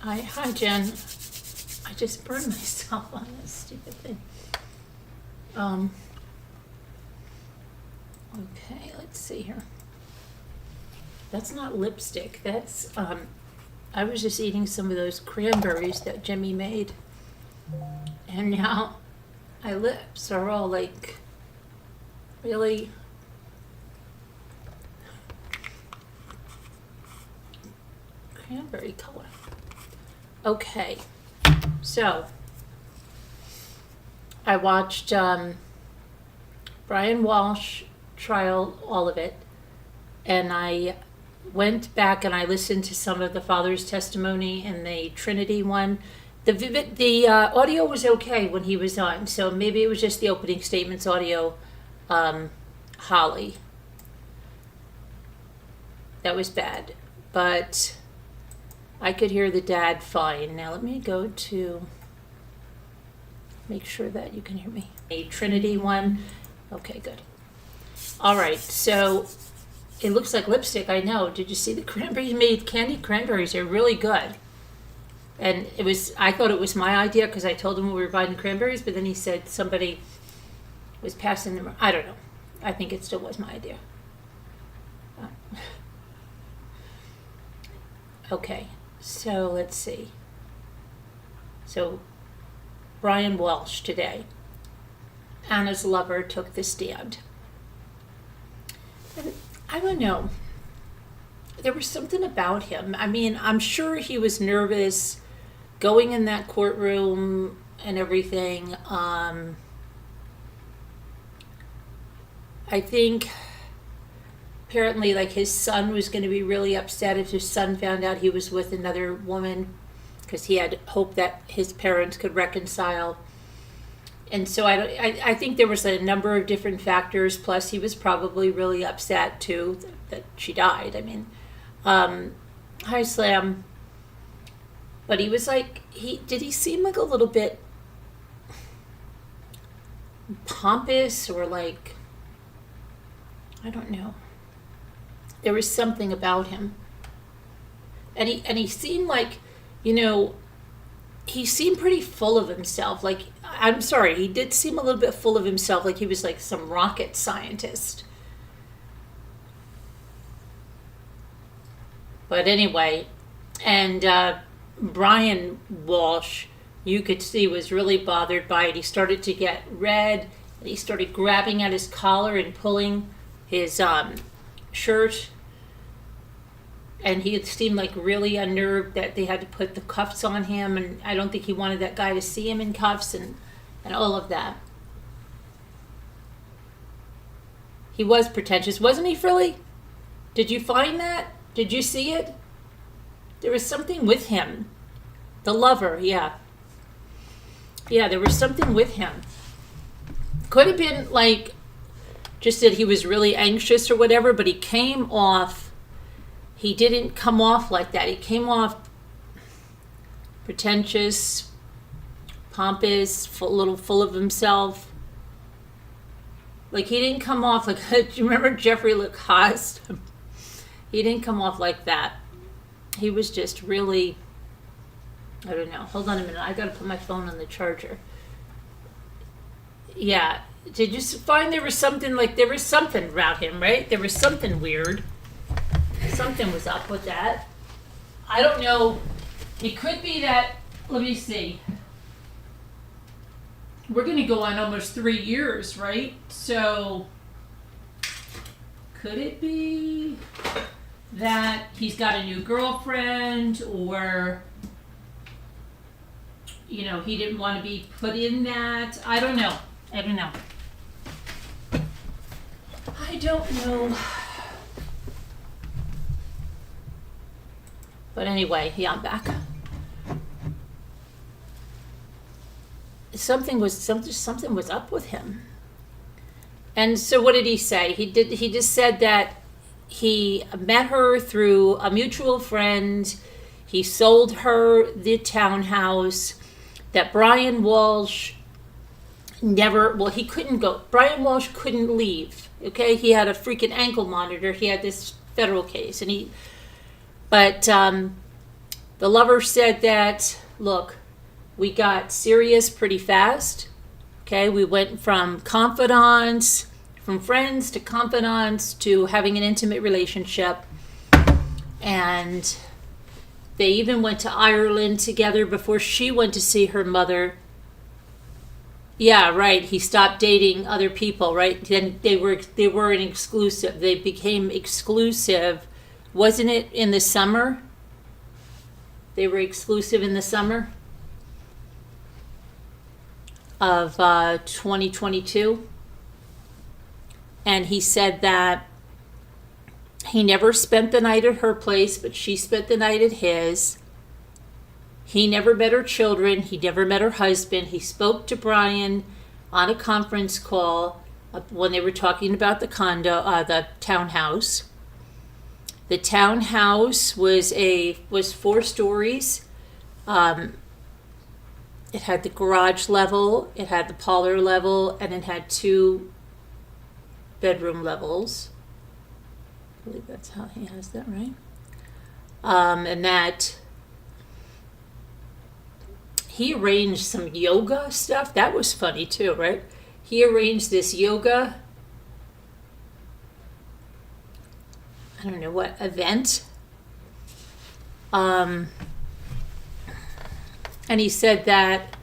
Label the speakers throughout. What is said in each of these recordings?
Speaker 1: Hi, Jen. I just burned myself on this stupid thing. Okay, let's see here. That's not lipstick. That's, I was just eating some of those cranberries that Jimmy made. And now my lips are all like really cranberry color. Okay, so I watched Brian Walshe Trial, all of it, and I went back and I listened to some of the father's testimony in the Trinity one. The audio was okay when he was on, so maybe it was just the opening statements audio. Holly, that was bad, but I could hear the dad fine. Now let me go to make sure that you can hear me. A Trinity one. Okay, good. All right, so it looks like lipstick, I know. Did you see the cranberry? He made candied cranberries. They're really good. And I thought it was my idea because I told him we were buying cranberries, but then he said somebody was passing them. I don't know. I think it still was my idea. Okay, so let's see. So Brian Walshe today. Anna's lover took the stand. And I don't know. There was something about him. I mean, I'm sure he was nervous going in that courtroom and everything. I think apparently like his son was going to be really upset if his son found out he was with another woman, because he had hoped that his parents could reconcile. And so I think there was a number of different factors, plus he was probably really upset too that she died. I mean, hi Slam. But he was like, did he seem like a little bit pompous or like, I don't know. There was something about him. And he seemed like, you know, he seemed pretty full of himself. Like, I'm sorry, he did seem a little bit full of himself, like he was like some rocket scientist. But anyway, and Brian Walshe, you could see, was really bothered by it. He started to get red, and he started grabbing at his collar and pulling his shirt. And he seemed like really unnerved that they had to put the cuffs on him, and I don't think he wanted that guy to see him in cuffs and all of that. He was pretentious, wasn't he, Frilly? Did you find that? Did you see it? There was something with him. The lover, yeah. Yeah, there was something with him. Could have been like just that he was really anxious or whatever, but he came off. He didn't come off like that. He came off pretentious, pompous, a little full of himself. Like he didn't come off like, do you remember Jeffrey Lacoste? He didn't come off like that. He was just really, I don't know. Hold on a minute. I got to put my phone on the charger. Yeah. Did you find there was something about him, right? There was something weird. Something was up with that. I don't know. It could be that, let me see. We're going to go on almost 3 years, right? So could it be that he's got a new girlfriend, or, you know, he didn't want to be put in that? I don't know. I don't know. But anyway, yeah, I'm back. Something was up with him. And so what did he say? He just said that he met her through a mutual friend. He sold her the townhouse. That Brian Walshe he couldn't go. Brian Walshe couldn't leave. Okay, he had a freaking ankle monitor. He had this federal case, and the The lover said that, look, we got serious pretty fast. Okay, we went from confidants, from friends to confidants to having an intimate relationship. And they even went to Ireland together before she went to see her mother. Yeah, right. He stopped dating other people, right? Then they were an exclusive. They became exclusive. Wasn't it in the summer? They were exclusive in the summer of 2022. And he said that he never spent the night at her place, but she spent the night at his. He never met her children. He never met her husband. He spoke to Brian on a conference call when they were talking about the the townhouse. The townhouse was 4 stories. It had the garage level, it had the parlor level, and it had 2 bedroom levels. I believe that's how he has that, right? And that he arranged some yoga stuff. That was funny too, right? He arranged this yoga, I don't know what, event. And he said that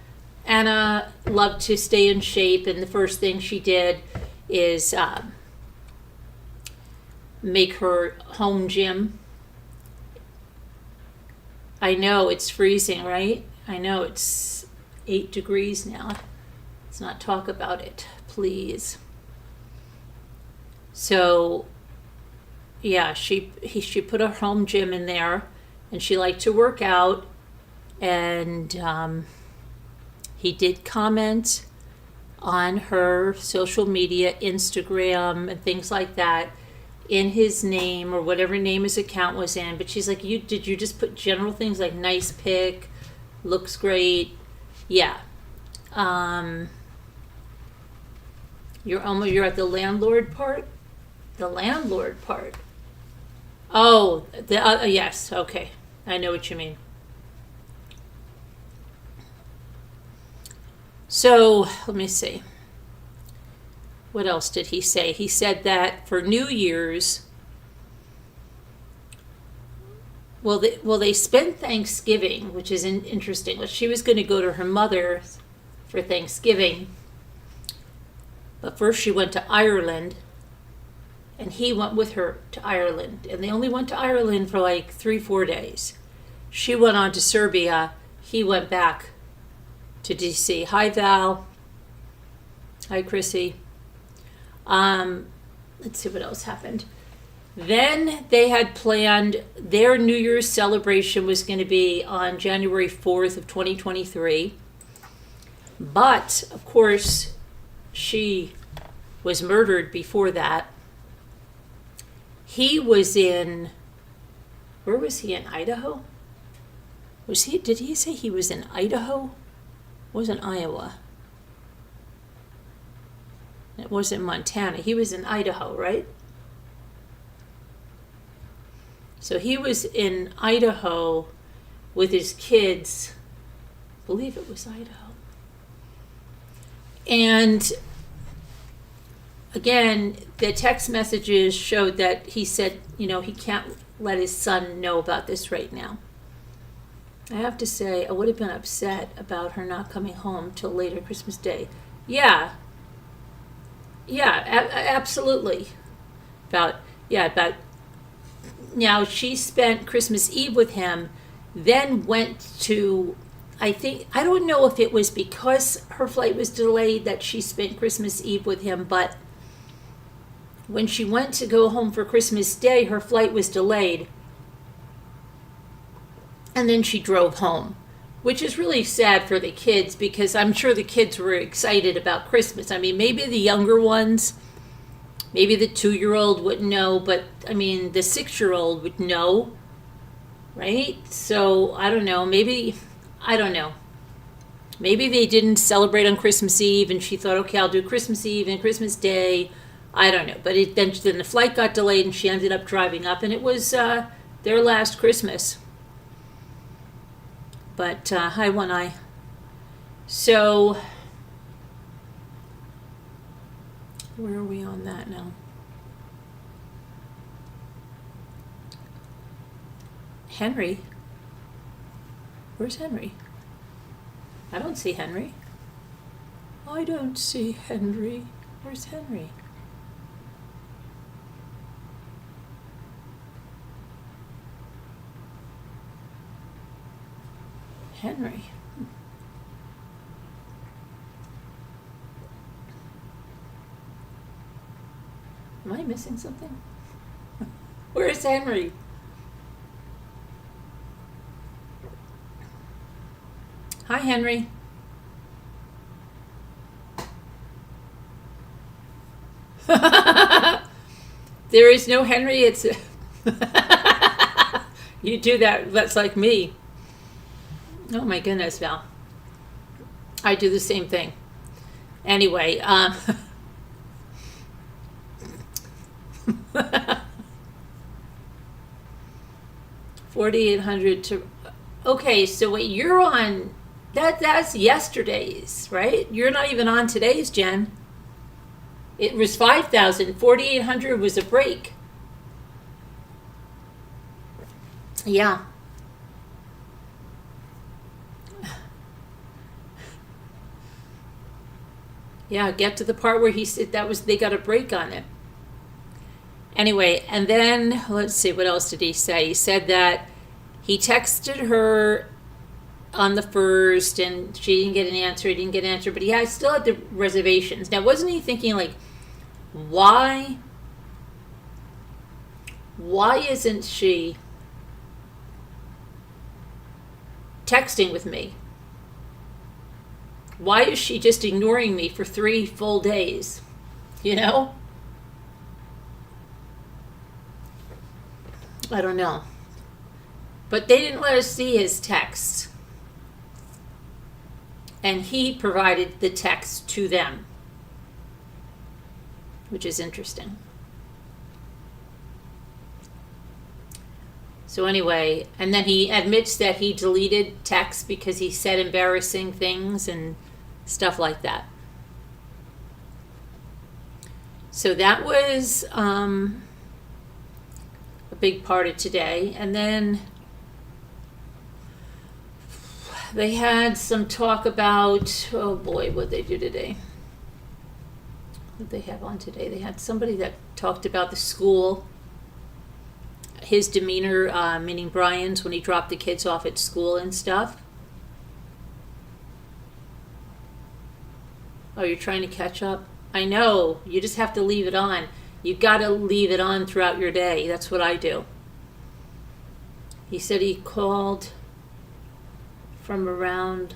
Speaker 1: Anna loved to stay in shape, and the first thing she did is make her home gym. I know it's freezing, right? I know it's 8 degrees now. Let's not talk about it, please. So, yeah, she put a home gym in there, and she liked to work out. And he did comment on her social media, Instagram, and things like that, in his name or whatever name his account was in. But she's like, did you just put general things like nice pic, looks great? Yeah. You're at the landlord part? The landlord part. Oh, yes, okay. I know what you mean. So, let me see. What else did he say? He said that for New Year's, they spent Thanksgiving, which is interesting. She was going to go to her mother's for Thanksgiving, but first she went to Ireland, and he went with her to Ireland, and they only went to Ireland for like 3-4 days. She went on to Serbia. He went back to D.C. Hi, Val. Hi, Chrissy. Let's see what else happened. Then they had planned their New Year's celebration was going to be on January 4th of 2023. But, of course, she was murdered before that. He was in, where was he, in Idaho? Did he say he was in Idaho? It wasn't Iowa. It wasn't Montana. He was in Idaho, right? So he was in Idaho with his kids. I believe it was Idaho. And again, the text messages showed that he said, he can't let his son know about this right now. I have to say, I would have been upset about her not coming home till later Christmas Day. Yeah, absolutely. Now she spent Christmas Eve with him, then went to, I don't know if it was because her flight was delayed that she spent Christmas Eve with him, but when she went to go home for Christmas Day, her flight was delayed. And then she drove home, which is really sad for the kids, because I'm sure the kids were excited about Christmas. I mean, maybe the younger ones, maybe the 2-year-old wouldn't know, but I mean, the 6-year-old would know, right? So I don't know, maybe they didn't celebrate on Christmas Eve, and she thought, okay, I'll do Christmas Eve and Christmas Day. I don't know, but then the flight got delayed, and she ended up driving up, and it was their last Christmas. But hi, One Eye. So, where are we on that now? Henry? Where's Henry? I don't see Henry. I don't see Henry. Where's Henry? Henry. Am I missing something? Where's Henry? Hi, Henry. There is no Henry. It's you do that. That's like me. Oh my goodness, Val. I do the same thing. Anyway, 4,800 to. Okay, so wait, you're on. That's yesterday's, right? You're not even on today's, Jen. It was 5,000. 4,800 was a break. Yeah. Yeah, get to the part where he said they got a break on it. Anyway, and then let's see, what else did he say? He said that he texted her on the 1st and she didn't get an answer, he didn't get an answer, but he still had the reservations. Now, wasn't he thinking like, why isn't she texting with me? Why is she just ignoring me for 3 full days? You know? I don't know. But they didn't let us see his text. And he provided the text to them, which is interesting. So anyway, and then he admits that he deleted texts because he said embarrassing things and stuff like that. So that was a big part of today. And then they had some talk about, oh boy, what they do today. What they have on today? They had somebody that talked about the school, his demeanor, meaning Brian's, when he dropped the kids off at school and stuff. Oh, you're trying to catch up? I know, you just have to leave it on. You gotta leave it on throughout your day. That's what I do. He said he called from around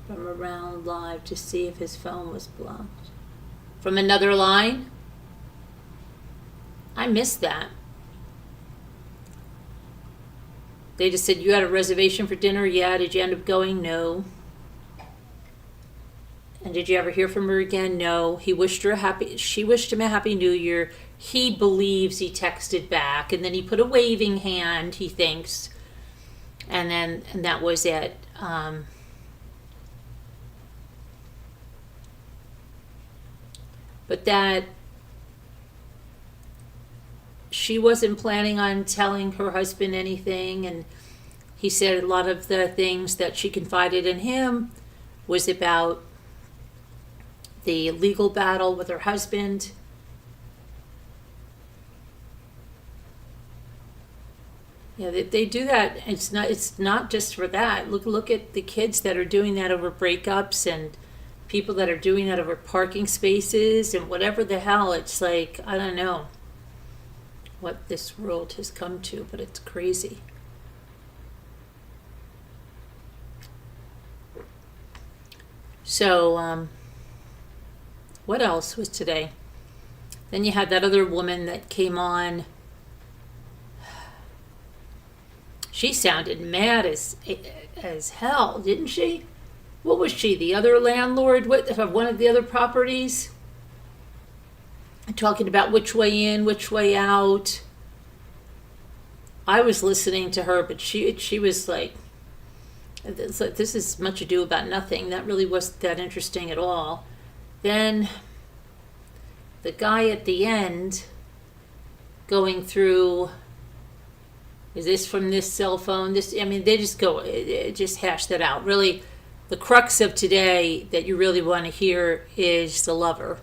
Speaker 1: live to see if his phone was blocked. From another line? I missed that. They just said, you had a reservation for dinner? Yeah. Did you end up going? No. And did you ever hear from her again? No. She wished him a happy new year. He believes he texted back, and then he put a waving hand, he thinks. And that was it. But that she wasn't planning on telling her husband anything, and he said a lot of the things that she confided in him was about the legal battle with her husband. Yeah, they do that. It's not just for that. Look at the kids that are doing that over breakups and people that are doing that over parking spaces and whatever the hell. It's like, I don't know what this world has come to, but it's crazy. So, what else was today? Then you had that other woman that came on. She sounded mad as hell, didn't she? What was she, the other landlord of one of the other properties? Talking about which way in, which way out. I was listening to her, but she was like, this is Much Ado About Nothing. That really wasn't that interesting at all. Then the guy at the end going through, is this from this cell phone? They just hash that out. Really, the crux of today that you really want to hear is the lover.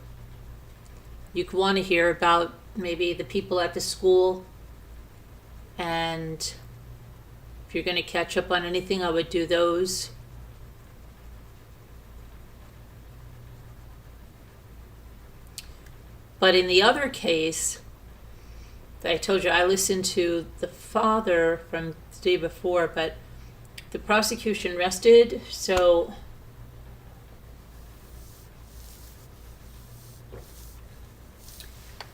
Speaker 1: You want to hear about maybe the people at the school, and if you're going to catch up on anything, I would do those. But in the other case, I told you I listened to the father from the day before, but the prosecution rested, so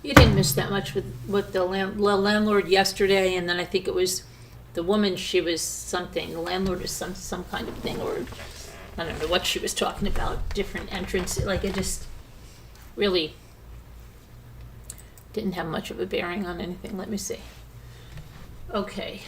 Speaker 1: you didn't miss that much with the landlord yesterday, and then I think it was the woman, she was something, the landlord is some kind of thing, or I don't know what she was talking about, different entrance, like it just really didn't have much of a bearing on anything. Let me see. Okay.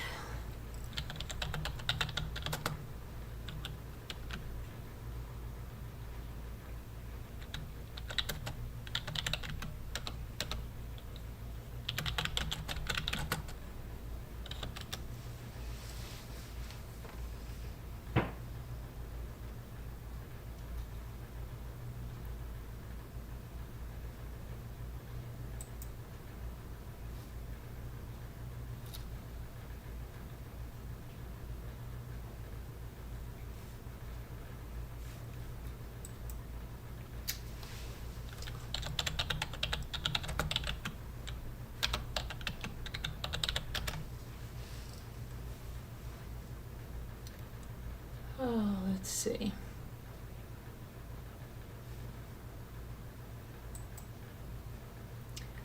Speaker 1: Oh, let's see.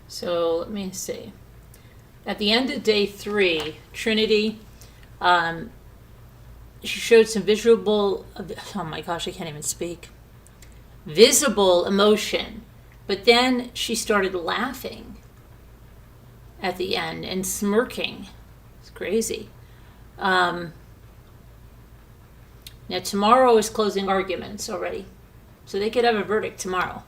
Speaker 1: So let me see. At the end of day 3, Trinity, she showed some visible, oh my gosh, I can't even speak, visible emotion. But then she started laughing at the end and smirking. It's crazy. Now tomorrow is closing arguments already, so they could have a verdict tomorrow.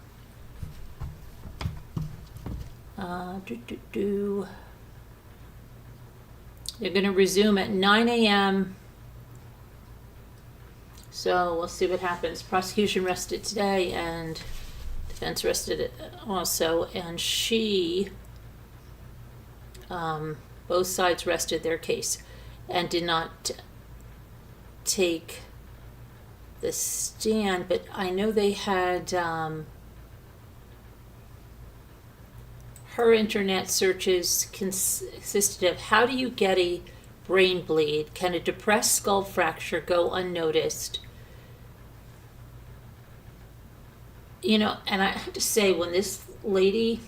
Speaker 1: They're going to resume at 9 a.m. So we'll see what happens. Prosecution rested today, and defense rested also, and both sides rested their case and did not take the stand, but I know they had her internet searches consisted of: how do you get a brain bleed? Can a depressed skull fracture go unnoticed? And I have to say, when this lady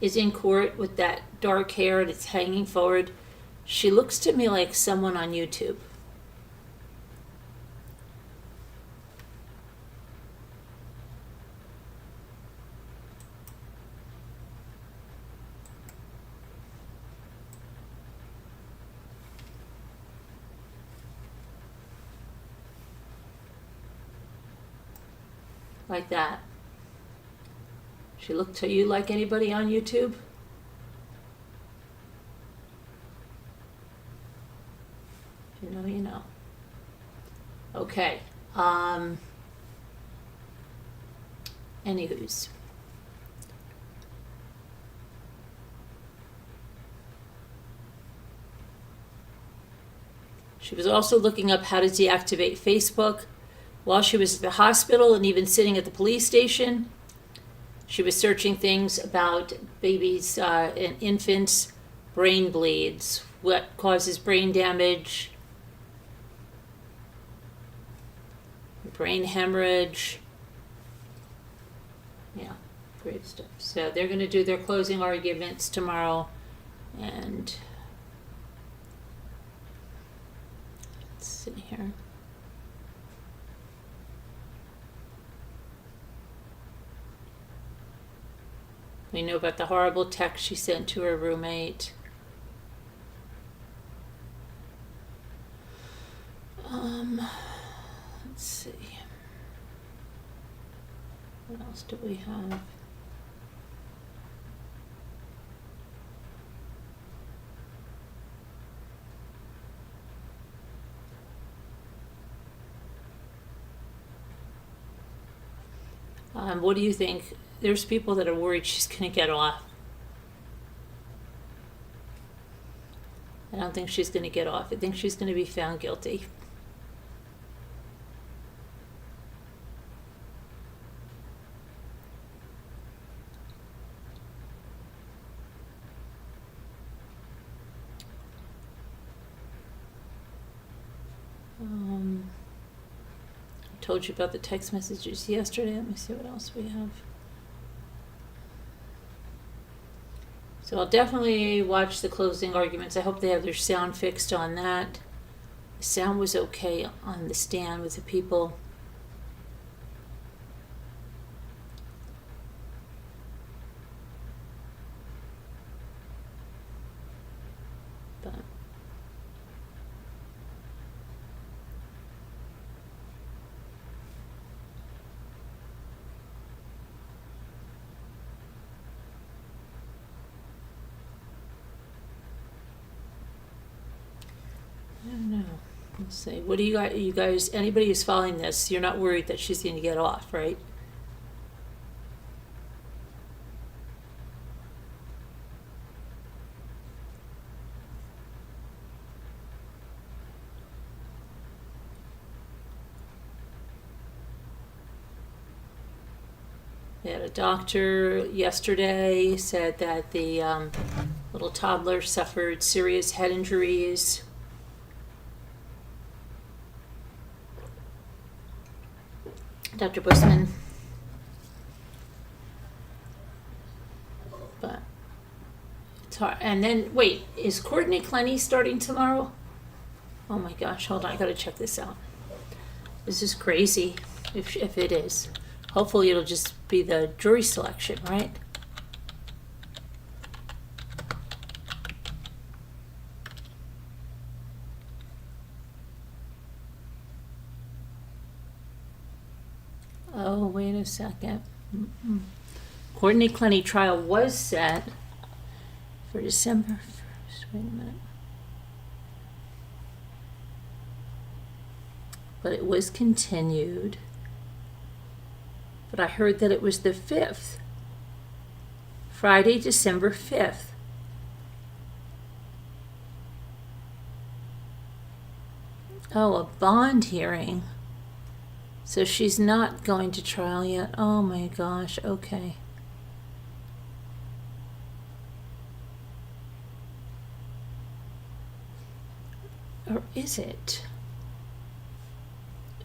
Speaker 1: is in court with that dark hair and it's hanging forward, she looks to me like someone on YouTube. Like that. She looked to you like anybody on YouTube? If you know, you know. Okay. Anywho's. She was also looking up how to deactivate Facebook. While she was at the hospital and even sitting at the police station, she was searching things about babies and infants' brain bleeds, what causes brain damage, brain hemorrhage. Yeah, great stuff. So they're going to do their closing arguments tomorrow, and let's see here. We know about the horrible text she sent to her roommate. Let's see. What else do we have? What do you think? There's people that are worried she's going to get off. I don't think she's going to get off. I think she's going to be found guilty. I told you about the text messages yesterday. Let me see what else we have. So I'll definitely watch the closing arguments. I hope they have their sound fixed on that. The sound was okay on the stand with the people. But I don't know. Let's see. What do you guys, anybody who's following this, you're not worried that she's going to get off, right? They had a doctor yesterday said that the little toddler suffered serious head injuries. Dr. Busman. But it's hard. And then, wait, is Courtney Clenny starting tomorrow? Oh my gosh, hold on, I gotta check this out. This is crazy, if it is. Hopefully it'll just be the jury selection, right? Oh, wait a second. Courtney Clenny trial was set for December 1st. Wait a minute. But it was continued. But I heard that it was the 5th. Friday, December 5th. Oh, a bond hearing. So she's not going to trial yet. Oh my gosh, okay. Or is it?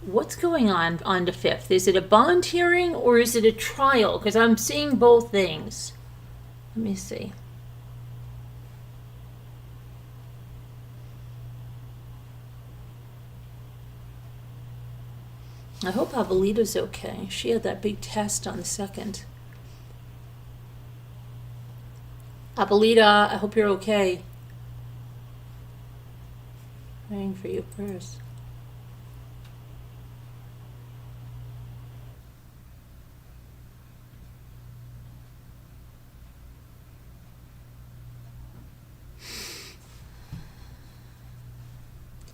Speaker 1: What's going on the 5th? Is it a bond hearing or is it a trial? Because I'm seeing both things. Let me see. I hope Abuelita's okay. She had that big test on the 2nd. Abuelita, I hope you're okay. Praying for you, prayers.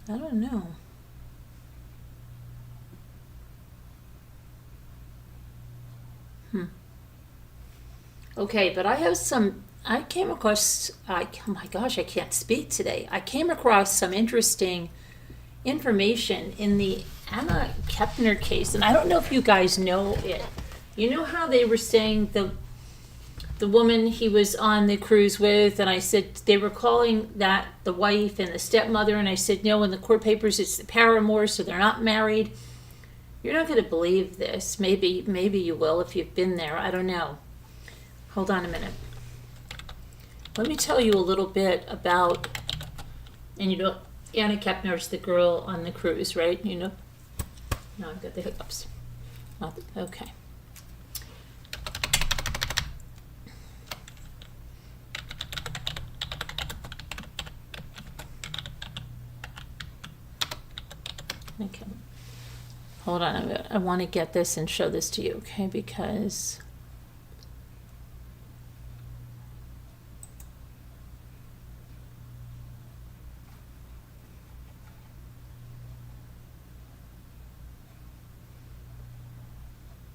Speaker 1: I don't know. Okay, but I have some, I came across, oh my gosh, I can't speak today. I came across some interesting information in the Anna Kepner case, and I don't know if you guys know it. You know how they were saying the woman he was on the cruise with, and I said they were calling that the wife and the stepmother, and I said no, in the court papers it's the paramour, so they're not married. You're not going to believe this. Maybe you will if you've been there. I don't know. Hold on a minute. Let me tell you a little bit about, and you know, Anna Kepner's the girl on the cruise, right? You know? No, I've got the hiccups. Okay. Okay. hold on, I want to get this and show this to you, okay? Because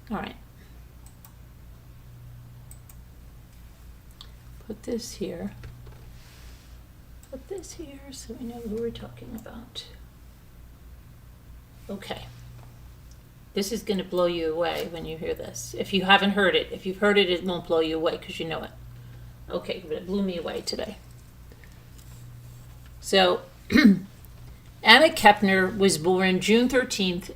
Speaker 1: all right. Put this here. Put this here so we know who we're talking about. Okay. This is going to blow you away when you hear this. If you haven't heard it, if you've heard it, it won't blow you away because you know it. Okay, but it blew me away today. So, Anna Kepner was born June 13th,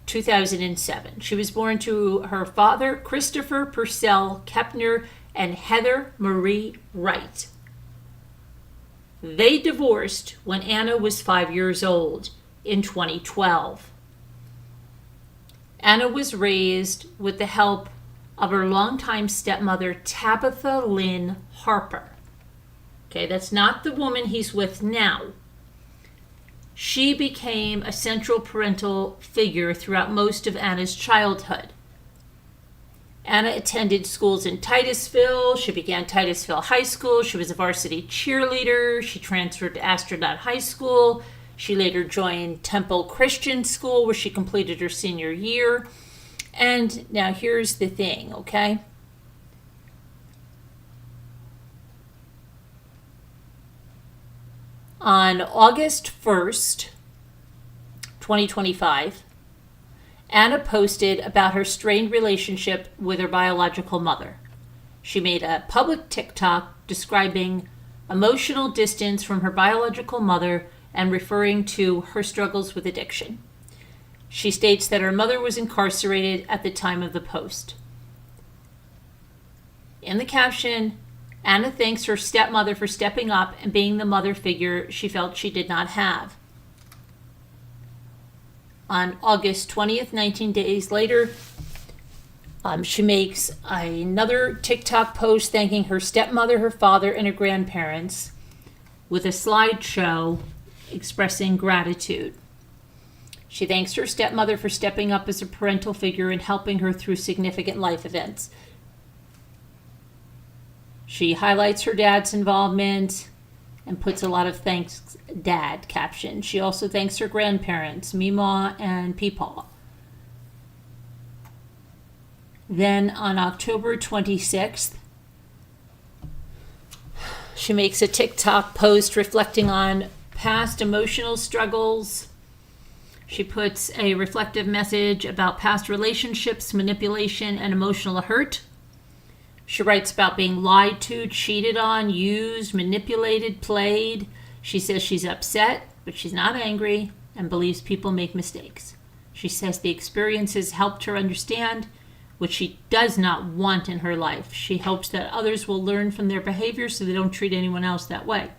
Speaker 1: 2007. She was born to her father, Christopher Purcell Kepner, and Heather Marie Wright. They divorced when Anna was 5 years old in 2012. Anna was raised with the help of her longtime stepmother, Tabitha Lynn Harper. Okay, that's not the woman he's with now. She became a central parental figure throughout most of Anna's childhood. Anna attended schools in Titusville. She began Titusville High School. She was a varsity cheerleader. She transferred to Astronaut High School. She later joined Temple Christian School, where she completed her senior year. And now here's the thing, okay? On August 1st, 2025, Anna posted about her strained relationship with her biological mother. She made a public TikTok describing emotional distance from her biological mother and referring to her struggles with addiction. She states that her mother was incarcerated at the time of the post. In the caption, Anna thanks her stepmother for stepping up and being the mother figure she felt she did not have. On August 20th, 19 days later, she makes another TikTok post thanking her stepmother, her father, and her grandparents with a slideshow expressing gratitude. She thanks her stepmother for stepping up as a parental figure and helping her through significant life events. She highlights her dad's involvement and puts a lot of thanks, Dad caption. She also thanks her grandparents, Meemaw and Peepaw. Then on October 26th, she makes a TikTok post reflecting on past emotional struggles. She puts a reflective message about past relationships, manipulation, and emotional hurt. She writes about being lied to, cheated on, used, manipulated, played. She says she's upset, but she's not angry and believes people make mistakes. She says the experiences helped her understand what she does not want in her life. She hopes that others will learn from their behavior so they don't treat anyone else that way.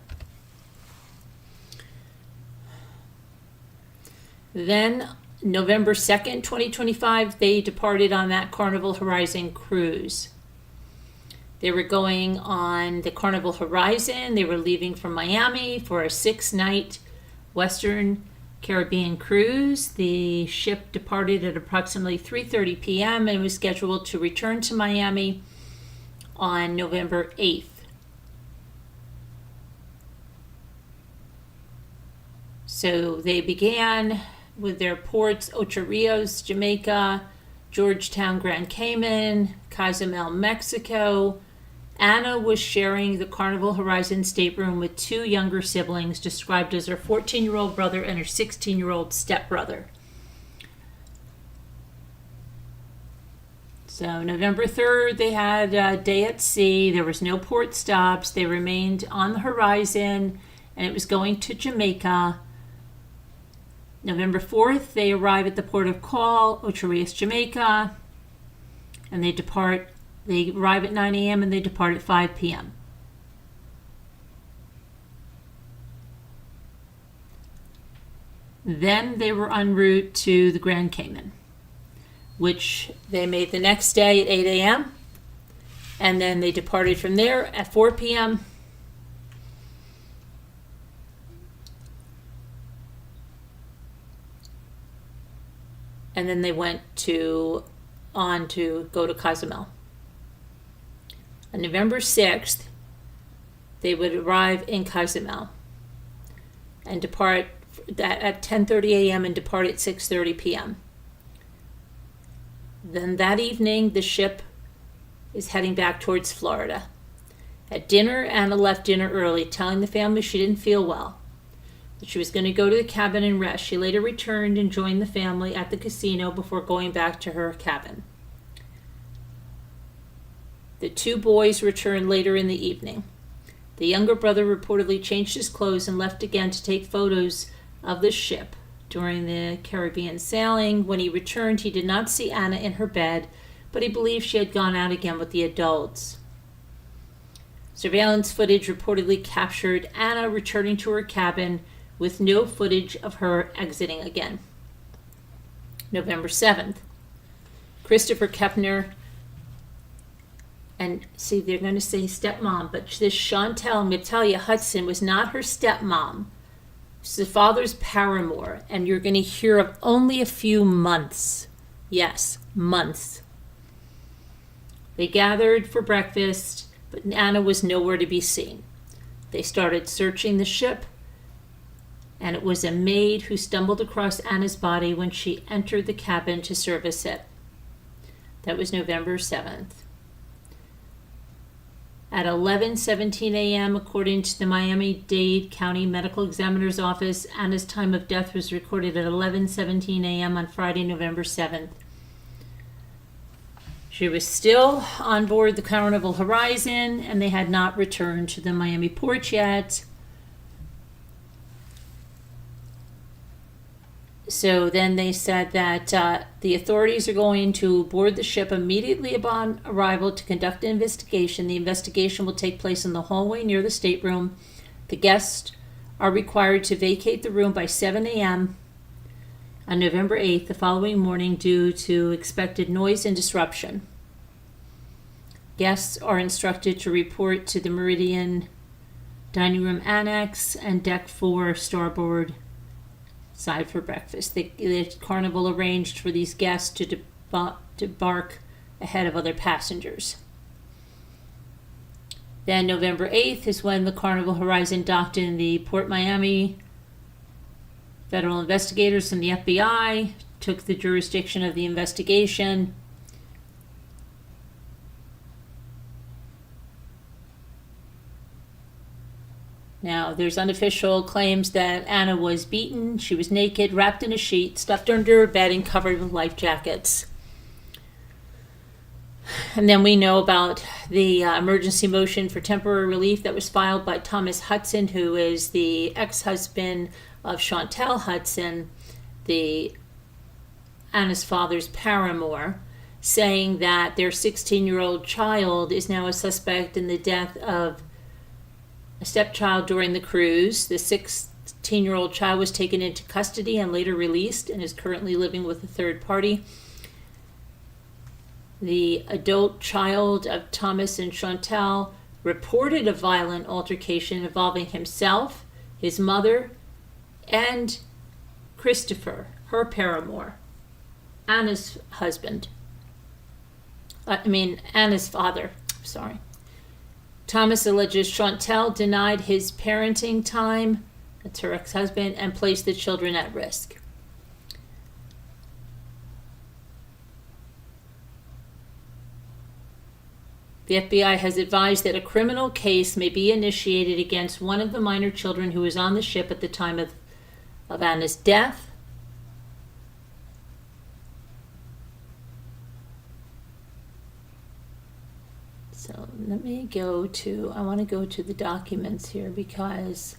Speaker 1: Then, November 2nd, 2025, they departed on that Carnival Horizon cruise. They were going on the Carnival Horizon. They were leaving from Miami for a 6-night Western Caribbean cruise. The ship departed at approximately 3:30 p.m. and was scheduled to return to Miami on November 8th. So they began with their ports: Ocho Rios, Jamaica, Georgetown, Grand Cayman, Cozumel, Mexico. Anna was sharing the Carnival Horizon stateroom with two younger siblings, described as her 14-year-old brother and her 16-year-old stepbrother. So November 3rd, they had a day at sea. There was no port stops. They remained on the horizon, and it was going to Jamaica. November 4th, they arrive at the port of call, Ocho Rios, Jamaica, and they depart. They arrive at 9 a.m. and they depart at 5 p.m. Then they were en route to the Grand Cayman, which they made the next day at 8 a.m. And then they departed from there at 4 p.m. and then they went on to go to Cozumel. On November 6th, they would arrive in Cozumel and depart at 10:30 a.m. and depart at 6:30 p.m. Then that evening, the ship is heading back towards Florida. At dinner, Anna left dinner early, telling the family she didn't feel well, that she was going to go to the cabin and rest. She later returned and joined the family at the casino before going back to her cabin. The two boys returned later in the evening. The younger brother reportedly changed his clothes and left again to take photos of the ship during the Caribbean sailing. When he returned, he did not see Anna in her bed, but he believed she had gone out again with the adults. Surveillance footage reportedly captured Anna returning to her cabin with no footage of her exiting again. November 7th, Christopher Kepner, and see, they're going to say stepmom, but this Chantel, I'm going to tell you, Hudson was not her stepmom. She's the father's paramour, and you're going to hear of only a few months. Yes, months. They gathered for breakfast, but Anna was nowhere to be seen. They started searching the ship, and it was a maid who stumbled across Anna's body when she entered the cabin to service it. That was November 7th. At 11:17 a.m., according to the Miami-Dade County Medical Examiner's Office, Anna's time of death was recorded at 11:17 a.m. on Friday, November 7th. She was still on board the Carnival Horizon, and they had not returned to the Miami port yet. So then they said that the authorities are going to board the ship immediately upon arrival to conduct an investigation. The investigation will take place in the hallway near the stateroom. The guests are required to vacate the room by 7 a.m. on November 8th, the following morning, due to expected noise and disruption. Guests are instructed to report to the Meridian Dining Room Annex and Deck 4 starboard side for breakfast. The Carnival arranged for these guests to debark ahead of other passengers. Then November 8th is when the Carnival Horizon docked in the Port Miami. Federal investigators from the FBI took the jurisdiction of the investigation. Now, there's unofficial claims that Anna was beaten. She was naked, wrapped in a sheet, stuffed under her bed, and covered with life jackets. And then we know about the emergency motion for temporary relief that was filed by Thomas Hudson, who is the ex-husband of Chantel Hudson, Anna's father's paramour, saying that their 16-year-old child is now a suspect in the death of a stepchild during the cruise. The 16-year-old child was taken into custody and later released and is currently living with a third party. The adult child of Thomas and Chantel reported a violent altercation involving himself, his mother, and Christopher, her paramour, Anna's husband. Anna's father, sorry. Thomas alleges Chantel denied his parenting time, that's her ex-husband, and placed the children at risk. The FBI has advised that a criminal case may be initiated against one of the minor children who was on the ship at the time of Anna's death. So let me I want to go to the documents here because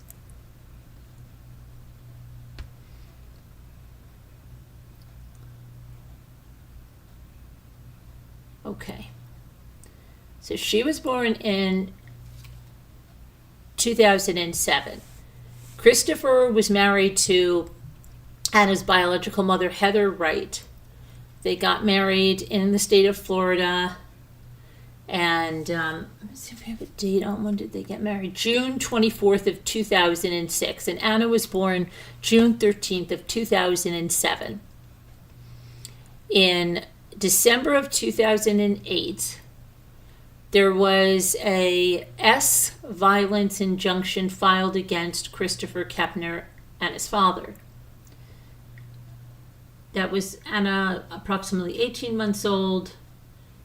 Speaker 1: okay. So she was born in 2007. Christopher was married to Anna's biological mother, Heather Wright. They got married in the state of Florida. And let's see if we have a date on when did they get married. June 24th of 2006. And Anna was born June 13th of 2007. In December of 2008, there was a S violence injunction filed against Christopher Kepner and his father. That was Anna approximately 18 months old,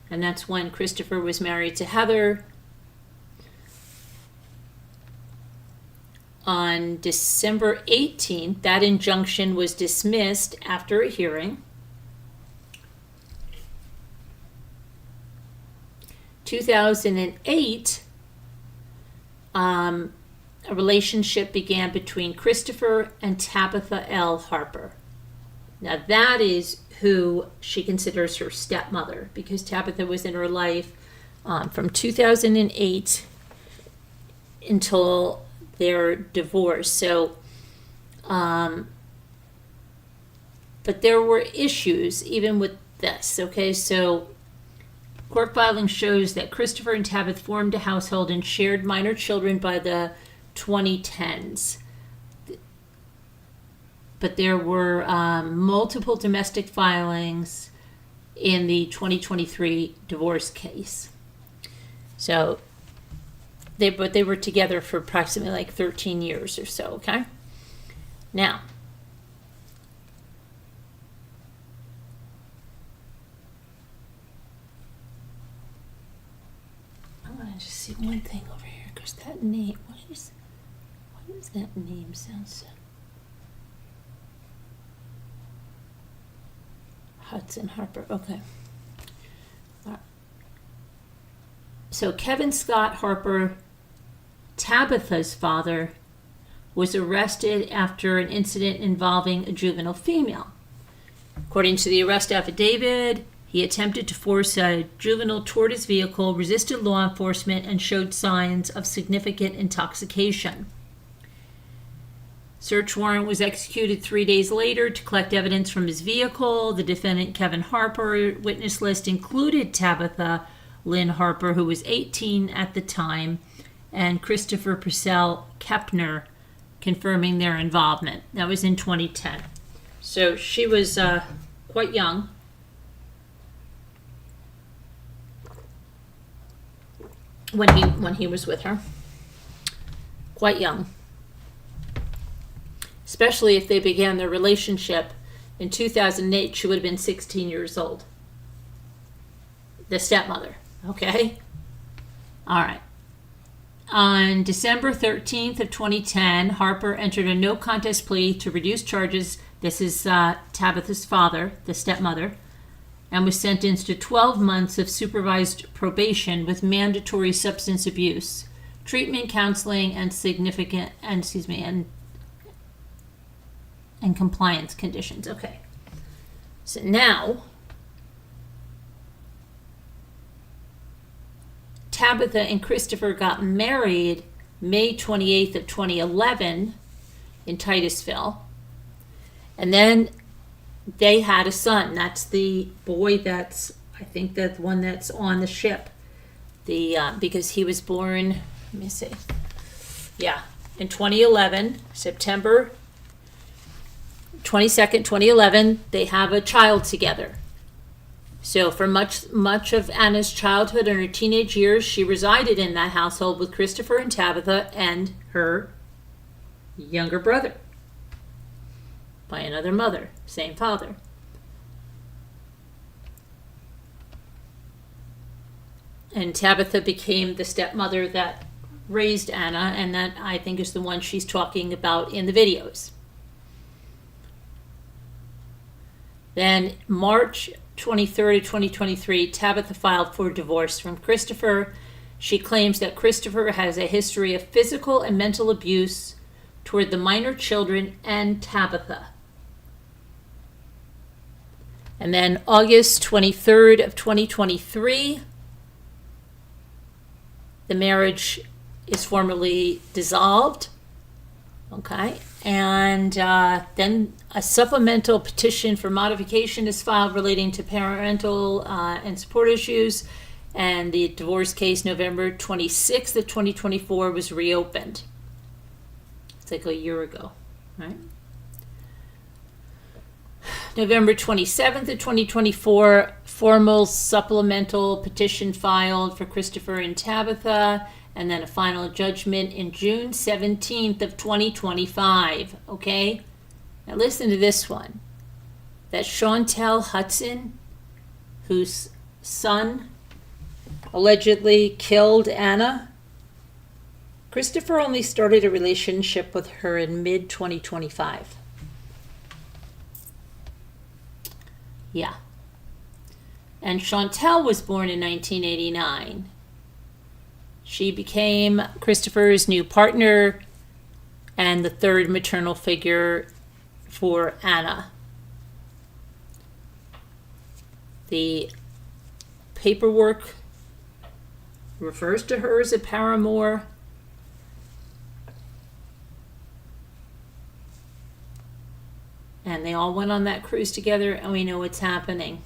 Speaker 1: and that's when Christopher was married to Heather. On December 18th, that injunction was dismissed after a hearing. 2008, a relationship began between Christopher and Tabitha L. Harper. Now that is who she considers her stepmother, because Tabitha was in her life from 2008 until their divorce. So, but there were issues even with this, okay? So court filing shows that Christopher and Tabitha formed a household and shared minor children by the 2010s. But there were multiple domestic filings in the 2023 divorce case. So, they were together for approximately like 13 years or so, okay? Now, I want to just see one thing over here, because that name, what does that name sound so? Hudson Harper, okay. All right. So Kevin Scott Harper, Tabitha's father, was arrested after an incident involving a juvenile female. According to the arrest affidavit, he attempted to force a juvenile toward his vehicle, resisted law enforcement, and showed signs of significant intoxication. Search warrant was executed 3 days later to collect evidence from his vehicle. The defendant, Kevin Harper, witness list included Tabitha Lynn Harper, who was 18 at the time, and Christopher Purcell Kepner, confirming their involvement. That was in 2010. So she was quite young. When he was with her. Quite young. Especially if they began their relationship in 2008, she would have been 16 years old. The stepmother, okay? All right. On December 13th of 2010, Harper entered a no contest plea to reduce charges. This is Tabitha's father, the stepmother, and was sentenced to 12 months of supervised probation with mandatory substance abuse, treatment, counseling, and and compliance conditions. Okay. So now, Tabitha and Christopher got married May 28th of 2011 in Titusville. And then they had a son. That's the boy that's, I think that's the one that's on the ship. Because he was born, let me see. Yeah, in 2011, September 22nd, 2011, they have a child together. So for much of Anna's childhood and her teenage years, she resided in that household with Christopher and Tabitha and her younger brother by another mother, same father. And Tabitha became the stepmother that raised Anna, and that I think is the one she's talking about in the videos. Then March 23rd of 2023, Tabitha filed for divorce from Christopher. She claims that Christopher has a history of physical and mental abuse toward the minor children and Tabitha. And then August 23rd of 2023, the marriage is formally dissolved. Okay. And then a supplemental petition for modification is filed relating to parental and support issues. And the divorce case, November 26th of 2024, was reopened. It's like a year ago, right? November 27th of 2024, formal supplemental petition filed for Christopher and Tabitha, and then a final judgment in June 17th of 2025, okay? Now listen to this one. That Chantel Hudson, whose son allegedly killed Anna, Christopher only started a relationship with her in mid-2025. Yeah. And Chantel was born in 1989. She became Christopher's new partner and the third maternal figure for Anna. The paperwork refers to her as a paramour. And they all went on that cruise together, and we know what's happening.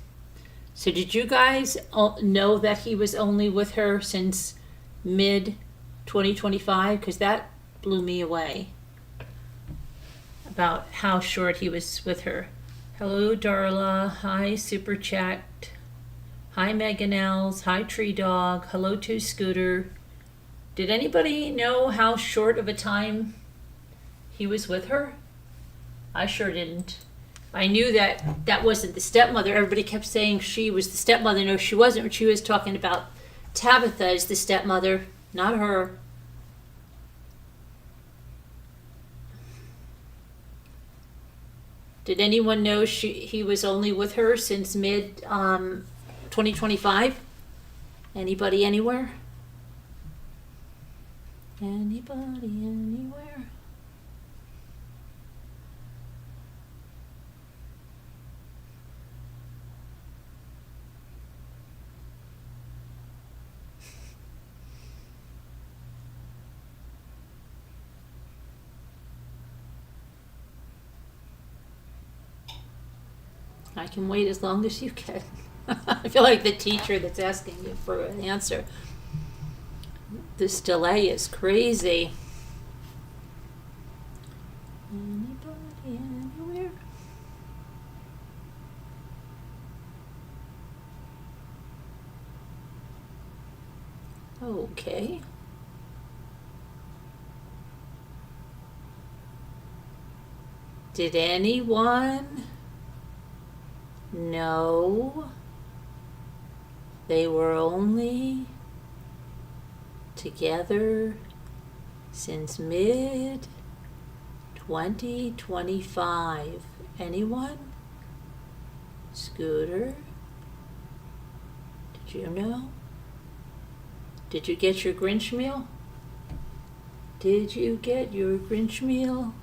Speaker 1: So did you guys know that he was only with her since mid-2025? Because that blew me away about how short he was with her. Hello, Darla. Hi, Super Chat. Hi, Megan Els. Hi, Tree Dog. Hello to Scooter. Did anybody know how short of a time he was with her? I sure didn't. I knew that that wasn't the stepmother. Everybody kept saying she was the stepmother. No, she wasn't. She was talking about Tabitha as the stepmother, not her. Did anyone know he was only with her since mid 2025? Anybody anywhere? Anybody anywhere? I can wait as long as you can. I feel like the teacher that's asking you for an answer. This delay is crazy. Anybody anywhere? Okay. Did anyone know they were only together since mid-2025? Anyone? Scooter? Did you know? Did you get your Grinch meal? Did you get your Grinch meal?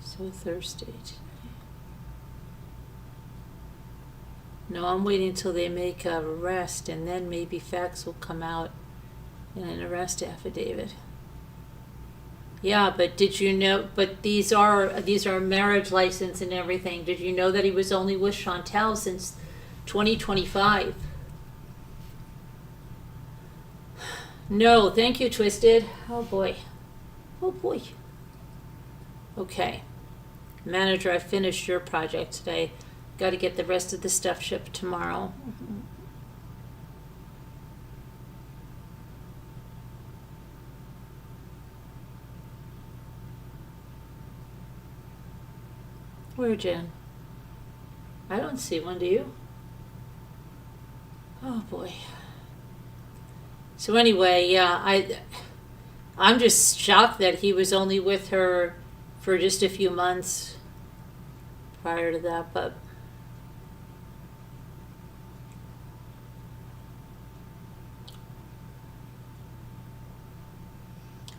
Speaker 1: So thirsty today. No, I'm waiting until they make a arrest, and then maybe facts will come out in an arrest affidavit. Yeah, but did you know? But these are marriage license and everything. Did you know that he was only with Chantel since 2025? No, thank you, Twisted. Oh boy. Oh boy. Okay. Manager, I finished your project today. Got to get the rest of the stuff shipped tomorrow. Where, Jen? I don't see one, do you? Oh boy. So anyway, yeah, I'm just shocked that he was only with her for just a few months prior to that, but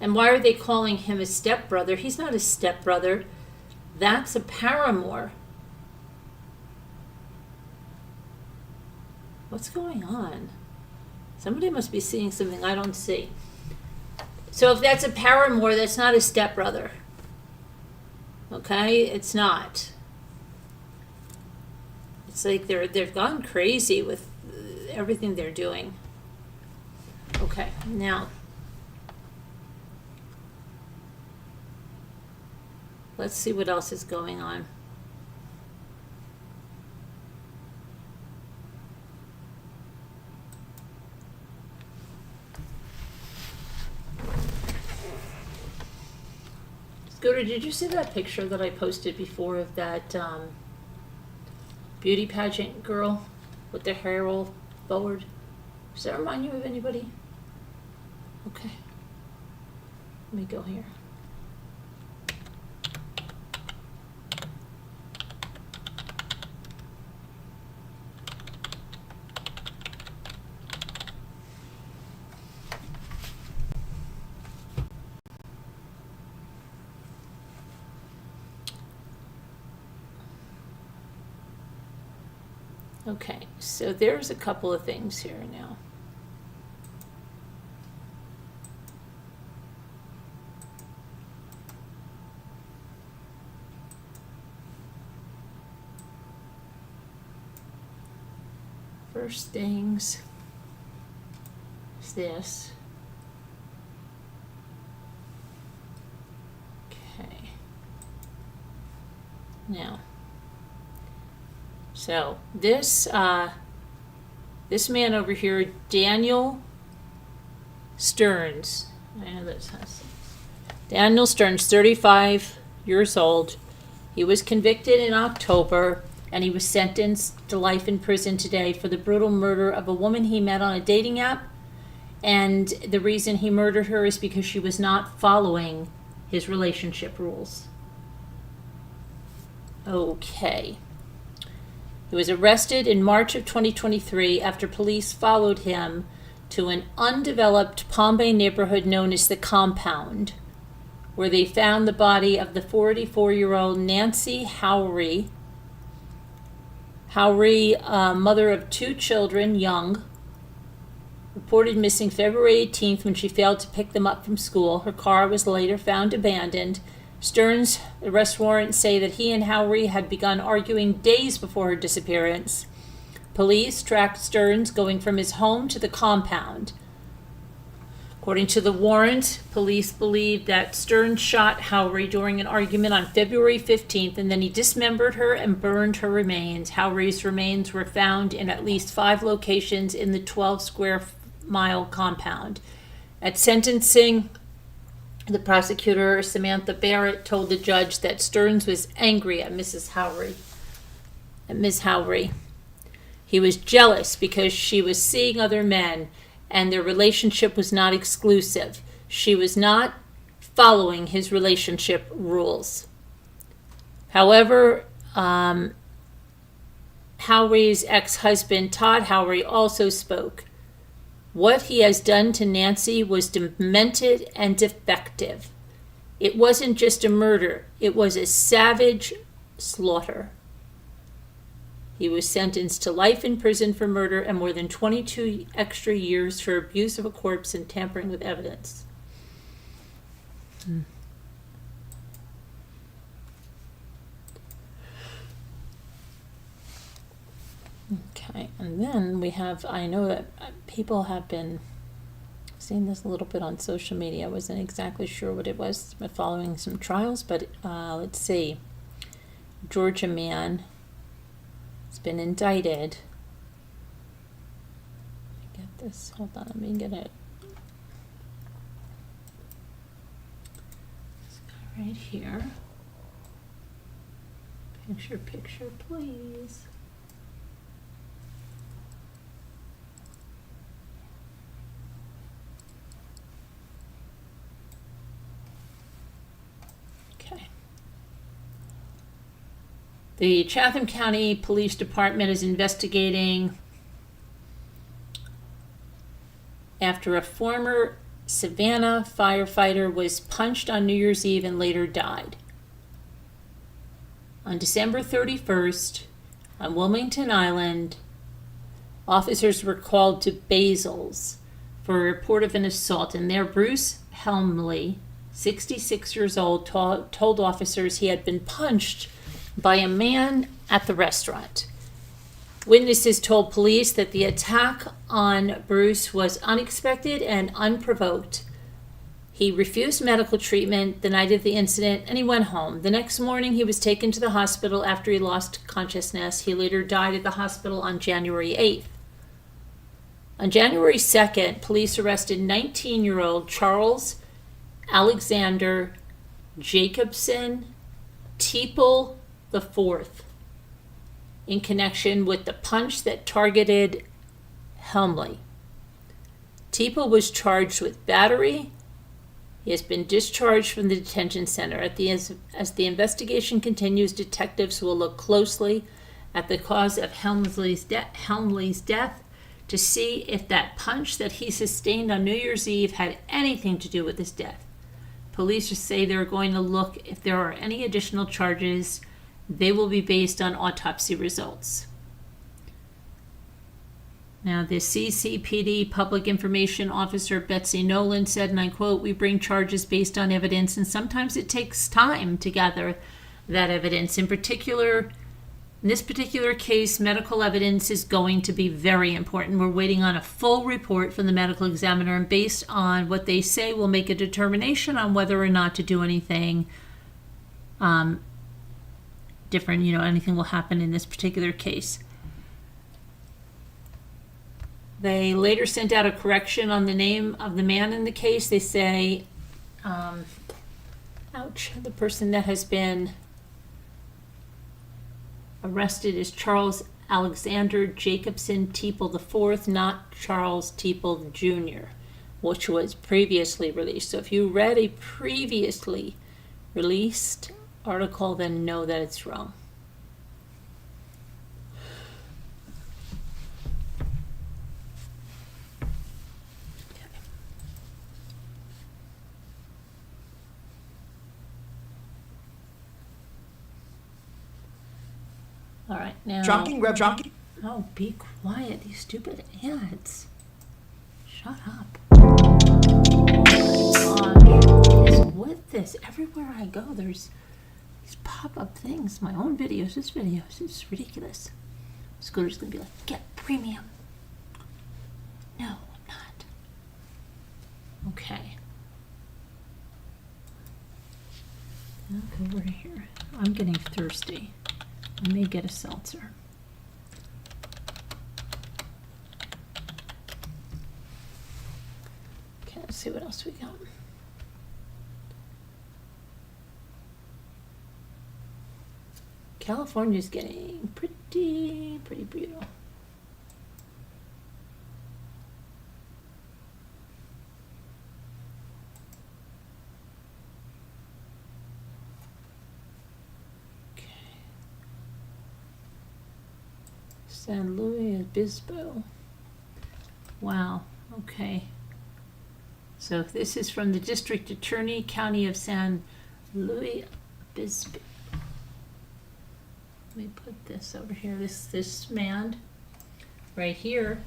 Speaker 1: and why are they calling him a stepbrother? He's not a stepbrother. That's a paramour. What's going on? Somebody must be seeing something I don't see. So if that's a paramour, that's not a stepbrother. Okay? It's not. It's like they've gone crazy with everything they're doing. Okay, now let's see what else is going on. Scooter, did you see that picture that I posted before of that beauty pageant girl with their hair all forward? Does that remind you of anybody? Okay. Let me go here. Okay, so there's a couple of things here now. First things is this. Okay. Now, so this man over here, Daniel Stearns. I know this has Daniel Stearns, 35 years old. He was convicted in October, and he was sentenced to life in prison today for the brutal murder of a woman he met on a dating app. And the reason he murdered her is because she was not following his relationship rules. Okay. He was arrested in March of 2023 after police followed him to an undeveloped Palm Bay neighborhood known as the Compound, where they found the body of the 44-year-old Nancy Howry. Howry, mother of 2 children, young, reported missing February 18th when she failed to pick them up from school. Her car was later found abandoned. Stearns' arrest warrants say that he and Howry had begun arguing days before her disappearance. Police tracked Stearns going from his home to the Compound. According to the warrant, police believe that Stearns shot Howry during an argument on February 15th, and then he dismembered her and burned her remains. Howry's remains were found in at least 5 locations in the 12-square-mile compound. At sentencing, the prosecutor, Samantha Barrett, told the judge that Stearns was angry at Ms. Howry. He was jealous because she was seeing other men, and their relationship was not exclusive. She was not following his relationship rules. However, Howry's ex-husband, Todd Howry, also spoke. What he has done to Nancy was demented and defective. It wasn't just a murder. It was a savage slaughter. He was sentenced to life in prison for murder and more than 22 extra years for abuse of a corpse and tampering with evidence. Okay, and then we have, I know that people have been seeing this a little bit on social media. I wasn't exactly sure what it was, but following some trials, but let's see. Georgia man has been indicted. Get this, hold on, let me get it. This guy right here. Picture, please. The Chatham County Police Department is investigating after a former Savannah firefighter was punched on New Year's Eve and later died. On December 31st, on Wilmington Island, officers were called to Basil's for a report of an assault, and there Bruce Helmley, 66 years old, told officers he had been punched by a man at the restaurant. Witnesses told police that the attack on Bruce was unexpected and unprovoked. He refused medical treatment the night of the incident and he went home. The next morning, he was taken to the hospital after he lost consciousness. He later died at the hospital on January 8th. On January 2nd, police arrested 19-year-old Charles Alexander Jacobson Teeple IV in connection with the punch that targeted Helmley. Teeple was charged with battery. He has been discharged from the detention center. As the investigation continues, detectives will look closely at the cause of Helmley's death to see if that punch that he sustained on New Year's Eve had anything to do with his death. Police just say they're going to look if there are any additional charges. They will be based on autopsy results. Now, the CCPD Public Information Officer Betsy Nolan said, and I quote, "We bring charges based on evidence, and sometimes it takes time to gather that evidence. In this particular case, medical evidence is going to be very important. We're waiting on a full report from the medical examiner, and based on what they say, we'll make a determination on whether or not to do anything different. Anything will happen in this particular case." They later sent out a correction on the name of the man in the case. They say, the person that has been arrested is Charles Alexander Jacobson Teeple IV, not Charles Teeple Jr., which was previously released. So if you read a previously released article, then know that it's wrong. All right, now.
Speaker 2: Jockey.
Speaker 1: Oh, be quiet, these stupid ads. Shut up. Oh my gosh, what is with this? Everywhere I go, there's these pop-up things. My own videos, this is ridiculous. Scooter's gonna be like, "Get premium." No, I'm not. Okay. Look over here. I'm getting thirsty. I may get a seltzer. Okay, let's see what else we got. California's getting pretty brutal. San Luis Obispo. Wow, okay. So this is from the District Attorney, County of San Luis Obispo. Let me put this over here. This man right here.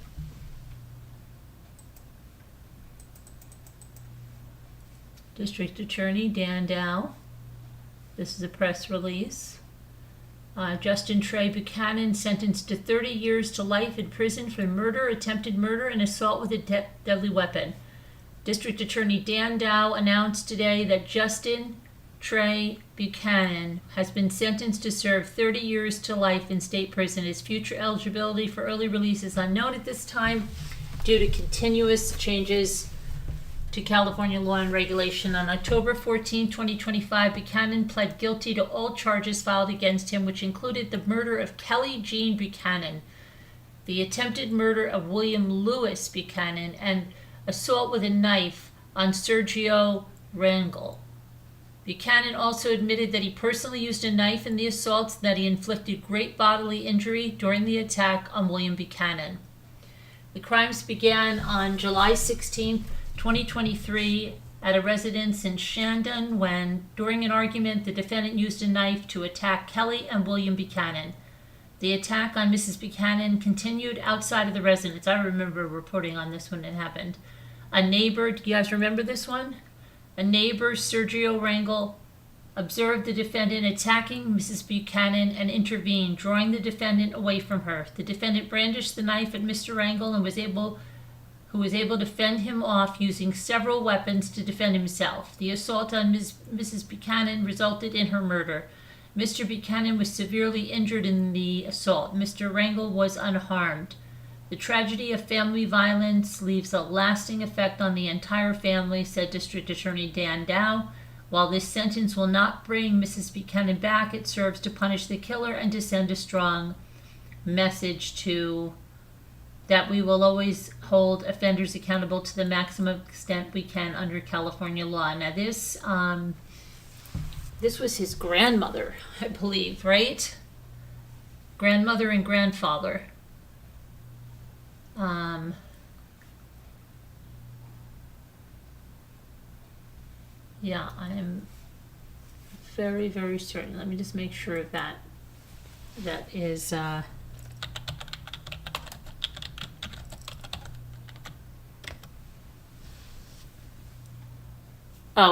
Speaker 1: District Attorney Dan Dow. This is a press release. Justin Trey Buchanan sentenced to 30 years to life in prison for murder, attempted murder, and assault with a deadly weapon. District Attorney Dan Dow announced today that Justin Trey Buchanan has been sentenced to serve 30 years to life in state prison. His future eligibility for early release is unknown at this time due to continuous changes to California law and regulation. On October 14, 2025, Buchanan pled guilty to all charges filed against him, which included the murder of Kelly Jean Buchanan, the attempted murder of William Lewis Buchanan, and assault with a knife on Sergio Rangel. Buchanan also admitted that he personally used a knife in the assaults and that he inflicted great bodily injury during the attack on William Buchanan. The crimes began on July 16, 2023 at a residence in Shandon when, during an argument, the defendant used a knife to attack Kelly and William Buchanan. The attack on Mrs. Buchanan continued outside of the residence. I remember reporting on this when it happened. A neighbor, do you guys remember this one? A neighbor, Sergio Rangel, observed the defendant attacking Mrs. Buchanan and intervened, drawing the defendant away from her. The defendant brandished the knife at Mr. Rangel and was able to fend him off using several weapons to defend himself. The assault on Mrs. Buchanan resulted in her murder. Mr. Buchanan was severely injured in the assault. Mr. Rangel was unharmed. The tragedy of family violence leaves a lasting effect on the entire family, said District Attorney Dan Dow. While this sentence will not bring Mrs. Buchanan back, it serves to punish the killer and to send a strong message that we will always hold offenders accountable to the maximum extent we can under California law. Now this was his grandmother, I believe, right? Grandmother and grandfather. Yeah, I am very, very certain. Let me just make sure that is oh,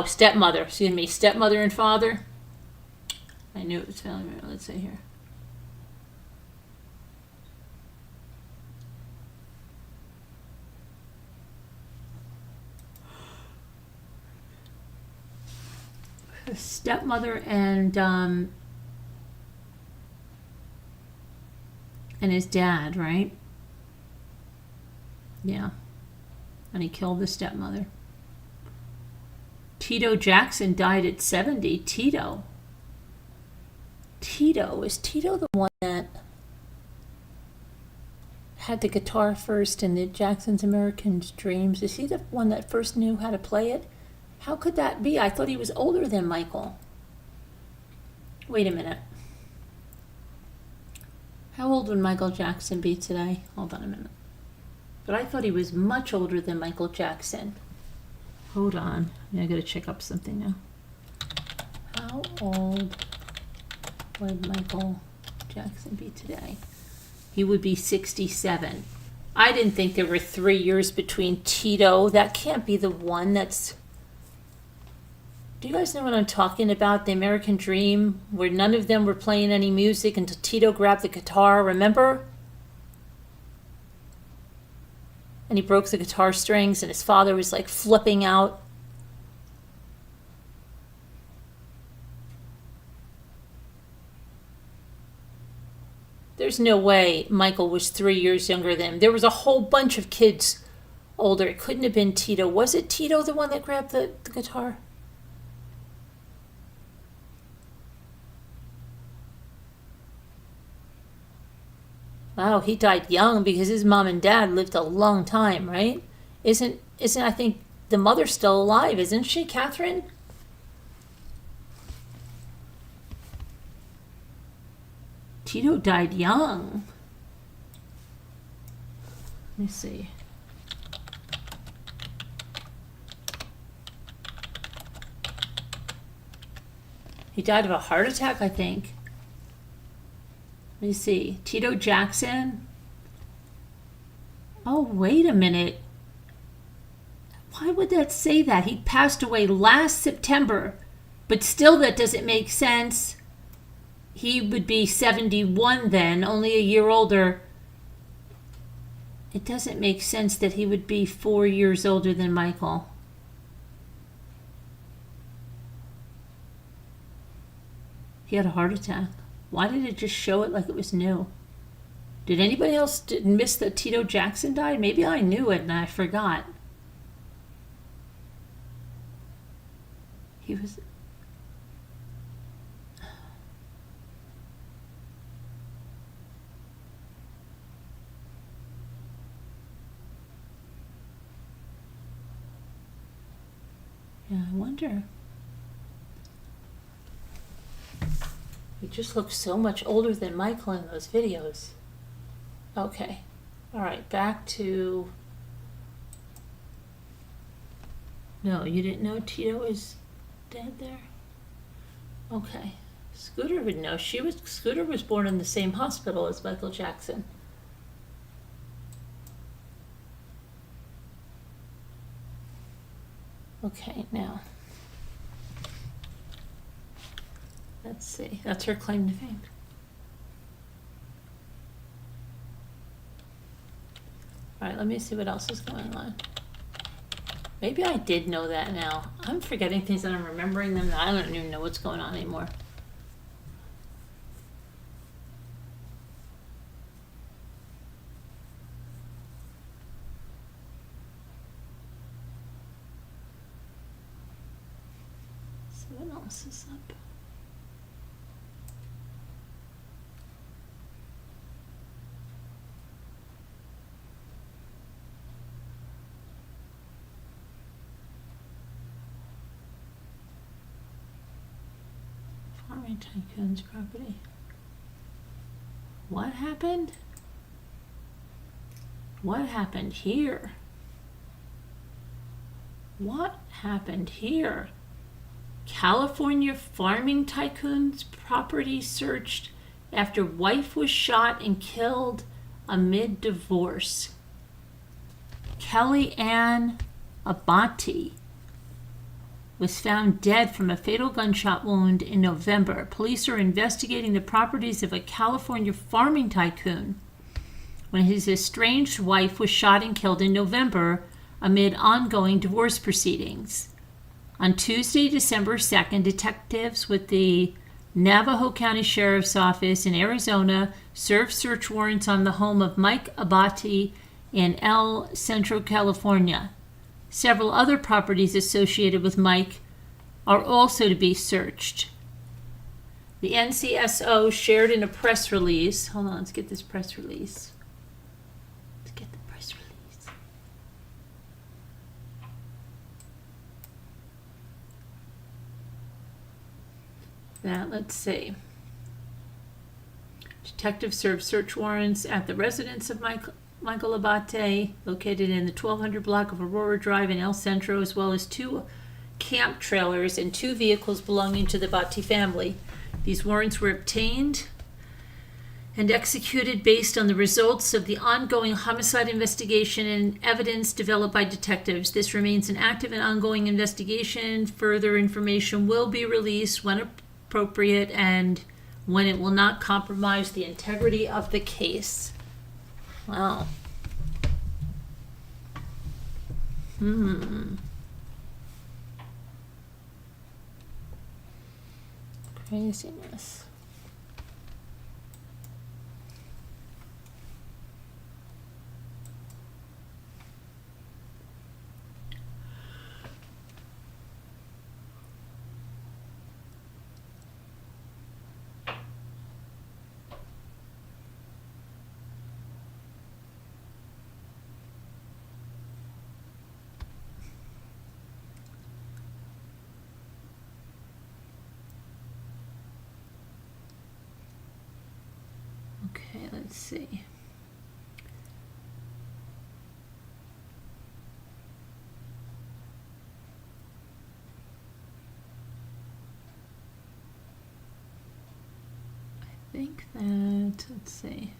Speaker 1: stepmother, excuse me, stepmother and father. I knew it was family member. Let's see here. Stepmother and his dad, right? Yeah. And he killed the stepmother. Tito Jackson died at 70. Tito. Was Tito the one that had the guitar first in the Jackson's American Dreams? Is he the one that first knew how to play it? How could that be? I thought he was older than Michael. Wait a minute. How old would Michael Jackson be today? Hold on a minute. But I thought he was much older than Michael Jackson. Hold on. I gotta check up something now. How old would Michael Jackson be today? He would be 67. I didn't think there were 3 years between Tito. That can't be the one that's... Do you guys know what I'm talking about? The American Dream, where none of them were playing any music until Tito grabbed the guitar, remember? And he broke the guitar strings and his father was like flipping out. There's no way Michael was 3 years younger than him. There was a whole bunch of kids older. It couldn't have been Tito. Was it Tito the one that grabbed the guitar? Wow, he died young because his mom and dad lived a long time, right? Isn't I think the mother's still alive, isn't she, Catherine? Tito died young. Let me see. He died of a heart attack, I think. Let me see. Tito Jackson. Oh, wait a minute. Why would that say that? He passed away last September. But still, that doesn't make sense. He would be 71 then, only a year older. It doesn't make sense that he would be 4 years older than Michael. He had a heart attack. Why did it just show it like it was new? Did anybody else miss that Tito Jackson died? Maybe I knew it and I forgot. He was... Yeah, I wonder. He just looks so much older than Michael in those videos. Okay. All right, back to... No, you didn't know Tito is dead there? Okay. Scooter would know. Scooter was born in the same hospital as Michael Jackson. Okay, now... Let's see. That's her claim to fame. All right, let me see what else is going on. Maybe I did know that now. I'm forgetting things and I'm remembering them. I don't even know what's going on anymore. So what else is up? Farming tycoon's property. What happened? What happened here? What happened here? California farming tycoon's property searched after wife was shot and killed amid divorce. Kelly Ann Abate was found dead from a fatal gunshot wound in November. Police are investigating the properties of a California farming tycoon when his estranged wife was shot and killed in November amid ongoing divorce proceedings. On Tuesday, December 2nd, detectives with the Navajo County Sheriff's Office in Arizona served search warrants on the home of Mike Abate in El Centro, California. Several other properties associated with Mike are also to be searched. The NCSO shared in a press release. Hold on, let's get this press release. Let's get the press release. Now, let's see. Detectives served search warrants at the residence of Michael Abate, located in the 1200 block of Aurora Drive in El Centro, as well as 2 camp trailers and 2 vehicles belonging to the Abate family. These warrants were obtained and executed based on the results of the ongoing homicide investigation and evidence developed by detectives. This remains an active and ongoing investigation. Further information will be released when appropriate and when it will not compromise the integrity of the case. Wow. Craziness. Okay, let's see. I think that, let's see.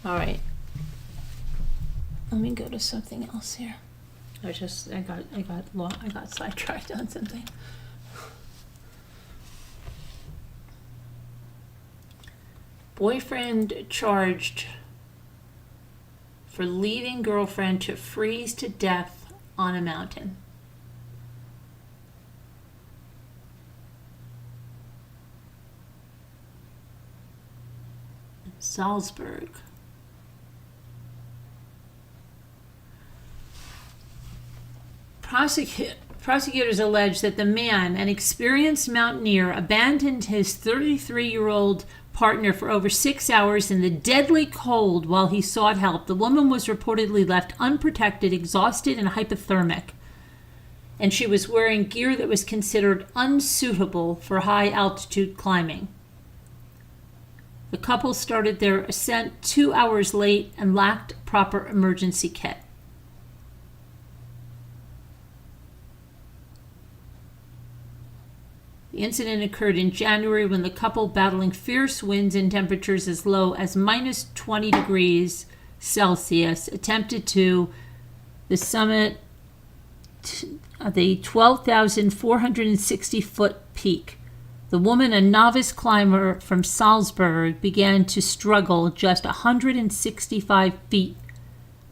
Speaker 1: All right. Let me go to something else here. I got sidetracked on something. Boyfriend charged for leaving girlfriend to freeze to death on a mountain. Salzburg. Prosecutors allege that the man, an experienced mountaineer, abandoned his 33-year-old partner for over 6 hours in the deadly cold while he sought help. The woman was reportedly left unprotected, exhausted, and hypothermic, and she was wearing gear that was considered unsuitable for high-altitude climbing. The couple started their ascent 2 hours late and lacked proper emergency kit. The incident occurred in January when the couple, battling fierce winds and temperatures as low as minus 20 degrees Celsius, attempted to the summit, the 12,460-foot peak. The woman, a novice climber from Salzburg, began to struggle just 165 feet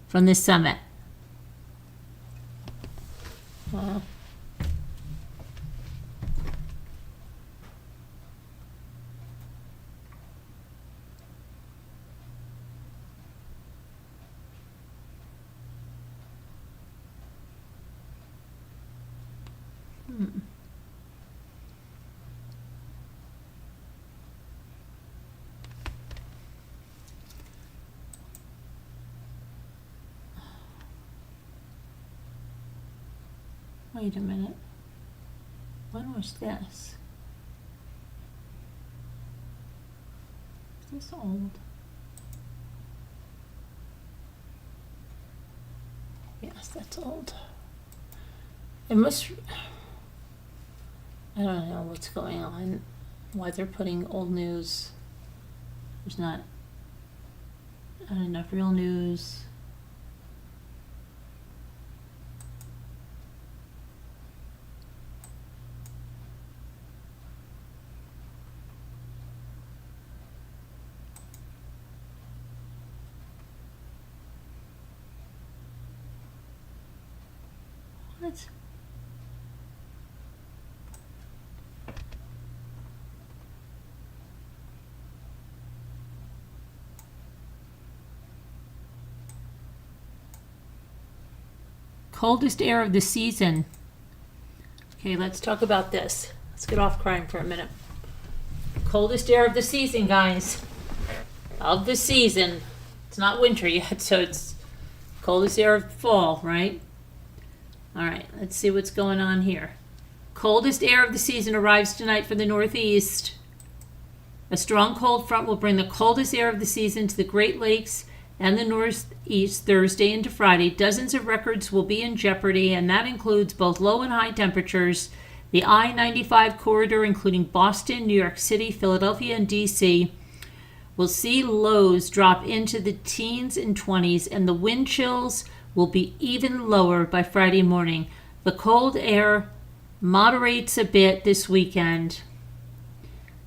Speaker 1: from the summit. Wow. Wait a minute. When was this? Is this old? Yes, that's old. It must... I don't know what's going on. Why they're putting old news. There's not enough real news. What? Coldest air of the season. Okay, let's talk about this. Let's get off crime for a minute. Coldest air of the season, guys. Of the season. It's not winter yet, so it's coldest air of fall, right? All right, let's see what's going on here. Coldest air of the season arrives tonight from the northeast. A strong cold front will bring the coldest air of the season to the Great Lakes and the northeast Thursday into Friday. Dozens of records will be in jeopardy, and that includes both low and high temperatures. The I-95 corridor, including Boston, New York City, Philadelphia, and D.C., will see lows drop into the teens and 20s, and the wind chills will be even lower by Friday morning. The cold air moderates a bit this weekend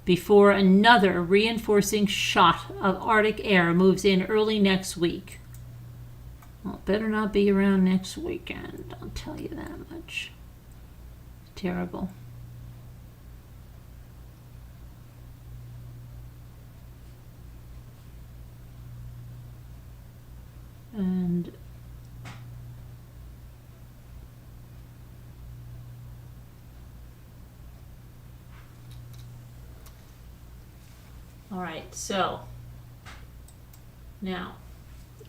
Speaker 1: before another reinforcing shot of Arctic air moves in early next week. Well, it better not be around next weekend, I'll tell you that much. Terrible. And all right, so now,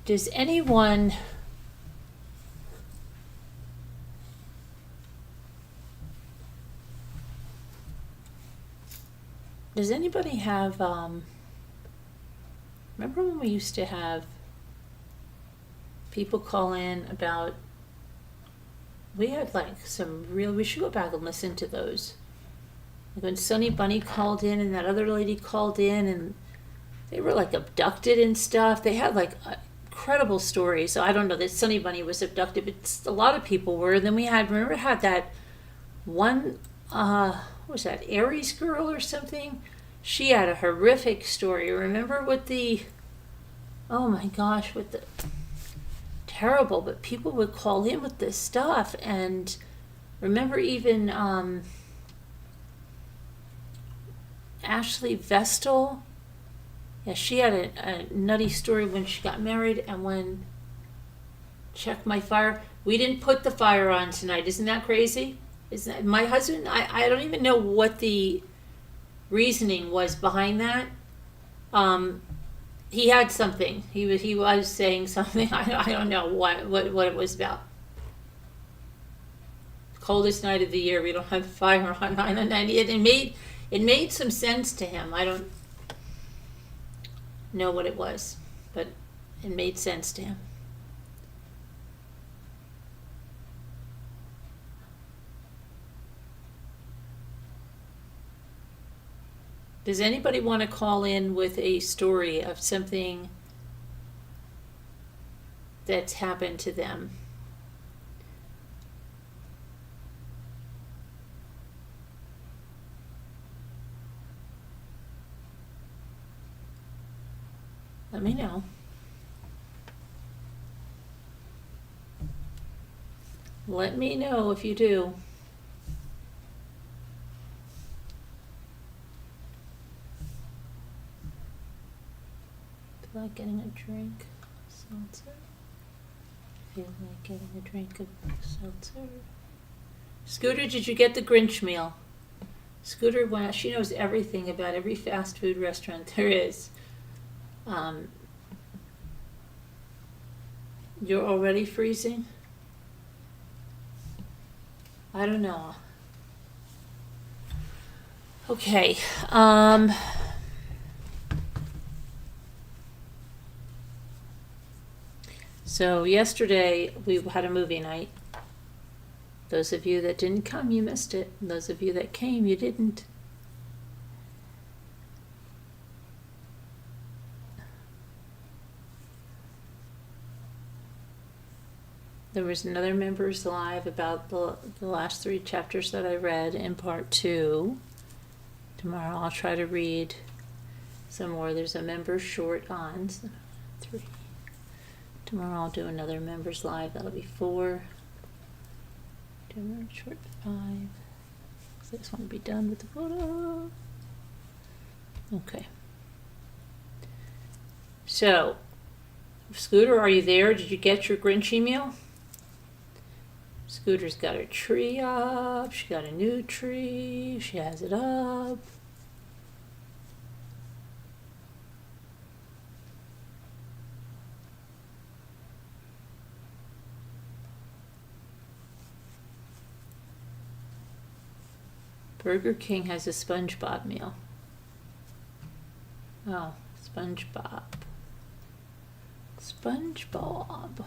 Speaker 1: does anybody have, remember when we used to have people call in about, we had like some real, we should go back and listen to those. Like when Sunny Bunny called in and that other lady called in and they were like abducted and stuff. They had like incredible stories. So I don't know that Sunny Bunny was abducted, but a lot of people were. And then we had, remember had that one, what was that, Aries girl or something? She had a horrific story. Remember with the, oh my gosh, with the, terrible, but people would call in with this stuff. And remember even, Ashley Vestal, yeah, she had a nutty story when she got married and when, check my fire, we didn't put the fire on tonight. Isn't that crazy? Isn't that, my husband, I don't even know what the reasoning was behind that. He had something. He was saying something. I don't know what it was about. Coldest night of the year. We don't have the fire on 9/90. It made some sense to him. I don't know what it was, but it made sense to him. Does anybody want to call in with a story of something that's happened to them? Let me know. Let me know if you do. Feel like getting a drink of seltzer. Feel like getting a drink of seltzer. Scooter, did you get the Grinch meal? Scooter, wow, she knows everything about every fast food restaurant there is. You're already freezing? I don't know. Okay. So yesterday we had a movie night. Those of you that didn't come, you missed it. Those of you that came, you didn't. There was another Members Live about the last 3 chapters that I read in part 2. Tomorrow I'll try to read some more. There's a Members Short on 3. Tomorrow I'll do another Members Live. That'll be 4. Do a short 5. So I just want to be done with the photo. Okay. So, Scooter, are you there? Did you get your Grinchy meal? Scooter's got her tree up. She got a new tree. She has it up. Burger King has a SpongeBob meal. Oh, SpongeBob. SpongeBob.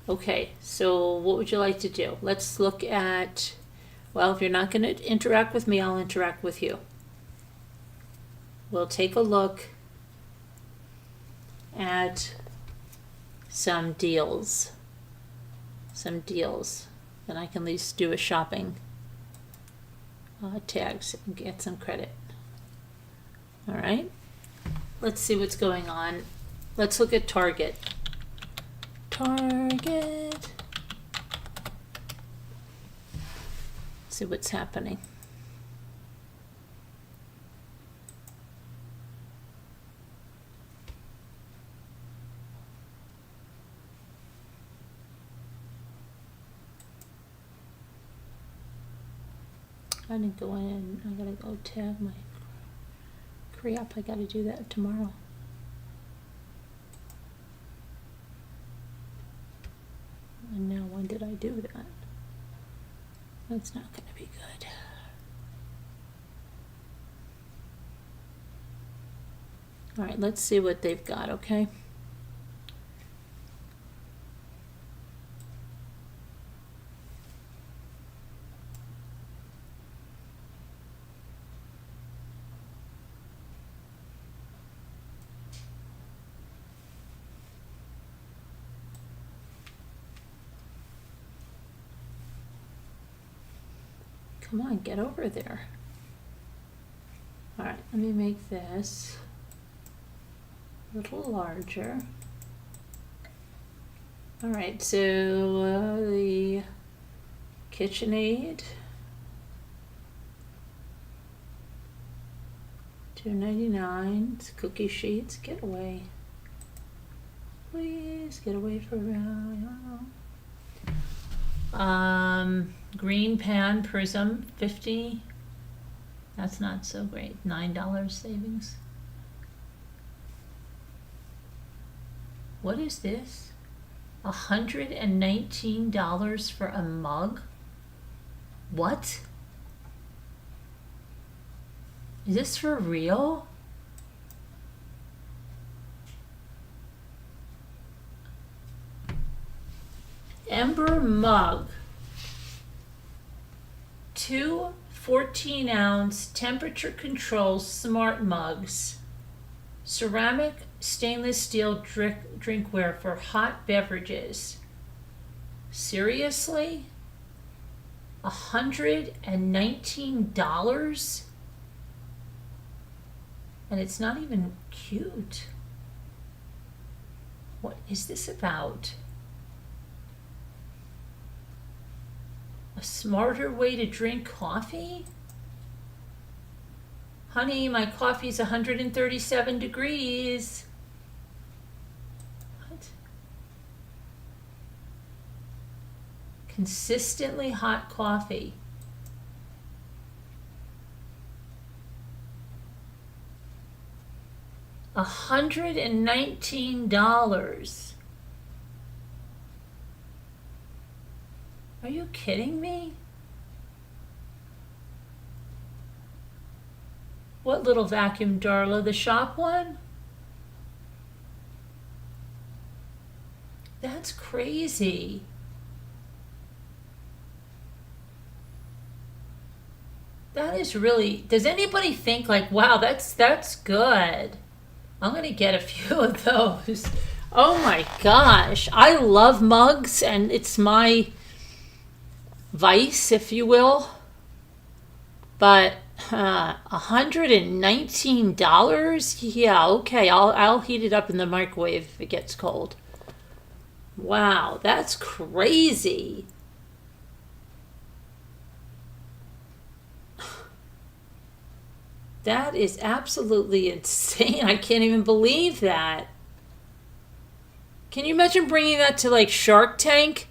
Speaker 1: Okay, so what would you like to do? Let's look at, well, if you're not going to interact with me, I'll interact with you. We'll take a look at some deals. Then I can at least do a shopping tags and get some credit. All right, let's see what's going on. Let's look at Target. See what's happening. I didn't go in. I gotta go tag my crap. I gotta do that tomorrow. And now when did I do that? That's not going to be good. All right, let's see what they've got, okay? Come on, get over there. All right, let me make this a little larger. All right, so the KitchenAid, $2.99. It's cookie sheets. Get away, please. Get away from green pan prism, 50. That's not so great. $9 savings. What is this? $119 for a mug? What? Is this for real? Ember mug. 14-ounce temperature control smart mugs. Ceramic stainless steel drinkware for hot beverages. Seriously? $119? And it's not even cute. What is this about? A smarter way to drink coffee? Honey, my coffee's 137 degrees. What? Consistently hot coffee. $119. Are you kidding me? What little vacuum, Darla? The shop one? That's crazy. That is really, does anybody think like, wow, that's good. I'm going to get a few of those. Oh my gosh. I love mugs, and it's my vice, if you will. But $119? Yeah, okay. I'll heat it up in the microwave if it gets cold. Wow, that's crazy. That is absolutely insane. I can't even believe that. Can you imagine bringing that to like Shark Tank?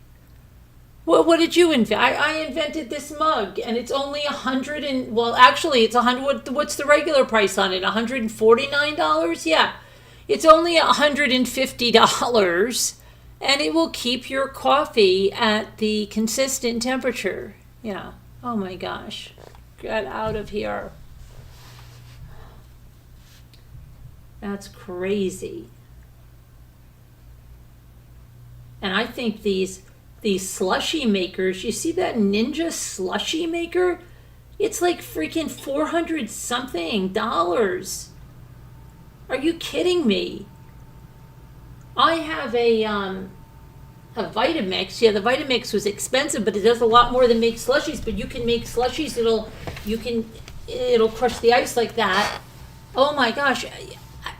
Speaker 1: What did you invent? I invented this mug, and it's only $100 and, well, actually it's $100. What's the regular price on it? $149? Yeah, it's only $150, and it will keep your coffee at the consistent temperature. Yeah. Oh my gosh, get out of here. That's crazy. And I think these slushy makers, you see that Ninja slushy maker? It's like freaking $400 something. Are you kidding me? I have a Vitamix. Yeah, the Vitamix was expensive, but it does a lot more than make slushies. But you can make slushies. It'll crush the ice like that. Oh my gosh.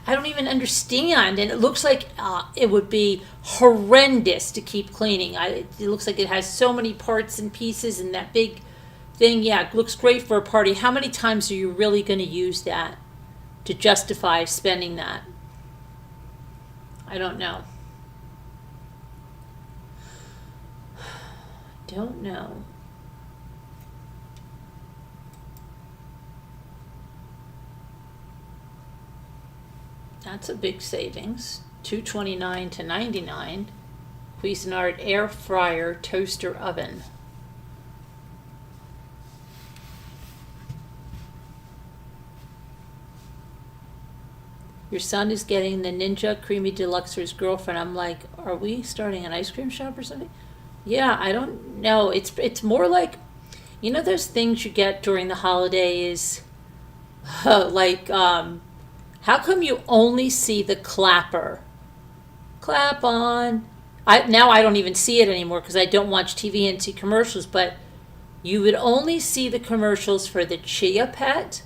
Speaker 1: I don't even understand, and it looks like it would be horrendous to keep cleaning. It looks like it has so many parts and pieces, and that big thing, yeah, it looks great for a party. How many times are you really going to use that to justify spending that? I don't know. Don't know. That's a big savings. $229 to $99. Cuisinart air fryer toaster oven. Your son is getting the Ninja Creamy Deluxe for his girlfriend. I'm like, are we starting an ice cream shop or something? Yeah, I don't know. It's more like, you know those things you get during the holidays? Like, how come you only see the clapper? Clap on. Now I don't even see it anymore because I don't watch TV and see commercials, but you would only see the commercials for the Chia Pet,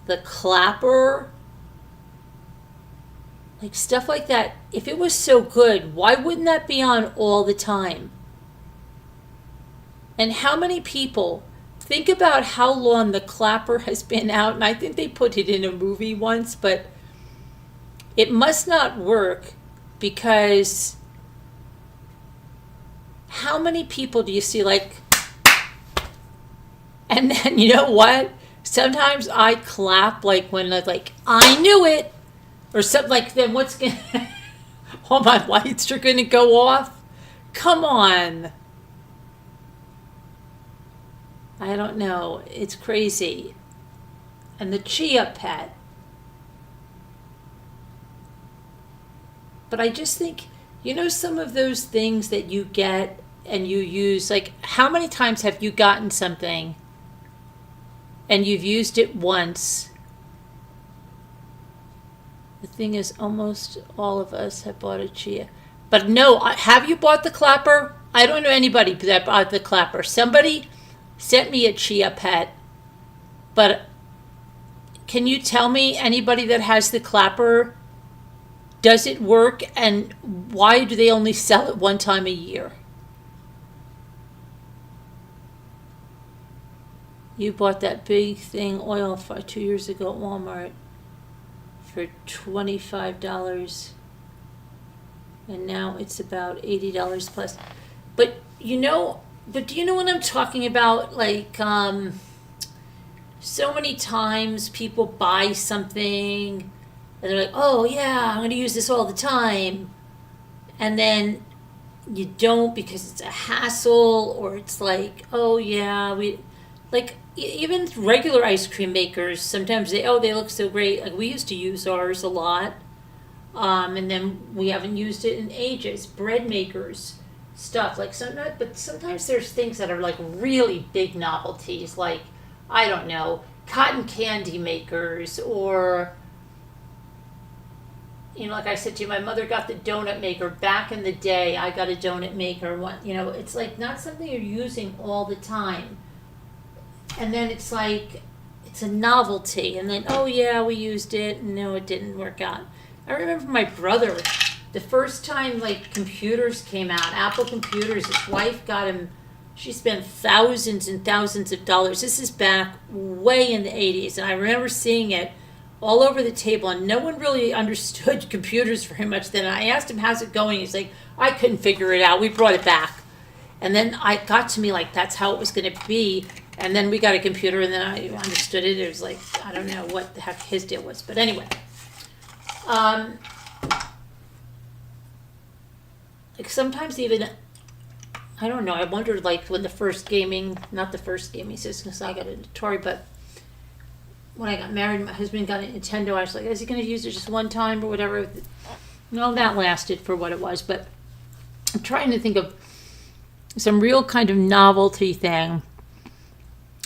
Speaker 1: the clapper, like stuff like that. If it was so good, why wouldn't that be on all the time? And how many people... Think about how long the clapper has been out, and I think they put it in a movie once, but it must not work because how many people do you see like, and then you know what? Sometimes I clap like when like, I knew it, or something like, then what's going to, all my lights are going to go off? Come on. I don't know. It's crazy. And the Chia Pet. But I just think, you know, some of those things that you get and you use, like how many times have you gotten something and you've used it once. The thing is, almost all of us have bought a chia. But no, have you bought the clapper? I don't know anybody that bought the clapper. Somebody sent me a chia pet, but can you tell me anybody that has the clapper? Does it work, and why do they only sell it one time a year? You bought that big thing oil for 2 years ago at Walmart for $25, and now it's about $80 plus. But do you know what I'm talking about? Like, so many times people buy something and they're like, oh yeah, I'm going to use this all the time. And then you don't because it's a hassle, or it's like, oh yeah, even regular ice cream makers, sometimes they look so great. Like, we used to use ours a lot. And then we haven't used it in ages. Bread makers, stuff like but sometimes there's things that are like really big novelties, like, I don't know, cotton candy makers, or, like I said to you, my mother got the donut maker back in the day. I got a donut maker. It's like not something you're using all the time. And then it's like, it's a novelty. And then, oh yeah, we used it. No, it didn't work out. I remember my brother, the first time like computers came out, Apple computers, his wife got him, she spent thousands and thousands of dollars. This is back way in the 80s. And I remember seeing it all over the table, and no one really understood computers very much then. I asked him, how's it going? He's like, I couldn't figure it out. We brought it back. And then I got to me like, that's how it was going to be. And then we got a computer, and then I understood it. It was like, I don't know what the heck his deal was. But anyway. Like sometimes even, I don't know, I wondered like when not the first gaming system, because I got an Atari, but when I got married, my husband got a Nintendo. I was like, is he going to use it just one time or whatever? No, that lasted for what it was. But I'm trying to think of some real kind of novelty thing.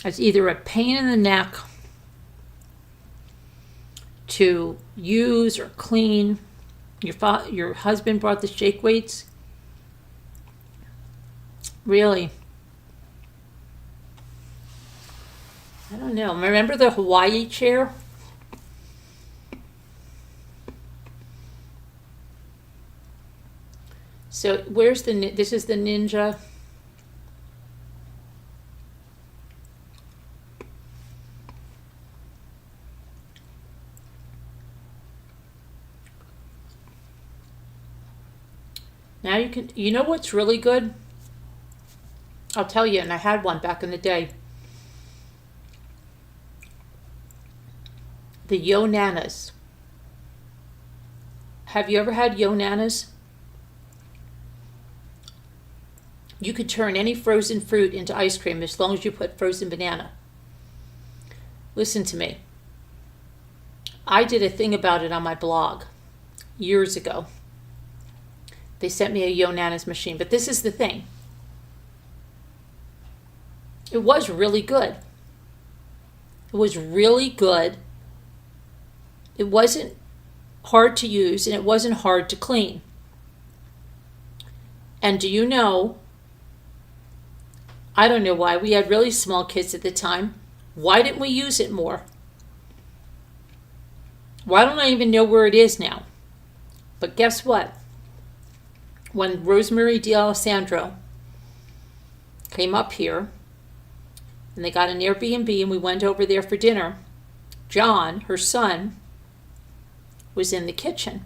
Speaker 1: It's either a pain in the neck to use or clean. Your husband brought the shake weights. Really? I don't know. Remember the Hawaii chair? So this is the Ninja. Now you know what's really good? I'll tell you, and I had one back in the day. The Yo Nanas. Have you ever had Yo Nanas? You could turn any frozen fruit into ice cream as long as you put frozen banana. Listen to me. I did a thing about it on my blog years ago. They sent me a Yo Nanas machine, but this is the thing. It was really good. It was really good. It wasn't hard to use, and it wasn't hard to clean. And do you know, I don't know why, we had really small kids at the time. Why didn't we use it more? Well, I don't even know where it is now. But guess what? When Rosemary D'Alessandro came up here, and they got an Airbnb, and we went over there for dinner, John, her son, was in the kitchen.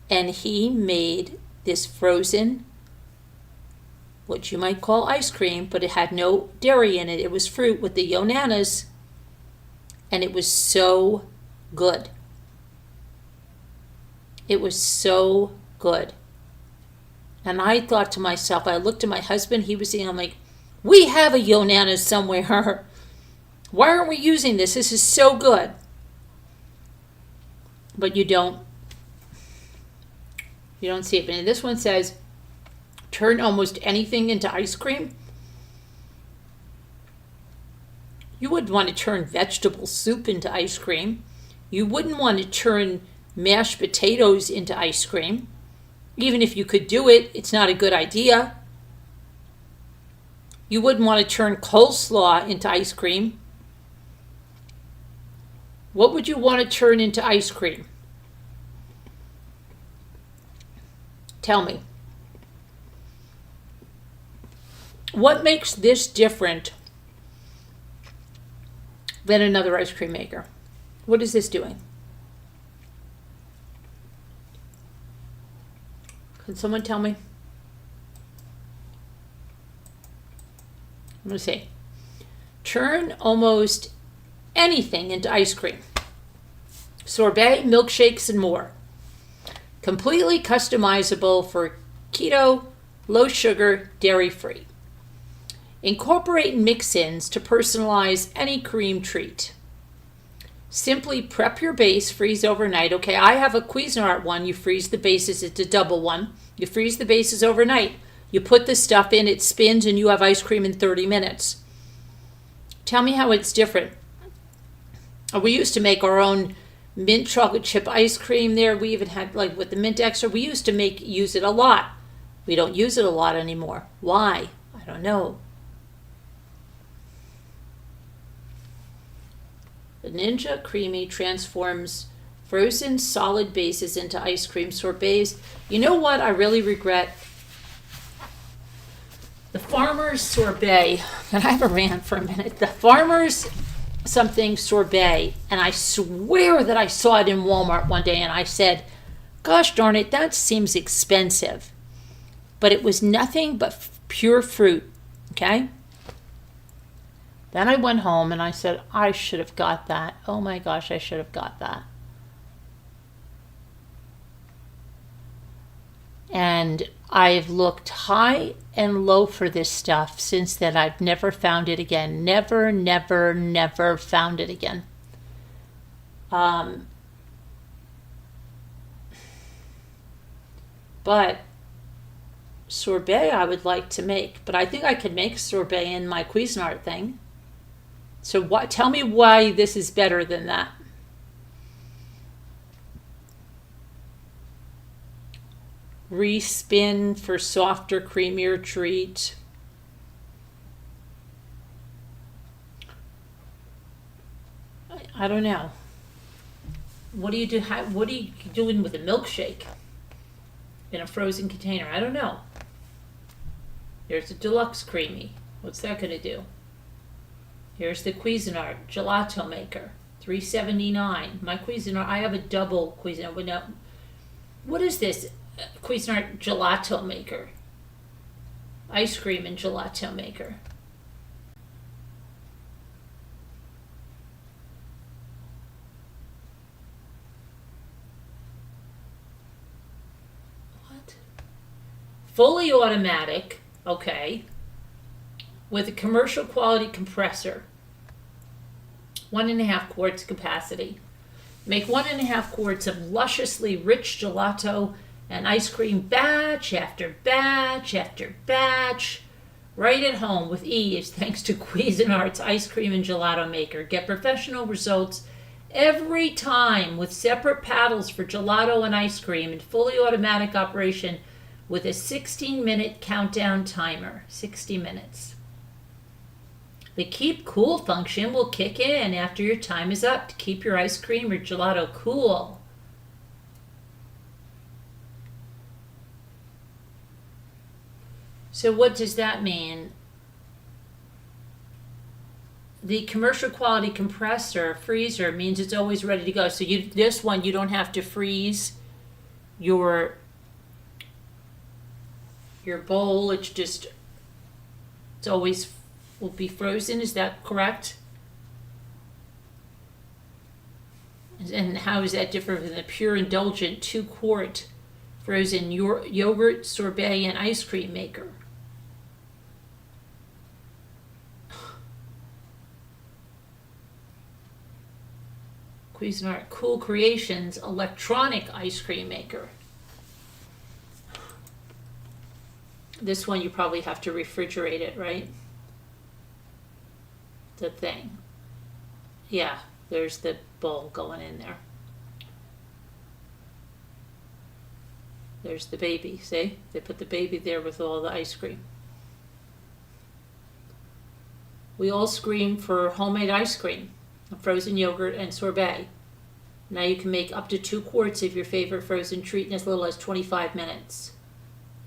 Speaker 1: And he made this frozen, what you might call ice cream, but it had no dairy in it. It was fruit with the Yo Nanas, and it was so good. It was so good. And I thought to myself, I looked at my husband, he was eating, I'm like, we have a Yo Nanas somewhere. Why aren't we using this? This is so good. But you don't see it. And this one says, turn almost anything into ice cream. You wouldn't want to turn vegetable soup into ice cream. You wouldn't want to turn mashed potatoes into ice cream. Even if you could do it, it's not a good idea. You wouldn't want to turn coleslaw into ice cream. What would you want to turn into ice cream? Tell me. What makes this different than another ice cream maker? What is this doing? Can someone tell me? I'm going to say, turn almost anything into ice cream. Sorbet, milkshakes, and more. Completely customizable for keto, low sugar, dairy-free. Incorporate mix-ins to personalize any cream treat. Simply prep your base, freeze overnight. Okay, I have a Cuisinart one. You freeze the bases. It's a double one. You freeze the bases overnight. You put the stuff in, it spins, and you have ice cream in 30 minutes. Tell me how it's different. We used to make our own mint chocolate chip ice cream there. We even had, like with the mint extra, we used to use it a lot. We don't use it a lot anymore. Why? I don't know. The Ninja Creamy transforms frozen solid bases into ice cream sorbets. You know what I really regret? The Farmer's Sorbet, and I have a rant for a minute. The Farmer's something sorbet, and I swear that I saw it in Walmart one day, and I said, gosh darn it, that seems expensive. But it was nothing but pure fruit, okay? Then I went home and I said, I should have got that. Oh my gosh, I should have got that. And I've looked high and low for this stuff since then. I've never found it again. Never, never, never found it again. But sorbet I would like to make. But I think I could make sorbet in my Cuisinart thing. So tell me why this is better than that. Respin for softer, creamier treat. I don't know. What do you do? What are you doing with a milkshake in a frozen container? I don't know. There's a deluxe creamy. What's that going to do? Here's the Cuisinart gelato maker, $3.79. My Cuisinart, I have a double Cuisinart. Now, what is this Cuisinart gelato maker? Ice cream and gelato maker. What? Fully automatic, okay. With a commercial quality compressor, 1.5 quarts capacity. Make 1.5 quarts of lusciously rich gelato and ice cream batch after batch after batch, right at home with ease thanks to Cuisinart's ice cream and gelato maker. Get professional results every time with separate paddles for gelato and ice cream and fully automatic operation with a 16-minute countdown timer. 60 minutes. The keep cool function will kick in after your time is up to keep your ice cream or gelato cool. So what does that mean? The commercial quality compressor freezer means it's always ready to go. So this one you don't have to freeze your bowl. It's always will be frozen. Is that correct? And how is that different than the pure indulgent 2-quart frozen yogurt, sorbet, and ice cream maker? Cuisinart Cool Creations electronic ice cream maker. This one you probably have to refrigerate it, right? The thing. Yeah, there's the bowl going in there. There's the baby, see? They put the baby there with all the ice cream. We all scream for homemade ice cream, frozen yogurt, and sorbet. Now you can make up to 2 quarts of your favorite frozen treat in as little as 25 minutes.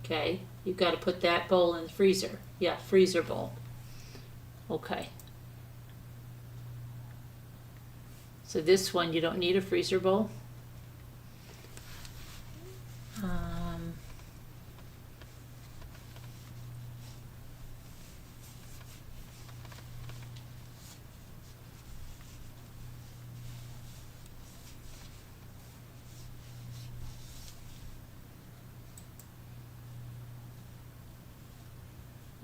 Speaker 1: Okay, you've got to put that bowl in the freezer. Yeah, freezer bowl. Okay. So this one, you don't need a freezer bowl.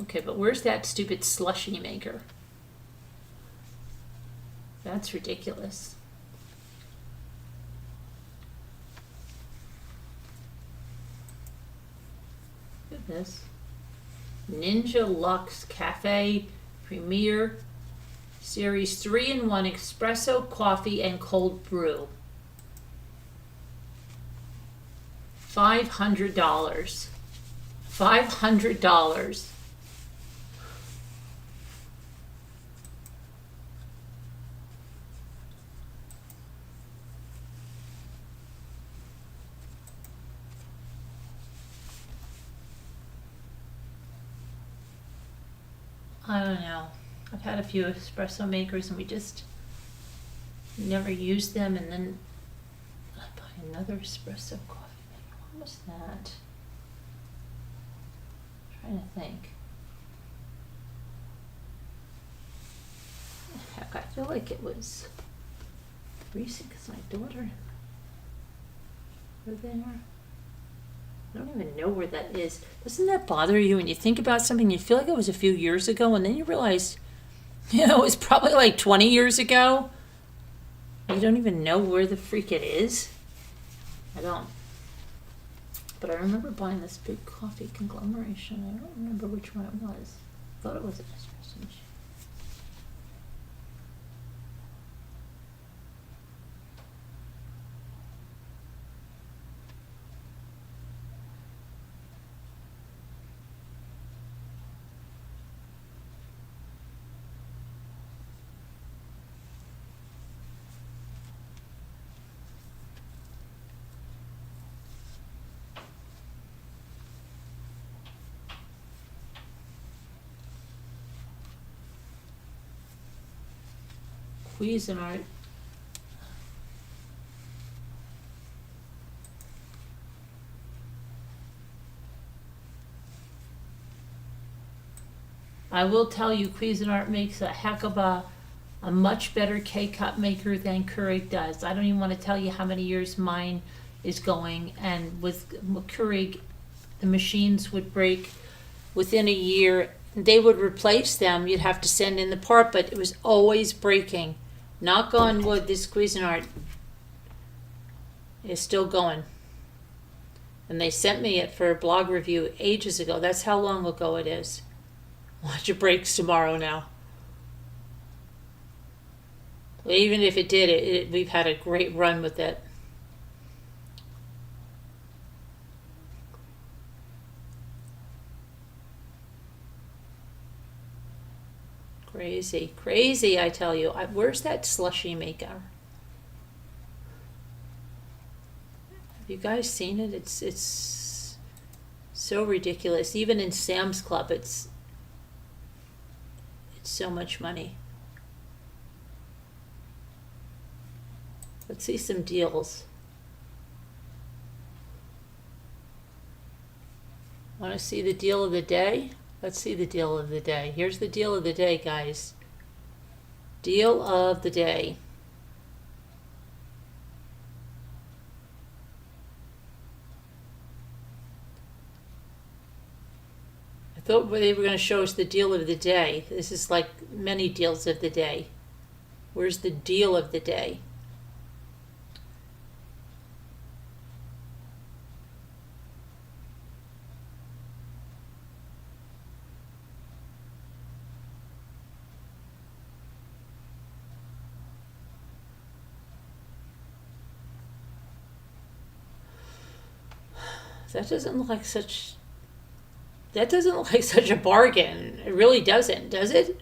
Speaker 1: Okay, but where's that stupid slushy maker? That's ridiculous. Look at this. Ninja Luxe Cafe Premier Series 3-in-1 Espresso Coffee and Cold Brew. $500. $500. I don't know. I've had a few espresso makers and we just never used them, and then I buy another espresso coffee maker. What was that? I'm trying to think. Heck, I feel like it was recent because my daughter were there. I don't even know where that is. Doesn't that bother you when you think about something, you feel like it was a few years ago, and then you realize, it was probably like 20 years ago? You don't even know where the freak it is? I don't. But I remember buying this big coffee conglomeration. I don't remember which one it was. I thought it was an espresso machine. Cuisinart. I will tell you, Cuisinart makes a heck of a much better K-cup maker than Keurig does. I don't even want to tell you how many years mine is going, and with Keurig, the machines would break within a year. They would replace them. You'd have to send in the part, but it was always breaking. Knock on wood, this Cuisinart is still going. And they sent me it for a blog review ages ago. That's how long ago it is. Watch it breaks tomorrow now. Even if it did, we've had a great run with it. Crazy, crazy, I tell you. Where's that slushy maker? Have you guys seen it? It's so ridiculous. Even in Sam's Club, it's so much money. Let's see some deals. Want to see the deal of the day? Let's see the deal of the day. Here's the deal of the day, guys. Deal of the day. I thought they were going to show us the deal of the day. This is like many deals of the day. Where's the deal of the day? That doesn't look like such. That doesn't look like such a bargain. It really doesn't, does it?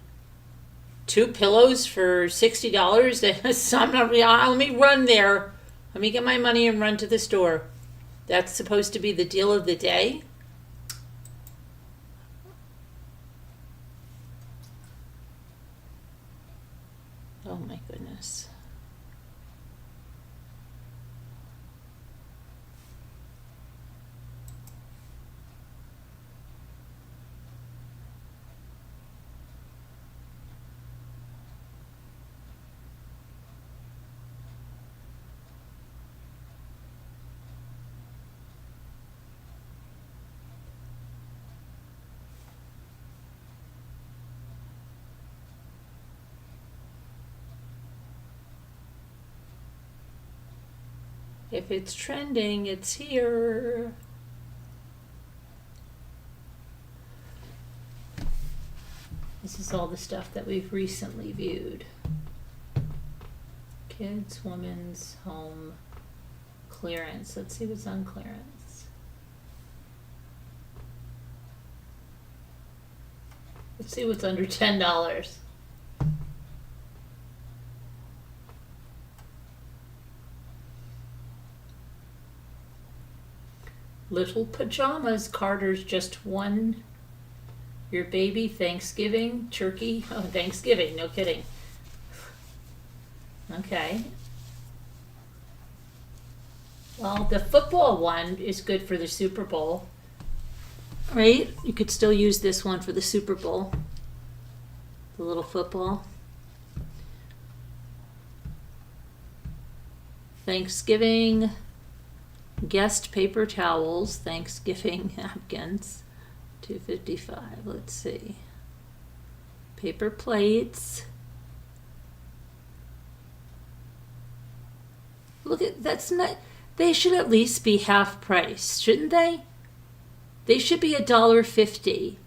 Speaker 1: 2 pillows for $60. Let me run there. Let me get my money and run to the store. That's supposed to be the deal of the day. Oh my goodness. If it's trending, it's here. This is all the stuff that we've recently viewed. Kids, women's, home, clearance. Let's see what's on clearance. Let's see what's under $10. Little pajamas. Carter's just won your baby Thanksgiving turkey. Oh, Thanksgiving, no kidding. Okay. Well, the football one is good for the Super Bowl, right? You could still use this one for the Super Bowl. The little football. Thanksgiving guest paper towels, Thanksgiving napkins, $2.55. Let's see. Paper plates. Look at that's not. They should at least be half price, shouldn't they? They should be $1.50.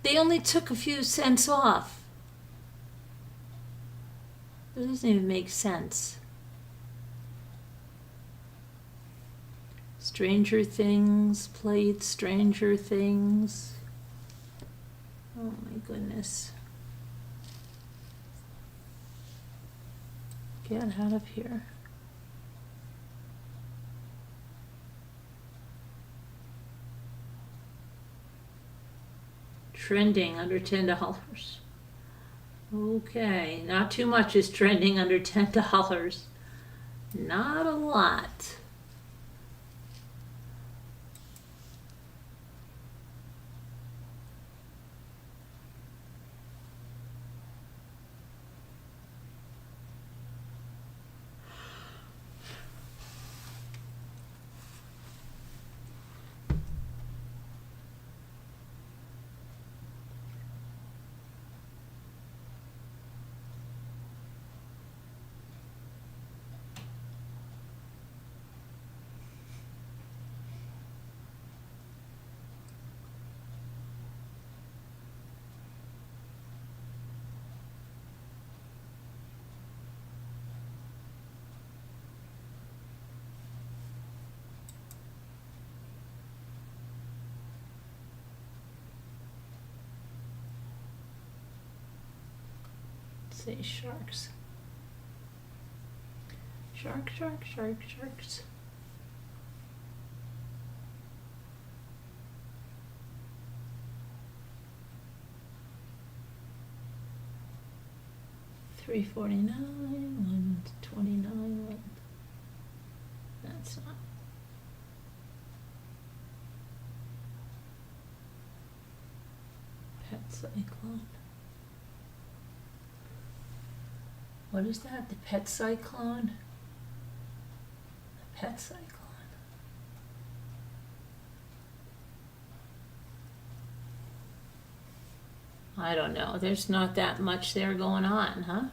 Speaker 1: They only took a few cents off. It doesn't even make sense. Stranger Things, played Stranger Things. Oh my goodness. Get out of here. Trending under $10. Okay, not too much is trending under $10. Not a lot. Say sharks. Shark, shark, shark, sharks. $3.49, $1.29. That's not. Pet cyclone. What is that? The pet cyclone? The pet cyclone. I don't know. There's not that much there going on, huh?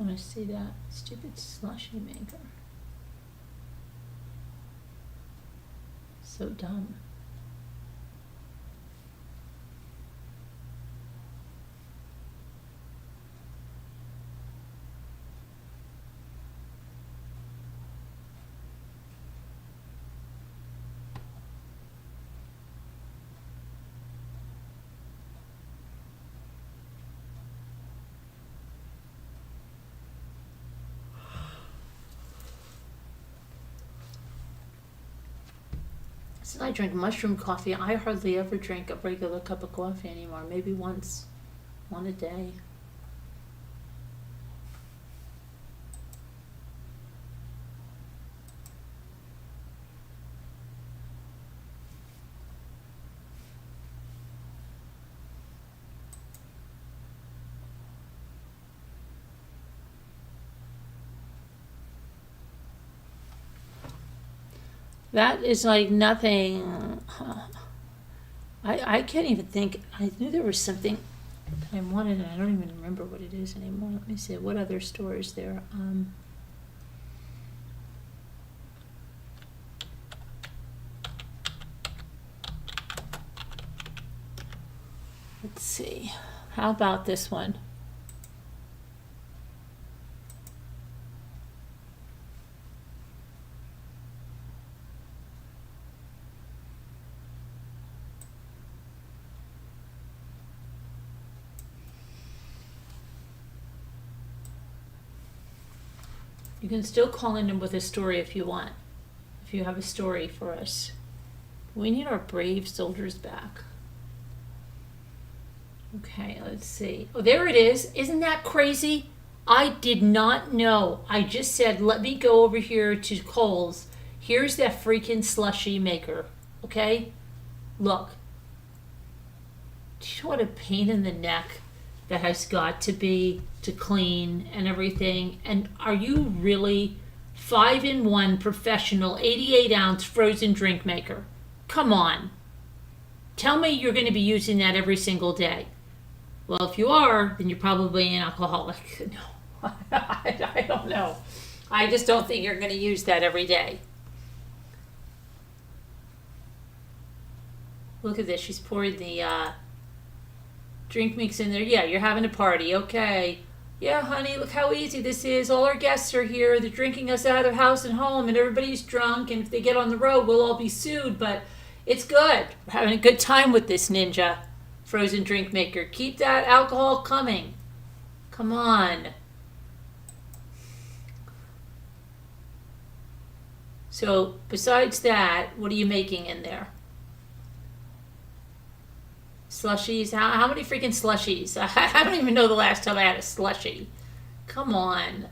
Speaker 1: want to see that. Stupid slushy maker. So dumb. Since I drink mushroom coffee, I hardly ever drink a regular cup of coffee anymore. Maybe once, one a day. That is like nothing. I can't even think. I knew there was something that I wanted, and I don't even remember what it is anymore. Let me see. What other store is there? Let's see. How about this one? You can still call in with a story if you want. If you have a story for us. We need our brave soldiers back. Okay, let's see. Oh, there it is. Isn't that crazy? I did not know. I just said, let me go over here to Kohl's. Here's that freaking slushy maker. Okay? Look. Do you know what a pain in the neck that has got to be to clean and everything? And are you really 5-in-1 professional 88-ounce frozen drink maker? Come on. Tell me you're going to be using that every single day. Well, if you are, then you're probably an alcoholic. No, I don't know. I just don't think you're going to use that every day. Look at this. She's poured the drink mix in there. Yeah, you're having a party. Okay. Yeah, honey, look how easy this is. All our guests are here. They're drinking us out of house and home, and everybody's drunk. And if they get on the road, we'll all be sued. But it's good. We're having a good time with this ninja frozen drink maker. Keep that alcohol coming. Come on. So besides that, what are you making in there? Slushies? How many freaking slushies? I don't even know the last time I had a slushie. Come on.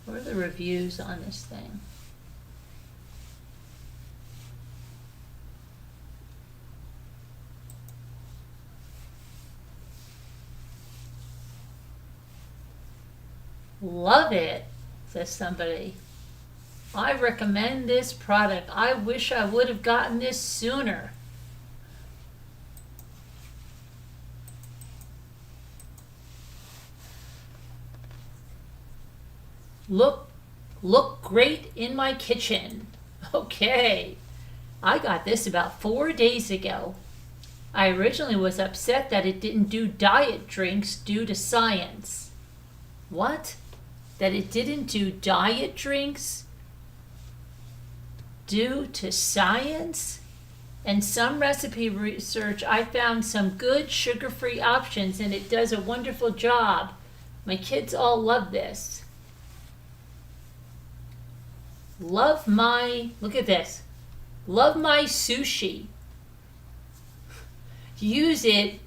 Speaker 1: What are the reviews on this thing? Love it, says somebody. I recommend this product. I wish I would have gotten this sooner. Look great in my kitchen. Okay. I got this about 4 days ago. I originally was upset that it didn't do diet drinks due to science. What? That it didn't do diet drinks due to science? And some recipe research, I found some good sugar-free options, and it does a wonderful job. My kids all love this. Look at this. Love my sushi. Use it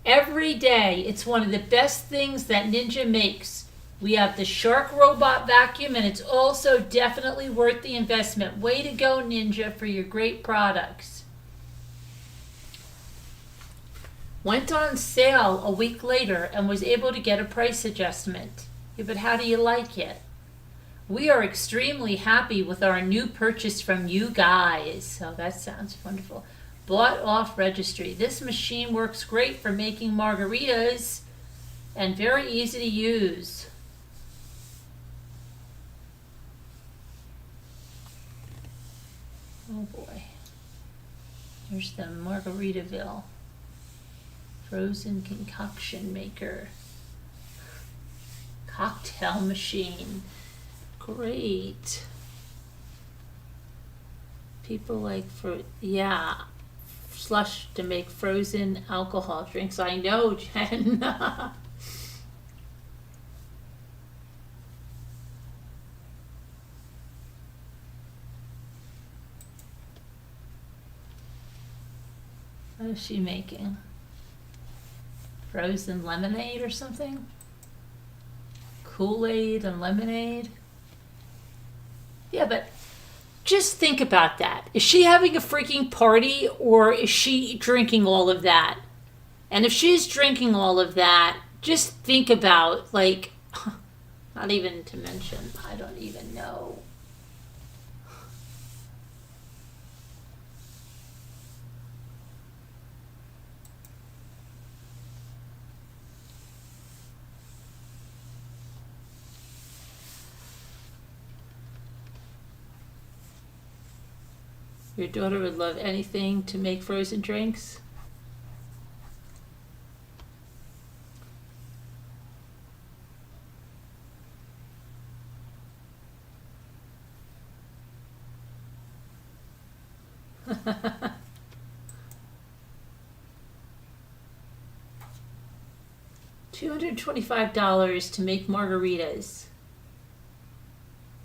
Speaker 1: every day. It's one of the best things that Ninja makes. We have the Shark Robot Vacuum, and it's also definitely worth the investment. Way to go, Ninja, for your great products. Went on sale a week later and was able to get a price adjustment. Yeah, but how do you like it? We are extremely happy with our new purchase from you guys. So that sounds wonderful. Bought off registry. This machine works great for making margaritas and very easy to use. Oh boy. There's the Margaritaville frozen concoction maker. Cocktail machine. Great. People like fruit. Yeah. Slush to make frozen alcohol drinks. I know, Jen. What is she making? Frozen lemonade or something? Kool-Aid and lemonade? Yeah, but just think about that. Is she having a freaking party or is she drinking all of that? And if she's drinking all of that, just think about, like, not even to mention, I don't even know. Your daughter would love anything to make frozen drinks. $225 to make margaritas.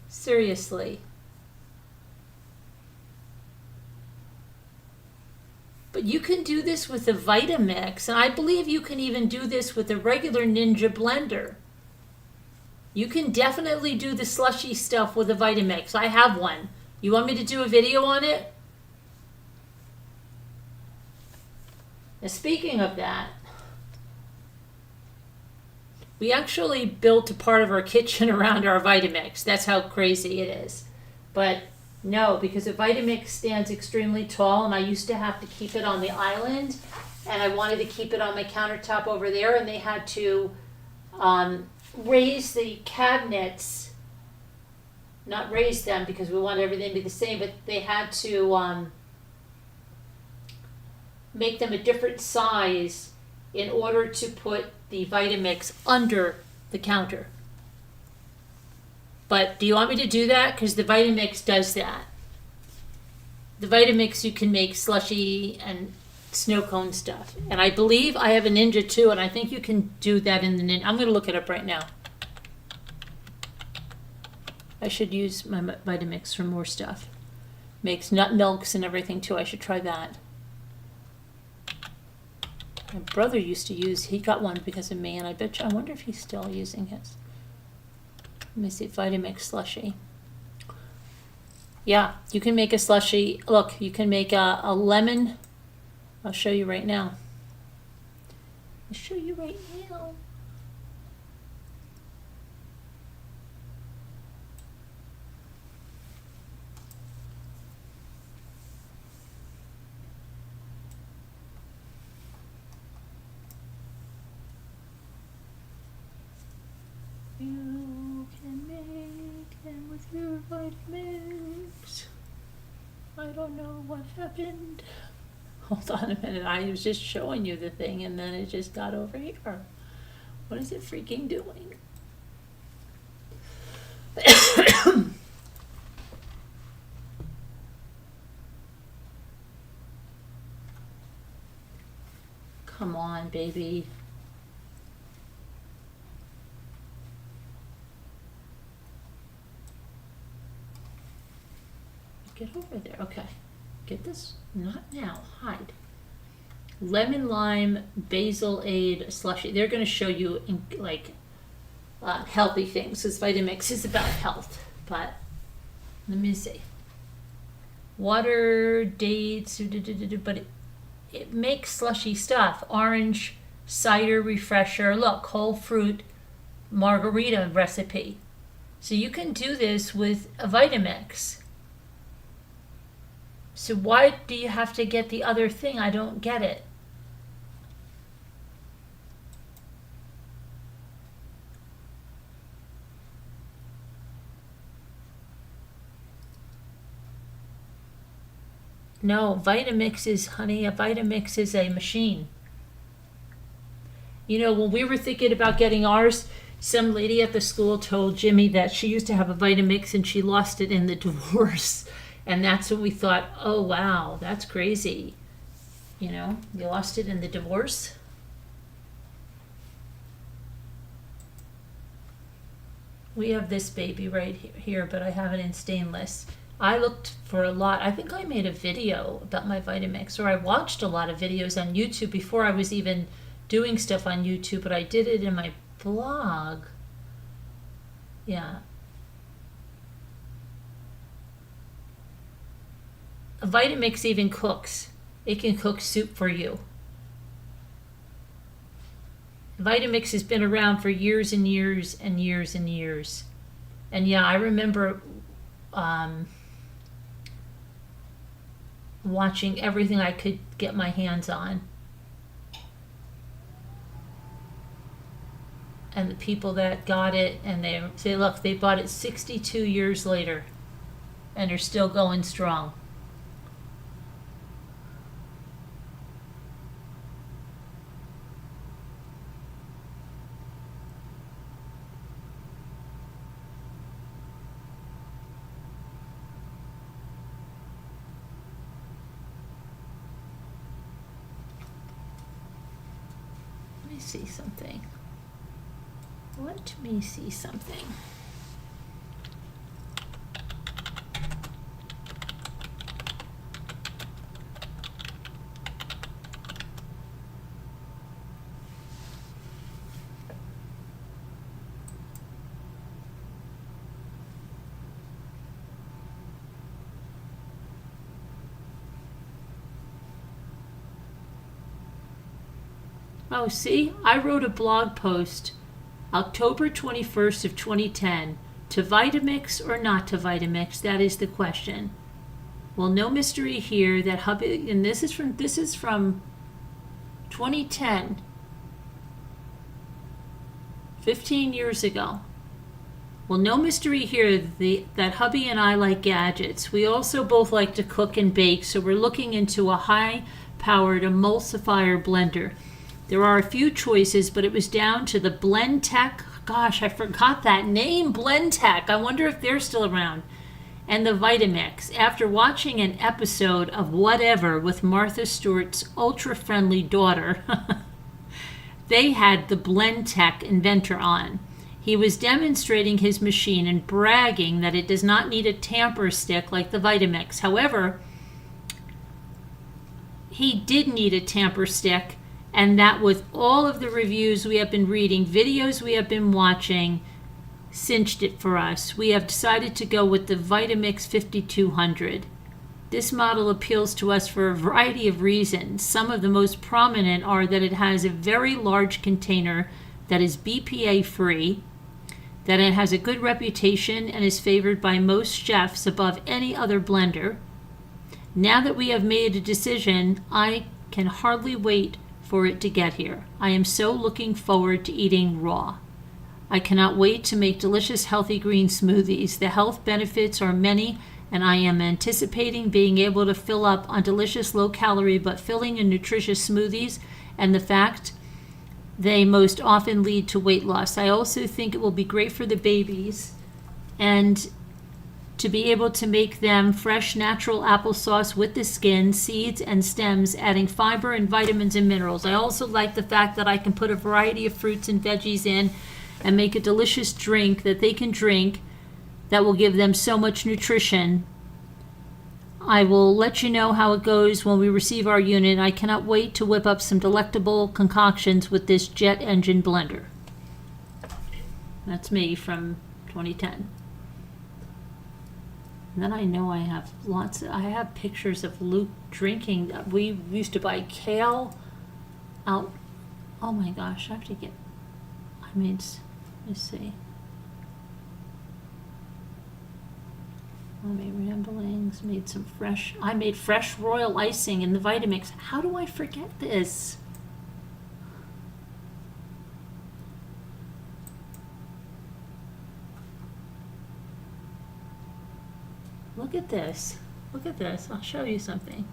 Speaker 1: Seriously. But you can do this with the Vitamix, and I believe you can even do this with a regular Ninja blender. You can definitely do the slushy stuff with a Vitamix. I have one. You want me to do a video on it? Now, speaking of that, we actually built a part of our kitchen around our Vitamix. That's how crazy it is. But no, because the Vitamix stands extremely tall, and I used to have to keep it on the island, and I wanted to keep it on my countertop over there, and they had to raise the cabinets, not raise them because we wanted everything to be the same, but they had to make them a different size in order to put the Vitamix under the counter. But do you want me to do that? Because the Vitamix does that. The Vitamix, you can make slushy and snow cone stuff. And I believe I have a Ninja too, and I think you can do that in the Ninja. I'm going to look it up right now. I should use my Vitamix for more stuff. Makes nut milks and everything too. I should try that. My brother used to use, he got one because of me, and I wonder if he's still using his. Let me see, Vitamix slushy. Yeah, you can make a slushy. Look, you can make a lemon. I'll show you right now. I'll show you right now. You can make them with your Vitamix. I don't know what happened. Hold on a minute. I was just showing you the thing and then it just got over here. What is it freaking doing? Come on, baby. Get over there. Okay. Get this. Not now. Hide. Lemon lime basil aid slushy. They're going to show you healthy things. This Vitamix is about health. But let me see. Water, dates, but it makes slushy stuff. Orange cider refresher. Look, whole fruit margarita recipe. So you can do this with a Vitamix. So why do you have to get the other thing? I don't get it. No, Vitamix is, honey, a Vitamix is a machine. You know, when we were thinking about getting ours, some lady at the school told Jimmy that she used to have a Vitamix and she lost it in the divorce. And that's when we thought, oh, wow, that's crazy. You know, you lost it in the divorce. We have this baby right here, but I have it in stainless. I looked for a lot. I think I made a video about my Vitamix, or I watched a lot of videos on YouTube before I was even doing stuff on YouTube, but I did it in my blog. Yeah. A Vitamix even cooks. It can cook soup for you. Vitamix has been around for years and years and years and years. And yeah, I remember watching everything I could get my hands on. And the people that got it, and they say, look, they bought it 62 years later and are still going strong. Let me see something. Let me see something. Oh, see, I wrote a blog post October 21st of 2010, to Vitamix or not to Vitamix, that is the question. Well, no mystery here that hubby, and this is from 2010, 15 years ago. Well, no mystery here that hubby and I like gadgets. We also both like to cook and bake, so we're looking into a high-powered emulsifier blender. There are a few choices, but it was down to the Blendtec. Gosh, I forgot that name, Blendtec. I wonder if they're still around. And the Vitamix. After watching an episode of Whatever with Martha Stewart's ultra-friendly daughter, they had the Blendtec inventor on. He was demonstrating his machine and bragging that it does not need a tamper stick like the Vitamix. However, he did need a tamper stick, and that with all of the reviews we have been reading, videos we have been watching, cinched it for us. We have decided to go with the Vitamix 5200. This model appeals to us for a variety of reasons. Some of the most prominent are that it has a very large container that is BPA free, that it has a good reputation and is favored by most chefs above any other blender. Now that we have made a decision, I can hardly wait for it to get here. I am so looking forward to eating raw. I cannot wait to make delicious healthy green smoothies. The health benefits are many, and I am anticipating being able to fill up on delicious low-calorie but filling and nutritious smoothies, and the fact they most often lead to weight loss. I also think it will be great for the babies, and to be able to make them fresh, natural applesauce with the skin, seeds, and stems, adding fiber and vitamins and minerals. I also like the fact that I can put a variety of fruits and veggies in and make a delicious drink that they can drink that will give them so much nutrition. I will let you know how it goes when we receive our unit. I cannot wait to whip up some delectable concoctions with this jet engine blender. That's me from 2010. And then I know I have I have pictures of Luke drinking. We used to buy kale out. Oh my gosh, I have to get, let's see. I made ramblings, made some fresh, I made fresh royal icing in the Vitamix. How do I forget this? Look at this. Look at this. I'll show you something.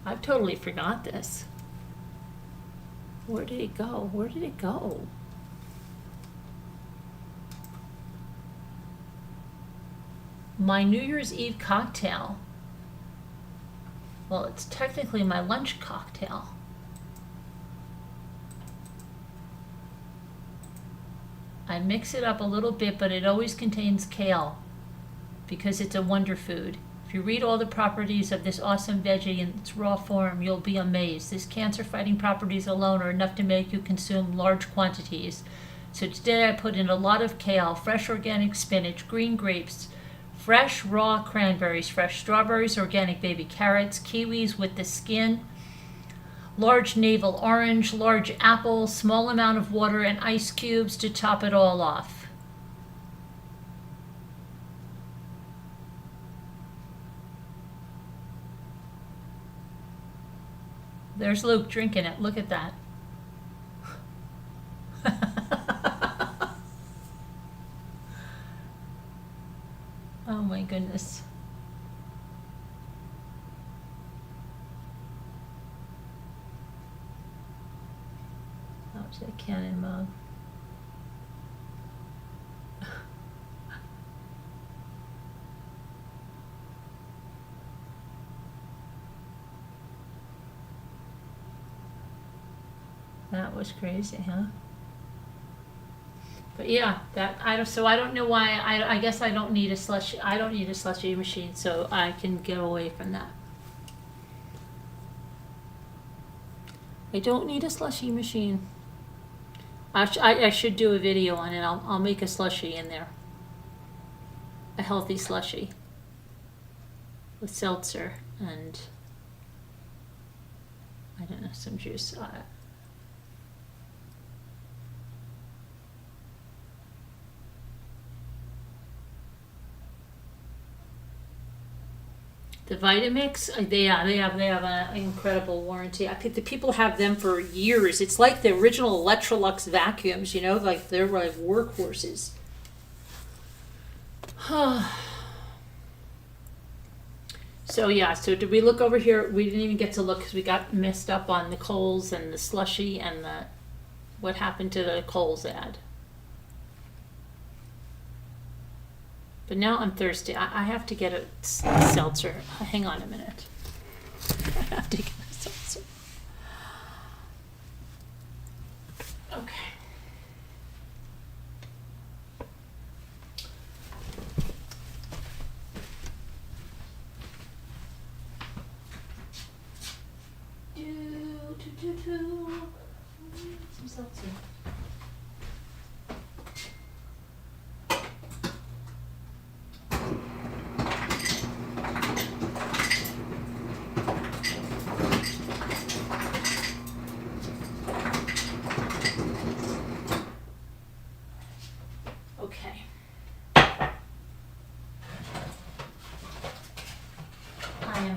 Speaker 1: I've totally forgot this. Where did it go? Where did it go? My New Year's Eve cocktail. Well, it's technically my lunch cocktail. I mix it up a little bit, but it always contains kale because it's a wonder food. If you read all the properties of this awesome veggie in its raw form, you'll be amazed. Its cancer-fighting properties alone are enough to make you consume large quantities. So today I put in a lot of kale, fresh organic spinach, green grapes, fresh raw cranberries, fresh strawberries, organic baby carrots, kiwis with the skin, large navel orange, large apple, small amount of water, and ice cubes to top it all off. There's Luke drinking it. Look at that. Oh my goodness. That cannon mug. That was crazy, huh? But yeah, that I don't know why. I guess I don't need a slushy. I don't need a slushy machine, so I can get away from that. I don't need a slushy machine. I should do a video on it. I'll make a slushy in there. A healthy slushy. With seltzer and, I don't know, some juice. The Vitamix, they have an incredible warranty. I think the people have them for years. It's like the original Electrolux vacuums, you know, like they're like workhorses. So yeah, so did we look over here? We didn't even get to look because we got messed up on the Kohl's and the slushy and what happened to the Kohl's ad. But now I'm thirsty. I have to get a seltzer. Hang on a minute. I have to get a seltzer. Okay. Some seltzer.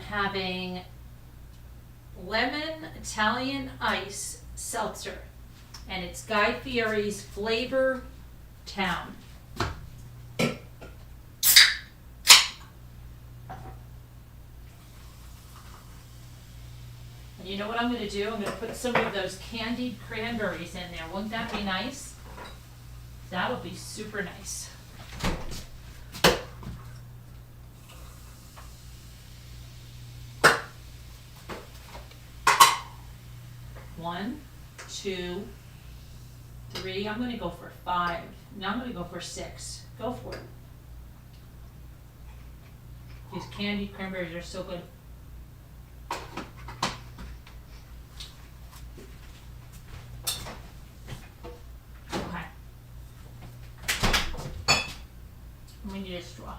Speaker 1: Having lemon Italian ice seltzer, and it's Guy Fieri's Flavor Town. And you know what I'm going to do? I'm going to put some of those candied cranberries in there. Wouldn't that be nice? That'll be super nice. One, two, three. I'm going to go for 5. Now I'm going to go for 6. Go for it. These candied cranberries are so good. Okay. We need a straw.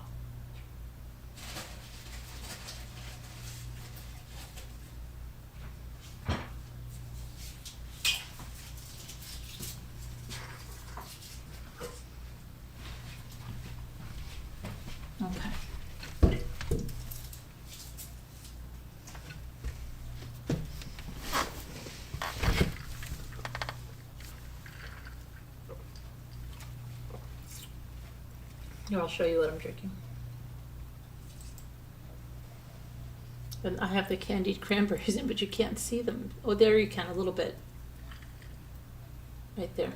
Speaker 1: Here, I'll show you what I'm drinking. And I have the candied cranberries in, but you can't see them. Oh, there you can, a little bit. Right there.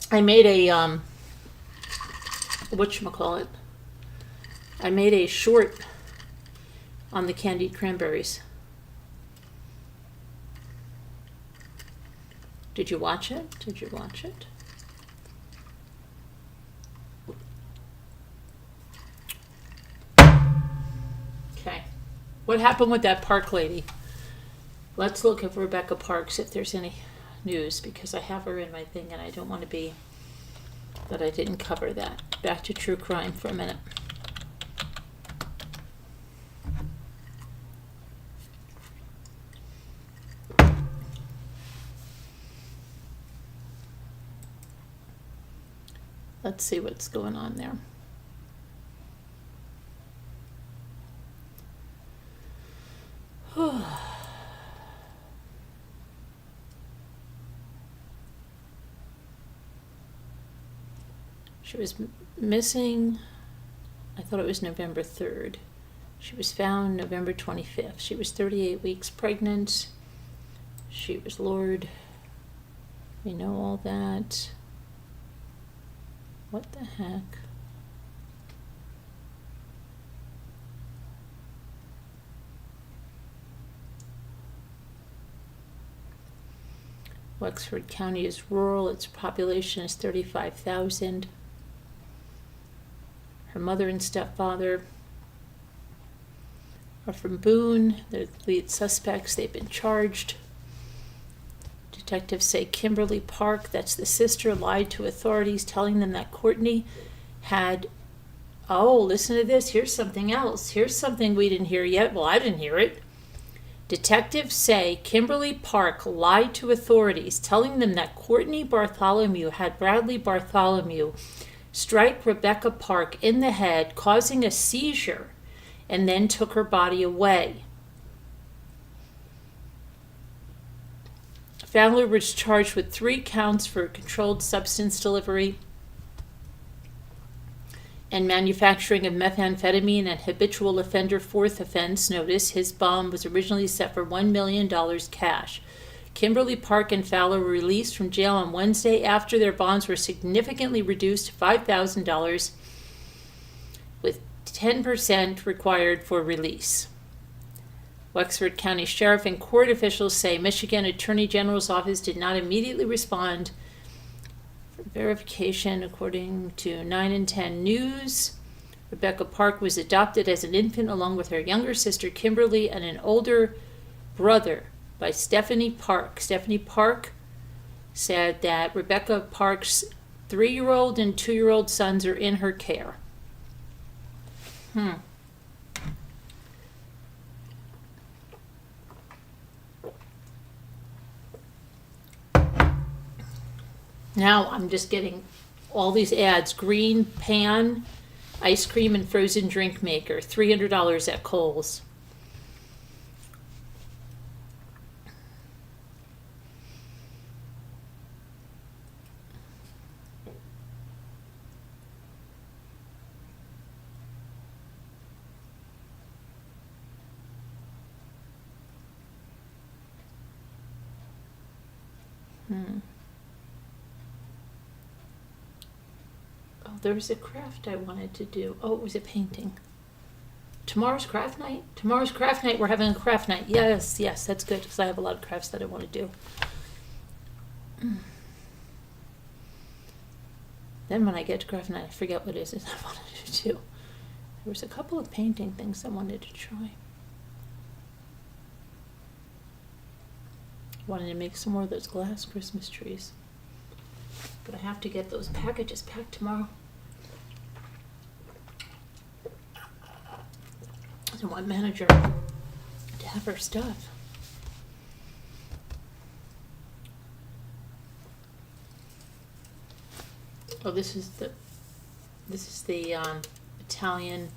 Speaker 1: I made a, whatchamacallit? I made a short on the candied cranberries. Did you watch it? Did you watch it? Okay. What happened with that Park lady? Let's look at Rebecca Parks if there's any news, because I have her in my thing and I don't want to be that I didn't cover that. Back to true crime for a minute. Let's see what's going on there. She was missing, I thought it was November 3rd. She was found November 25th. She was 38 weeks pregnant. She was lured. We know all that. What the heck? Wexford County is rural. Its population is 35,000. Her mother and stepfather are from Boone. They're the lead suspects. They've been charged. Detectives say Kimberly Park, that's the sister, lied to authorities, telling them that Courtney had, oh, listen to this. Here's something else. Here's something we didn't hear yet. Well, I didn't hear it. Detectives say Kimberly Park lied to authorities, telling them that Courtney Bartholomew had Bradley Bartholomew strike Rebecca Park in the head, causing a seizure, and then took her body away. Fowler was charged with 3 counts for controlled substance delivery and manufacturing of methamphetamine and habitual offender 4th offense. Notice his bond was originally set for $1 million cash. Kimberly Park and Fowler were released from jail on Wednesday after their bonds were significantly reduced to $5,000, with 10% required for release. Wexford County Sheriff and court officials say Michigan Attorney General's office did not immediately respond for verification. According to 9 and 10 News, Rebecca Park was adopted as an infant along with her younger sister Kimberly and an older brother by Stephanie Park. Stephanie Park said that Rebecca Park's 3-year-old and 2-year-old sons are in her care. Now I'm just getting all these ads. Green Pan ice cream and frozen drink maker, $300 at Kohl's. Oh, there was a craft I wanted to do. Oh, it was a painting. Tomorrow's craft night? Tomorrow's craft night. We're having a craft night. Yes, yes, that's good because I have a lot of crafts that I want to do. Then when I get to craft night, I forget what it is I wanted to do. There was a couple of painting things I wanted to try. Wanted to make some more of those glass Christmas trees. But I have to get those packages packed tomorrow. I want manager to have her stuff. Oh, this is the Italian.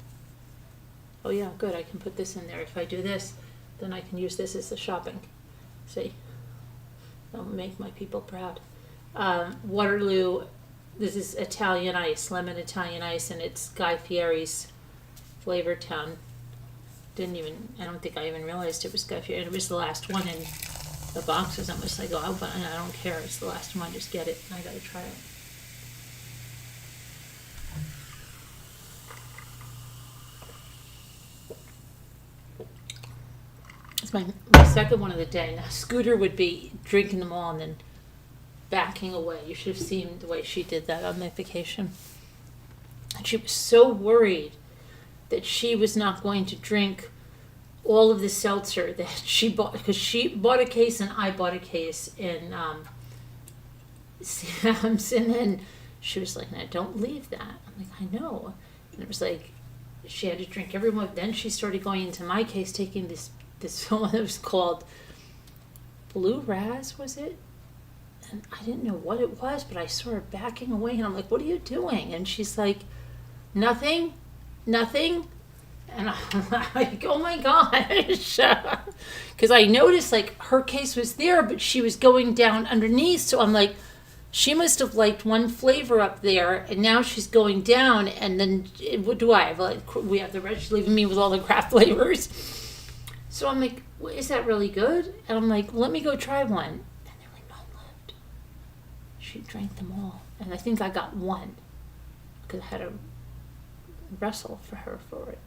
Speaker 1: Oh yeah, good. I can put this in there. If I do this, then I can use this as the shopping. See? I'll make my people proud. Waterloo, this is Italian ice, lemon Italian ice, and it's Guy Fieri's Flavor Town. I don't think I even realized it was Guy Fieri. It was the last one in the boxes. I'm just like, oh, but I don't care. It's the last one. Just get it. I gotta try it. It's my second one of the day. Now, Scooter would be drinking them all and then backing away. You should have seen the way she did that on my vacation. And she was so worried that she was not going to drink all of the seltzer that she bought, because she bought a case and I bought a case in Sam's, and then she was like, "No, don't leave that." I'm like, "I know." And it was like she had to drink every one. Then she started going into my case, taking this one that was called Blue Raz, was it? And I didn't know what it was, but I saw her backing away, and I'm like, "What are you doing?" And she's like, "Nothing. And I'm like, oh my gosh. Because I noticed like her case was there, but she was going down underneath. So I'm like, she must have liked one flavor up there, and now she's going down. And then what do I have? Like, we have the rest, she's leaving me with all the craft flavors. So I'm like, well, is that really good? And I'm like, well, let me go try one. And they're like, none left. She drank them all. And I think I got one because I had to wrestle for her for it.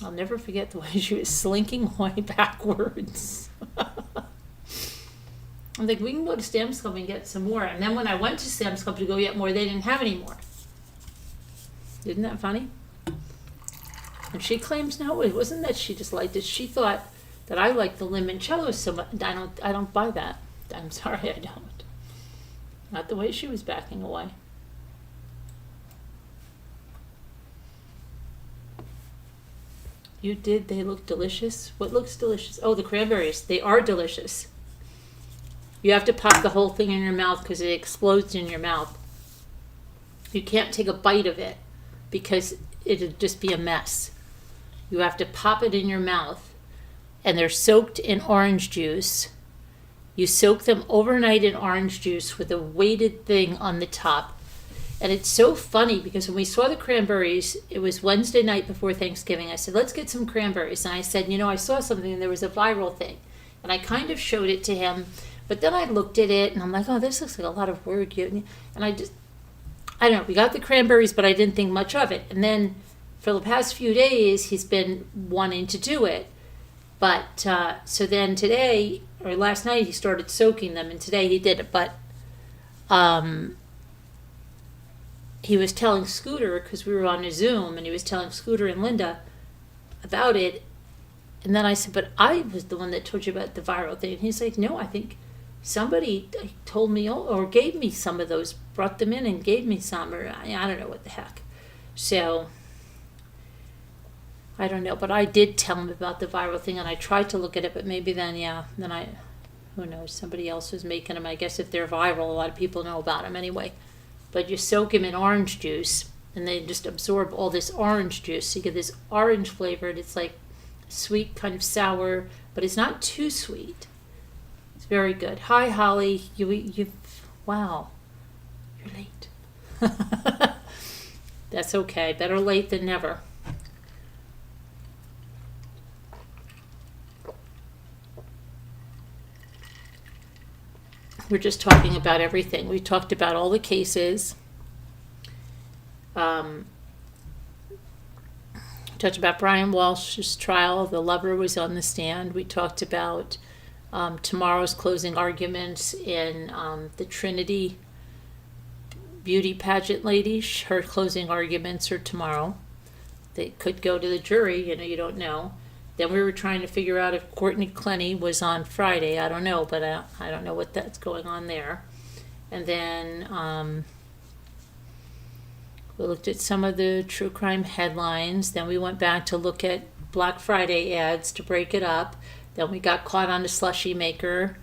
Speaker 1: I'll never forget the way she was slinking away backwards. I'm like, we can go to Sam's Club and get some more. And then when I went to Sam's Club to go get more, they didn't have any more. Isn't that funny? And she claims no, it wasn't that she disliked it. She thought that I liked the limoncello so much. I don't buy that. I'm sorry, I don't. Not the way she was backing away. You did. They look delicious. What looks delicious? Oh, the cranberries. They are delicious. You have to pop the whole thing in your mouth because it explodes in your mouth. You can't take a bite of it because it'd just be a mess. You have to pop it in your mouth, and they're soaked in orange juice. You soak them overnight in orange juice with a weighted thing on the top. And it's so funny because when we saw the cranberries, it was Wednesday night before Thanksgiving. I said, let's get some cranberries. And I said, I saw something and there was a viral thing. And I kind of showed it to him. But then I looked at it and I'm like, oh, this looks like a lot of work. And I don't know, we got the cranberries, but I didn't think much of it. And then for the past few days, he's been wanting to do it. But so then today, or last night, he started soaking them. And today he did it. But he was telling Scooter, because we were on a Zoom, and he was telling Scooter and Linda about it. And then I said, but I was the one that told you about the viral thing. And he's like, no, I think somebody told me or gave me some of those, brought them in and gave me some, or I don't know what the heck. So, I don't know. But I did tell him about the viral thing, and I tried to look at it, but maybe then, who knows, somebody else was making them. I guess if they're viral, a lot of people know about them anyway. But you soak them in orange juice, and they just absorb all this orange juice. So you get this orange flavored. It's like sweet, kind of sour, but it's not too sweet. It's very good. Hi, Holly. Wow, you're late. That's okay. Better late than never. We're just talking about everything. We talked about all the cases. Talked about Brian Walshe's trial. The lover was on the stand. We talked about tomorrow's closing arguments in the Trinity beauty pageant lady. Her closing arguments are tomorrow. They could go to the jury. You don't know. Then we were trying to figure out if Courtney Clenny was on Friday. I don't know, but I don't know what that's going on there. And then we looked at some of the true crime headlines. Then we went back to look at Black Friday ads to break it up. Then we got caught on the slushie maker.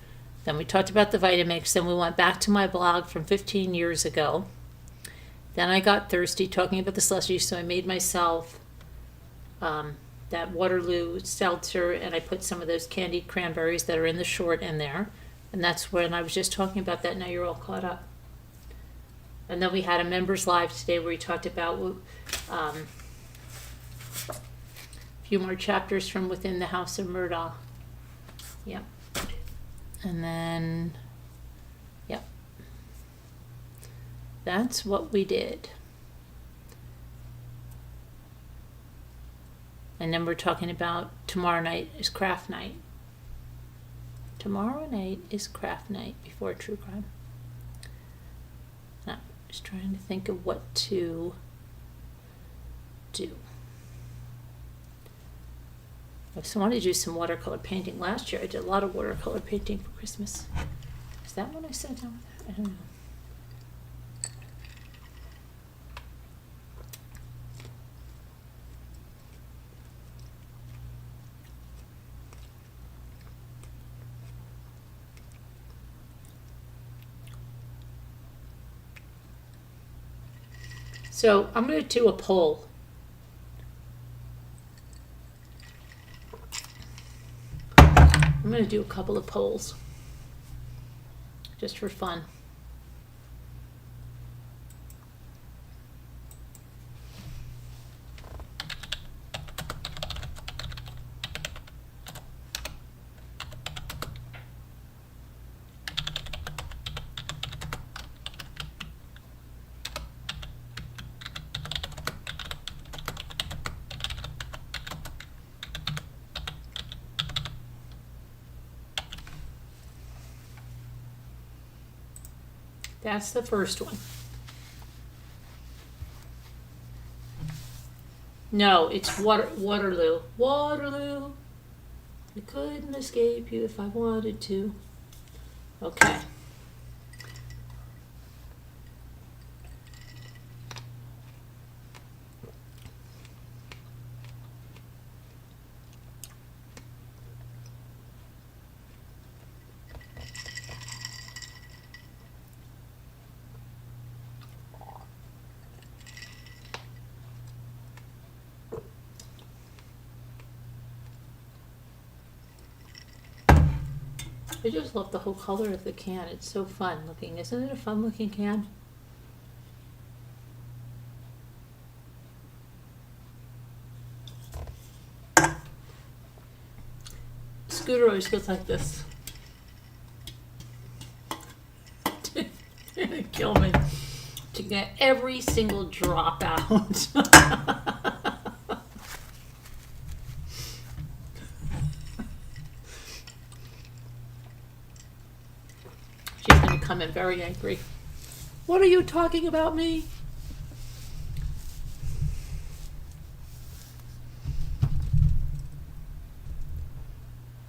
Speaker 1: Then we talked about the Vitamix. Then we went back to my blog from 15 years ago. Then I got thirsty talking about the slushie, so I made myself that Waterloo Seltzer, and I put some of those candied cranberries that are in the short in there. And that's when I was just talking about that. Now you're all caught up. And then we had a members live today where we talked about a few more chapters from Within the House of Murdaugh. Yep. And then, yep. That's what we did. And then we're talking about tomorrow night is craft night. Tomorrow night is craft night before true crime. Now, just trying to think of what to do. I wanted to do some watercolor painting. Last year I did a lot of watercolor painting for Christmas. Is that what I sat down with? I don't know. So I'm going to do a poll. I'm going to do a couple of polls just for fun. That's the first one. No, it's Waterloo. Waterloo. I couldn't escape you if I wanted to. Okay. I just love the whole color of the can. It's so fun looking. Isn't it a fun looking can? Scooter always goes like this. It'll kill me to get every single drop out. She's going to come in very angry. What are you talking about me?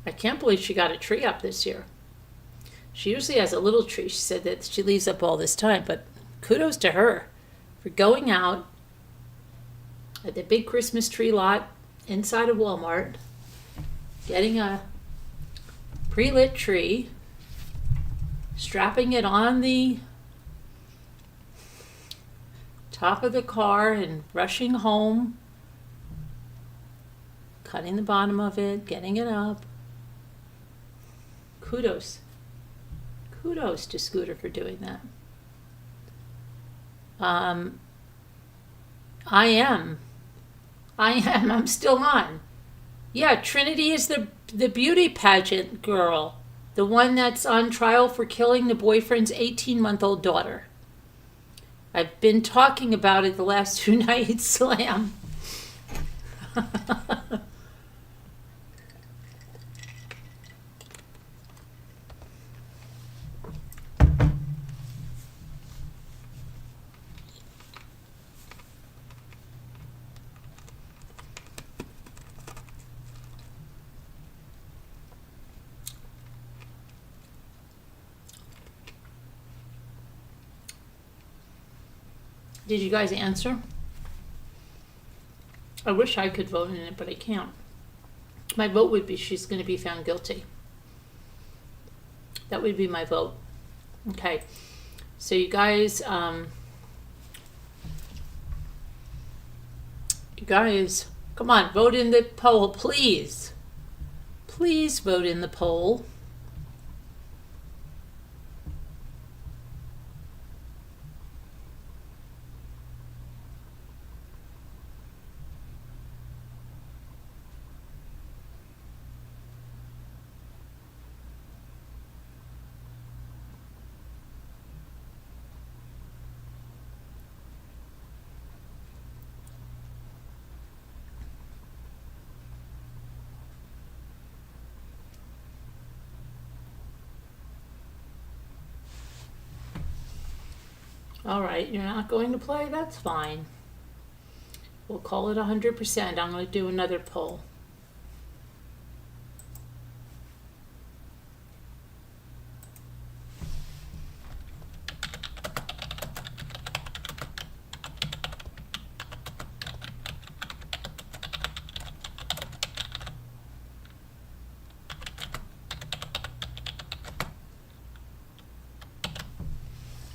Speaker 1: I can't believe she got a tree up this year. She usually has a little tree. She said that she leaves up all this time, but kudos to her for going out at the big Christmas tree lot inside of Walmart, getting a pre-lit tree, strapping it on the top of the car and rushing home, cutting the bottom of it, getting it up. Kudos. Kudos to Scooter for doing that. I'm still on. Yeah, Trinity is the beauty pageant girl. The one that's on trial for killing the boyfriend's 18-month-old daughter. I've been talking about it the last 2 nights, Slam. Did you guys answer? I wish I could vote in it, but I can't. My vote would be she's going to be found guilty. That would be my vote. Okay. So you guys, Come on, vote in the poll, please. Please vote in the poll. All right, you're not going to play? That's fine. We'll call it 100%. I'm going to do another poll.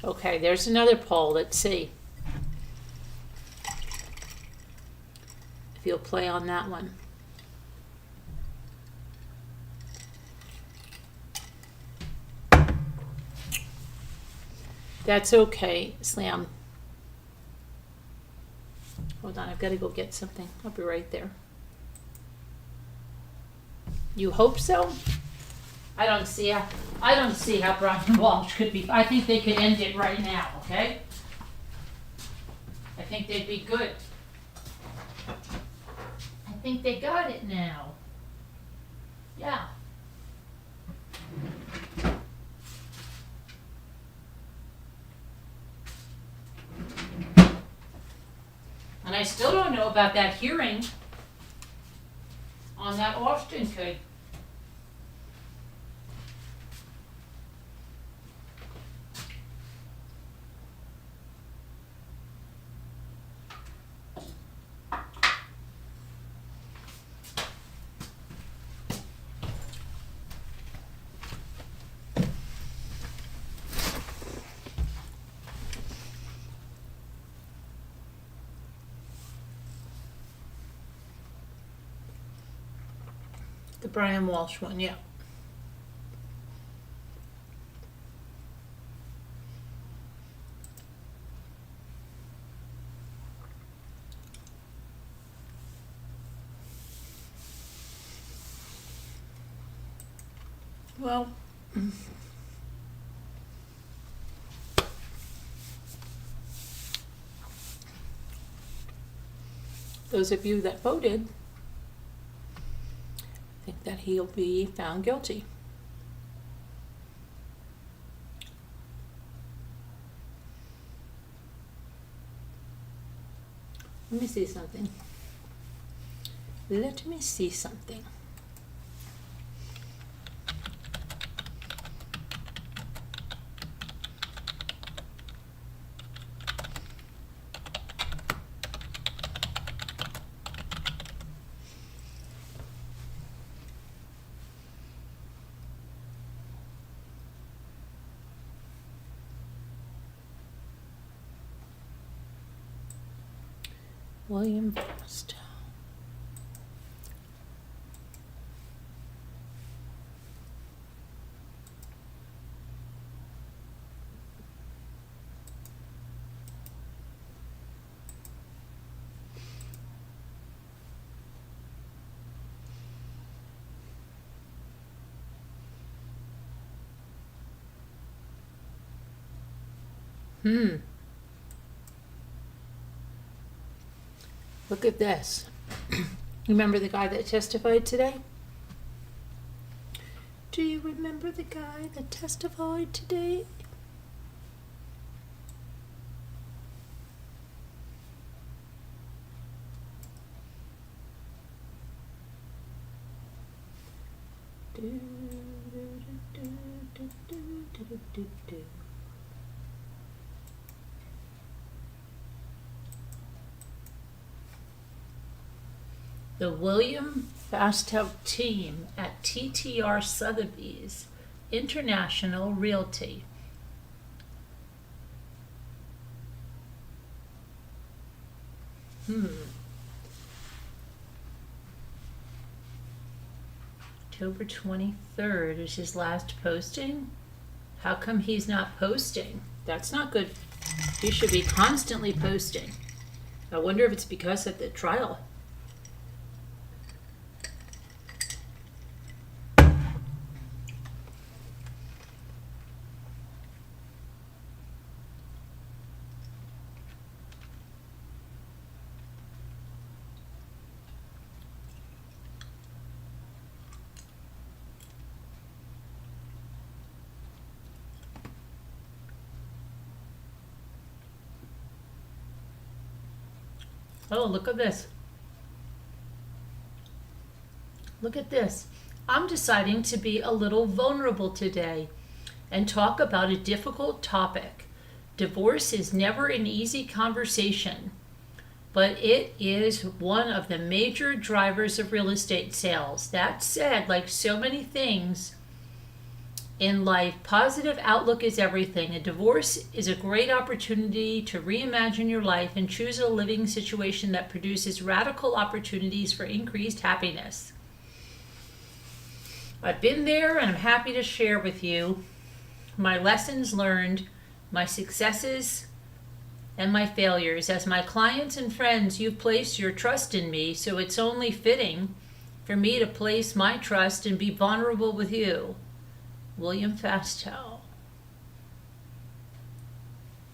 Speaker 1: Okay, there's another poll. Let's see if you'll play on that one. That's okay, Slam. Hold on, I've got to go get something. I'll be right there. You hope so? I don't see how Brian Walshe could be. I think they could end it right now, okay? I think they'd be good. I think they got it now. Yeah. And I still don't know about that hearing on that Austin case. The Brian Walshe one, yeah. Well, those of you that voted think that he'll be found guilty. Let me see something. Let me see something. William Frost. Look at this. Remember the guy that testified today? Do you remember the guy that testified today? The William Fastow team at TTR Sotheby's International Realty. October 23rd is his last posting. How come he's not posting? That's not good. He should be constantly posting. I wonder if it's because of the trial. Oh, look at this. Look at this. I'm deciding to be a little vulnerable today and talk about a difficult topic. Divorce is never an easy conversation, but it is one of the major drivers of real estate sales. That said, like so many things in life, positive outlook is everything. A divorce is a great opportunity to reimagine your life and choose a living situation that produces radical opportunities for increased happiness. I've been there and I'm happy to share with you my lessons learned, my successes, and my failures. As my clients and friends, you've placed your trust in me, so it's only fitting for me to place my trust and be vulnerable with you. William Fastow.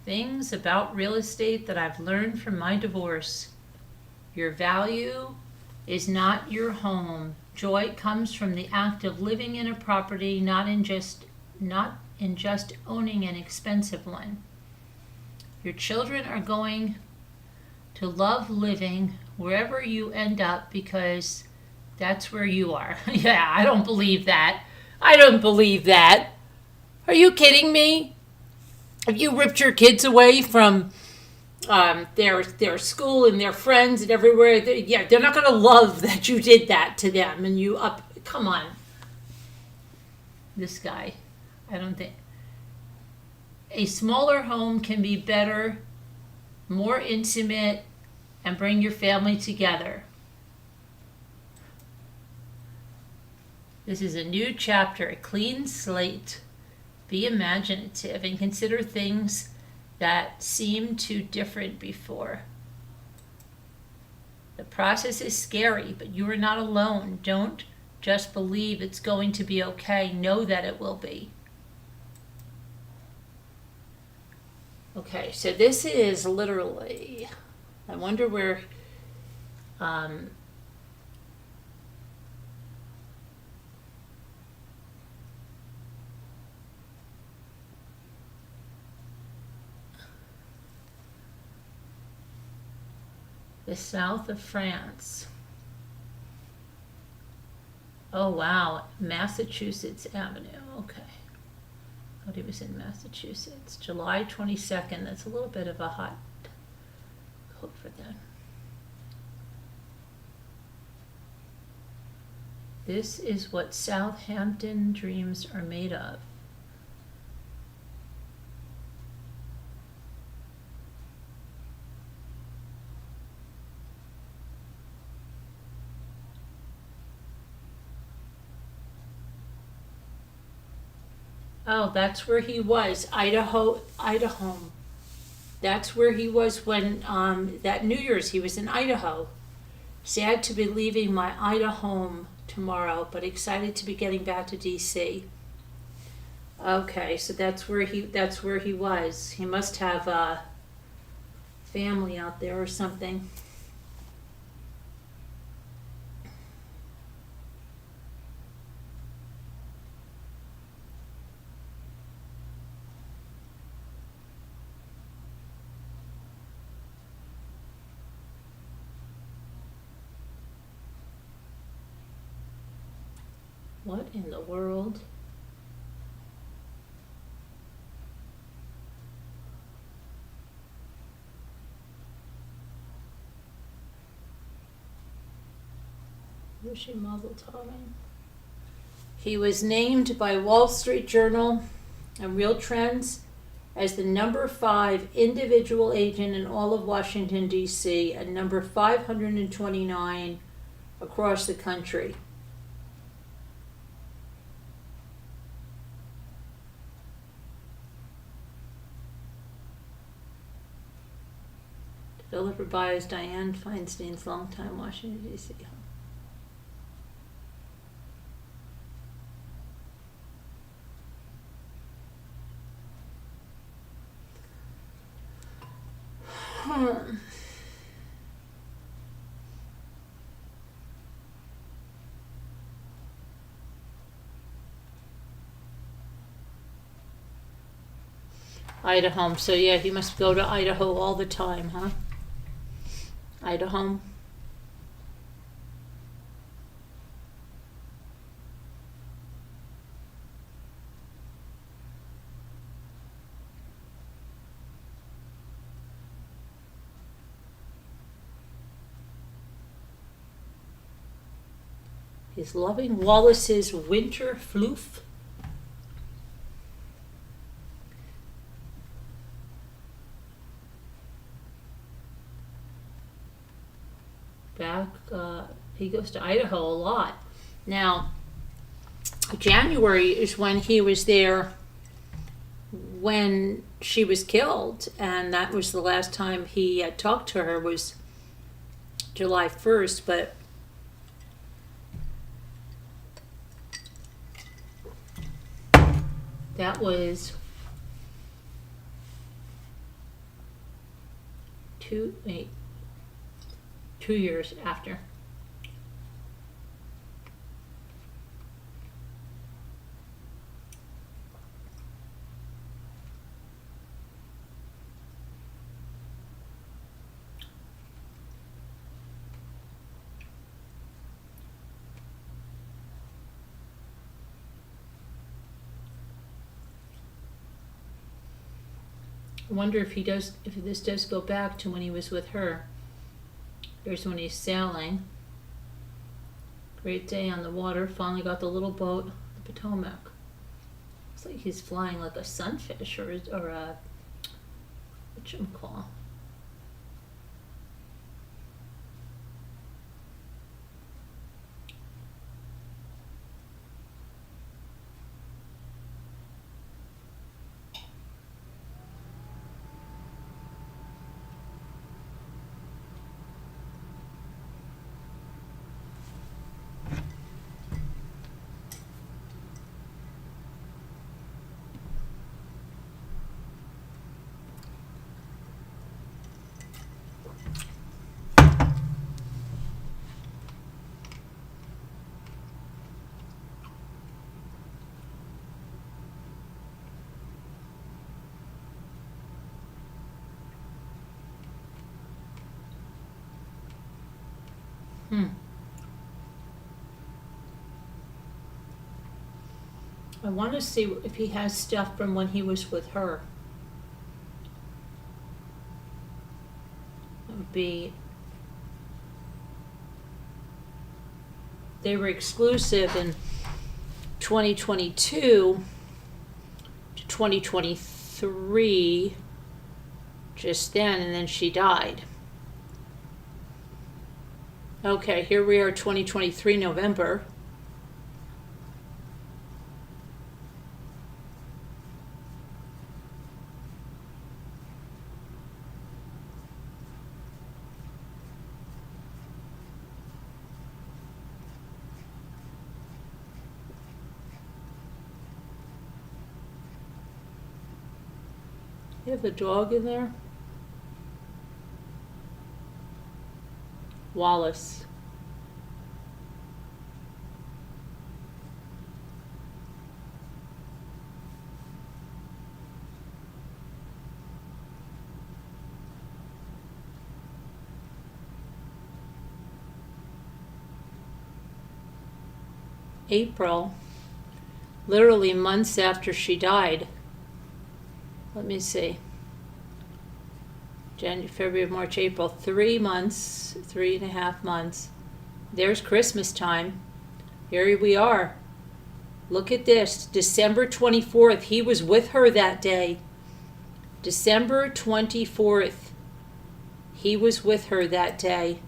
Speaker 1: Things about real estate that I've learned from my divorce. Your value is not your home. Joy comes from the act of living in a property, not in just owning an expensive one. Your children are going to love living wherever you end up because that's where you are. Yeah, I don't believe that. I don't believe that. Are you kidding me? Have you ripped your kids away from their school and their friends and everywhere? They're not going to love that you did that to them. And come on. This guy, I don't think. A smaller home can be better, more intimate, and bring your family together. This is a new chapter, a clean slate. Be imaginative and consider things that seemed too different before. The process is scary, but you are not alone. Don't just believe it's going to be okay. Know that it will be. Okay, so this is literally, I wonder where, the south of France. Oh wow, Massachusetts Avenue, okay. Thought he was in Massachusetts. July 22nd, that's a little bit of a hot coat for them. This is what Southampton dreams are made of. Oh, that's where he was, Idaho. That's where he was when, that New Year's, he was in Idaho. Sad to be leaving my Idaho home tomorrow, but excited to be getting back to D.C. Okay, so that's where he was. He must have a family out there or something. What in the world? Where's she muzzle toning? He was named by Wall Street Journal and Real Trends as the number 5 individual agent in all of Washington, D.C., and number 529 across the country. delivered by is Diane Feinstein's longtime Washington, D.C. home. Idaho. So yeah, he must go to Idaho all the time, huh? Idaho. He's loving Wallace's winter floof. Back, he goes to Idaho a lot. Now, January is when he was there when she was killed, and that was the last time he talked to her, was July 1st, but that was 2 years after. I wonder if this does go back to when he was with her. Here's when he's sailing. Great day on the water. Finally got the little boat, the Potomac. Looks like he's flying like a sunfish or a whatchamacall. I want to see if he has stuff from when he was with her. That would be... They were exclusive in 2022 to 2023, just then, and then she died. Okay, here we are, 2023, November. You have the dog in there? Wallace. April, literally months after she died. Let me see. January, February, March, April, 3 months, 3.5 months. There's Christmas time. Here we are. Look at this. December 24th. He was with her that day. December 24th. He was with her that day.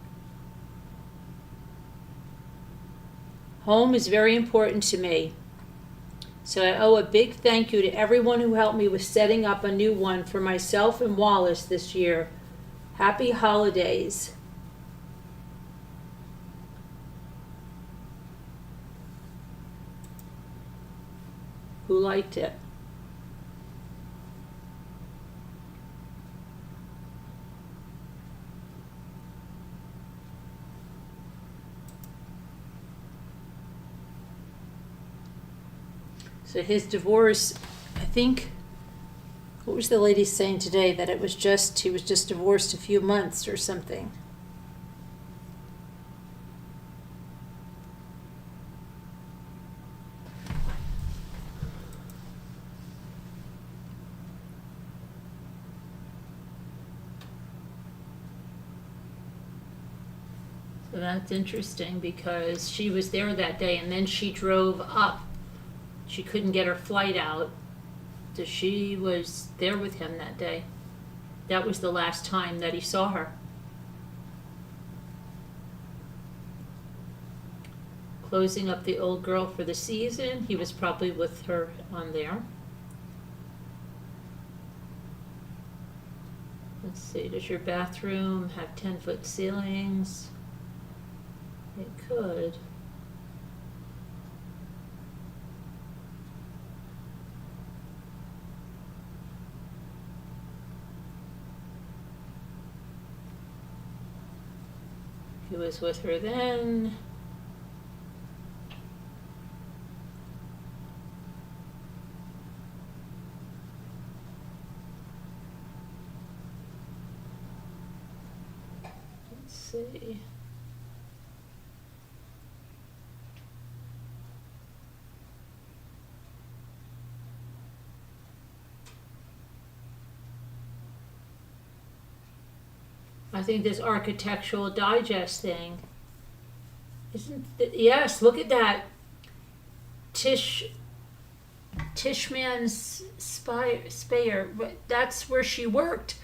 Speaker 1: Home is very important to me. So I owe a big thank you to everyone who helped me with setting up a new one for myself and Wallace this year. Happy holidays. Who liked it? So his divorce, I think, what was the lady saying today? That it was just, he was just divorced a few months or something. So that's interesting because she was there that day and then she drove up. She couldn't get her flight out. So she was there with him that day. That was the last time that he saw her. Closing up the old girl for the season. He was probably with her on there. Let's see, does your bathroom have 10-foot ceilings? It could. He was with her then. Let's see. I think this Architectural Digest thing, yes, look at that. Tishman's Speyer, that's where she worked.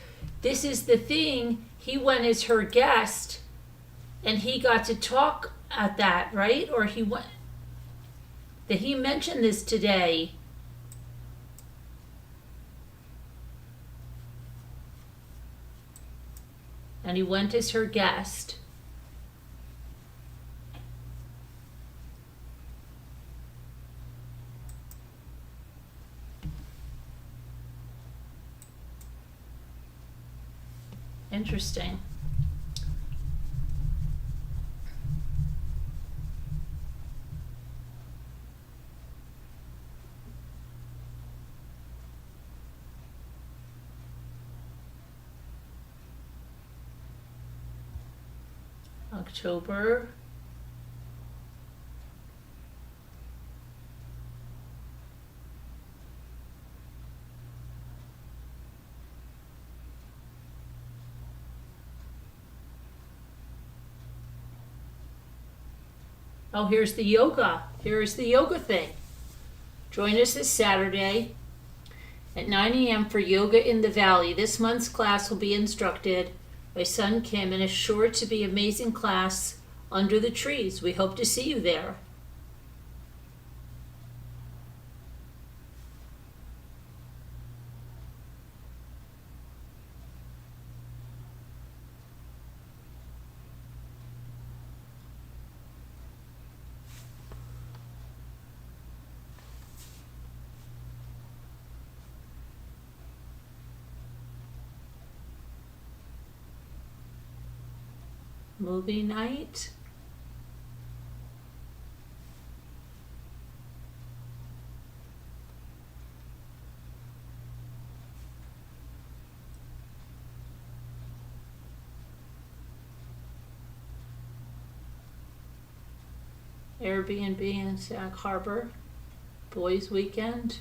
Speaker 1: This is the thing, he went as her guest, and he got to talk at that, right? Or he went, that he mentioned this today. And he went as her guest. Interesting. October. Oh, here's the yoga. Here's the yoga thing. Join us this Saturday at 9 a.m. for Yoga in the Valley. This month's class will be instructed by Sun Kim and is sure to be an amazing class under the trees. We hope to see you there. Movie night. Airbnb in Sag Harbor. Boys weekend.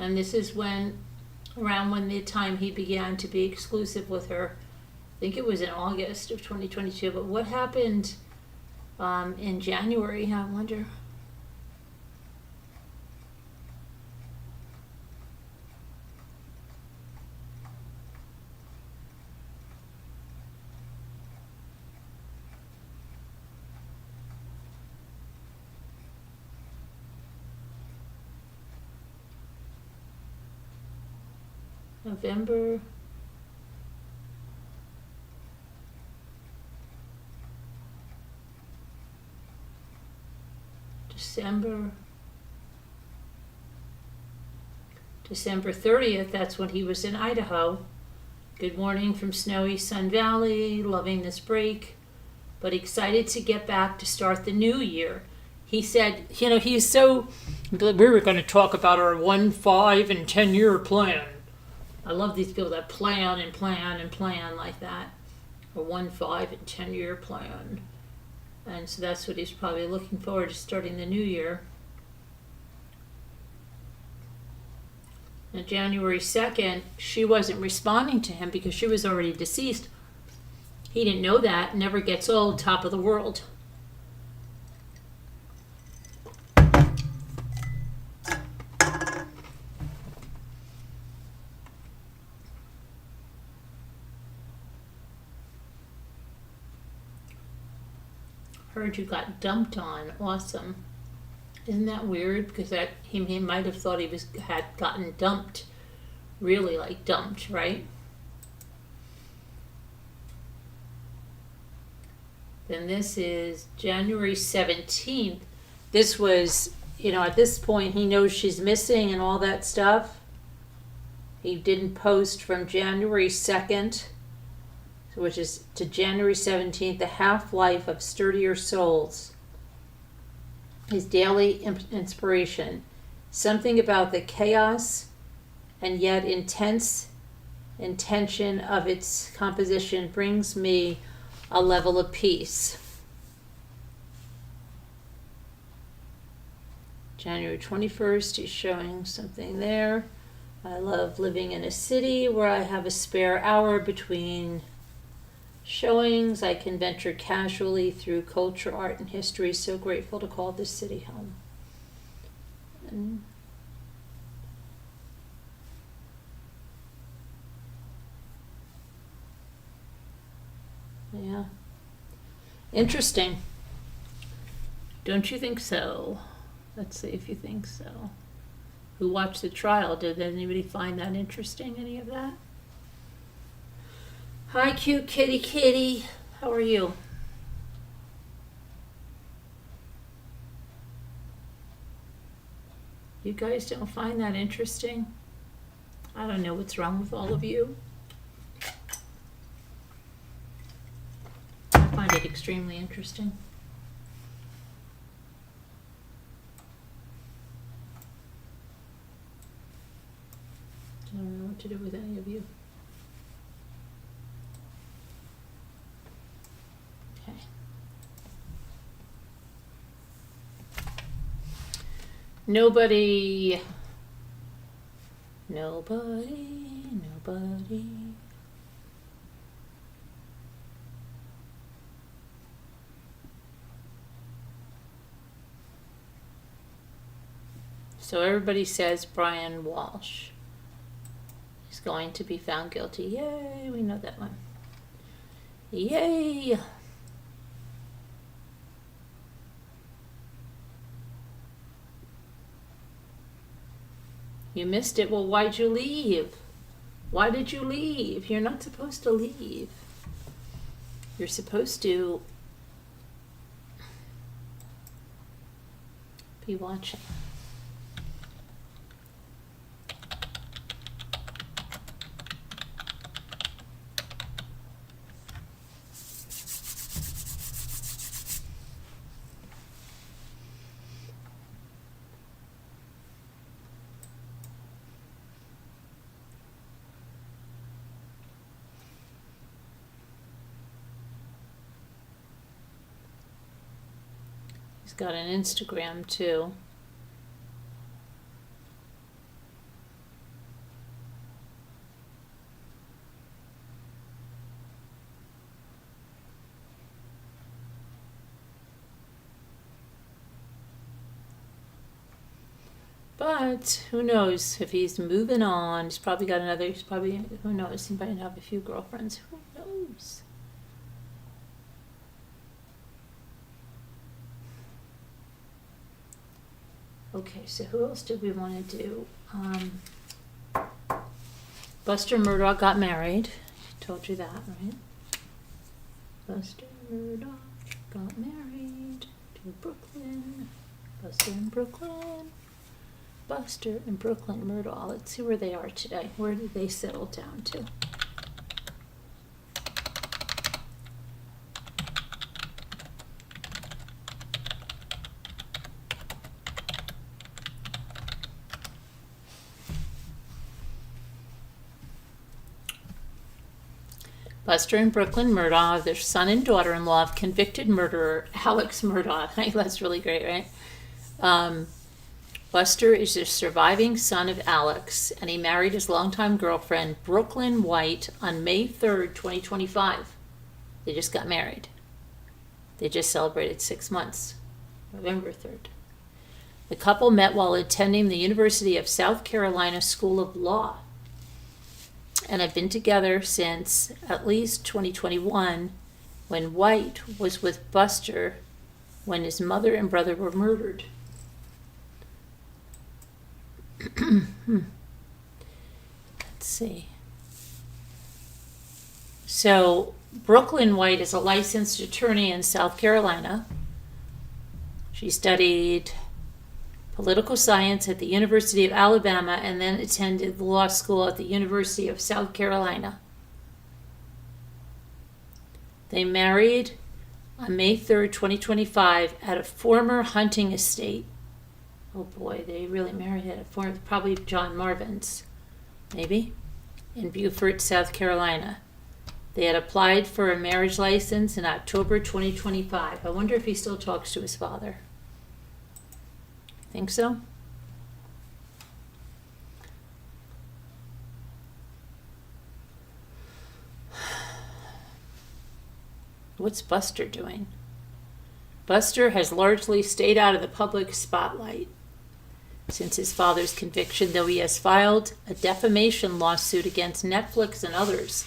Speaker 1: And this is around when the time he began to be exclusive with her. I think it was in August of 2022, but what happened in January, I wonder. November. December 30th, that's when he was in Idaho. Good morning from snowy Sun Valley, loving this break, but excited to get back to start the new year. He said, you know, he's so, we were going to talk about our 1, 5, and 10-year plan. I love these people that plan and plan and plan like that. A 1, 5, and 10-year plan. And so that's what he's probably looking forward to, starting the new year. On January 2nd, she wasn't responding to him because she was already deceased. He didn't know that. Never gets old, top of the world. Heard you got dumped on. Awesome. Isn't that weird? Because that he might have thought he had gotten dumped, really like dumped, right? Then this is January 17th. This was, you know, at this point he knows she's missing and all that stuff. He didn't post from January 2nd, which is to January 17th, the half-life of sturdier souls. His daily inspiration. Something about the chaos and yet intense intention of its composition brings me a level of peace. January 21st, he's showing something there. I love living in a city where I have a spare hour between showings. I can venture casually through culture, art, and history. So grateful to call this city home. And yeah. Interesting. Don't you think so? Let's see if you think so. Who watched the trial? Did anybody find that interesting, any of that? Hi, cute kitty kitty. How are you? You guys don't find that interesting? I don't know what's wrong with all of you. I find it extremely interesting. I don't know what to do with any of you. Okay. Nobody. So everybody says Brian Walshe is going to be found guilty. Yay, we know that one. Yay! You missed it. Well, why'd you leave? Why did you leave? You're not supposed to leave. You're supposed to be watching. He's got an Instagram too. But who knows if he's moving on? He's probably got another. He's probably, who knows? He might have a few girlfriends. Who knows? Okay, so who else did we want to do? Buster Murdaugh got married. Told you that, right? Buster Murdaugh got married to Brooklyn. Buster in Brooklyn. Buster in Brooklyn Murdaugh. Let's see where they are today. Where did they settle down to? Buster and Brooklyn Murdaugh, their son and daughter-in-law of convicted murderer Alex Murdaugh. That's really great, right? Buster is the surviving son of Alex, and he married his longtime girlfriend, Brooklyn White, on May 3rd, 2025. They just got married. They just celebrated 6 months, November 3rd. The couple met while attending the University of South Carolina School of Law, and have been together since at least 2021, when White was with Buster when his mother and brother were murdered. Let's see. So Brooklyn White is a licensed attorney in South Carolina. She studied political science at the University of Alabama and then attended law school at the University of South Carolina. They married on May 3rd, 2025 at a former hunting estate. Oh boy, they really married at a former, probably John Marvin's, maybe, in Beaufort, South Carolina. They had applied for a marriage license in October 2025. I wonder if he still talks to his father. Think so? What's Buster doing? Buster has largely stayed out of the public spotlight since his father's conviction, though he has filed a defamation lawsuit against Netflix and others,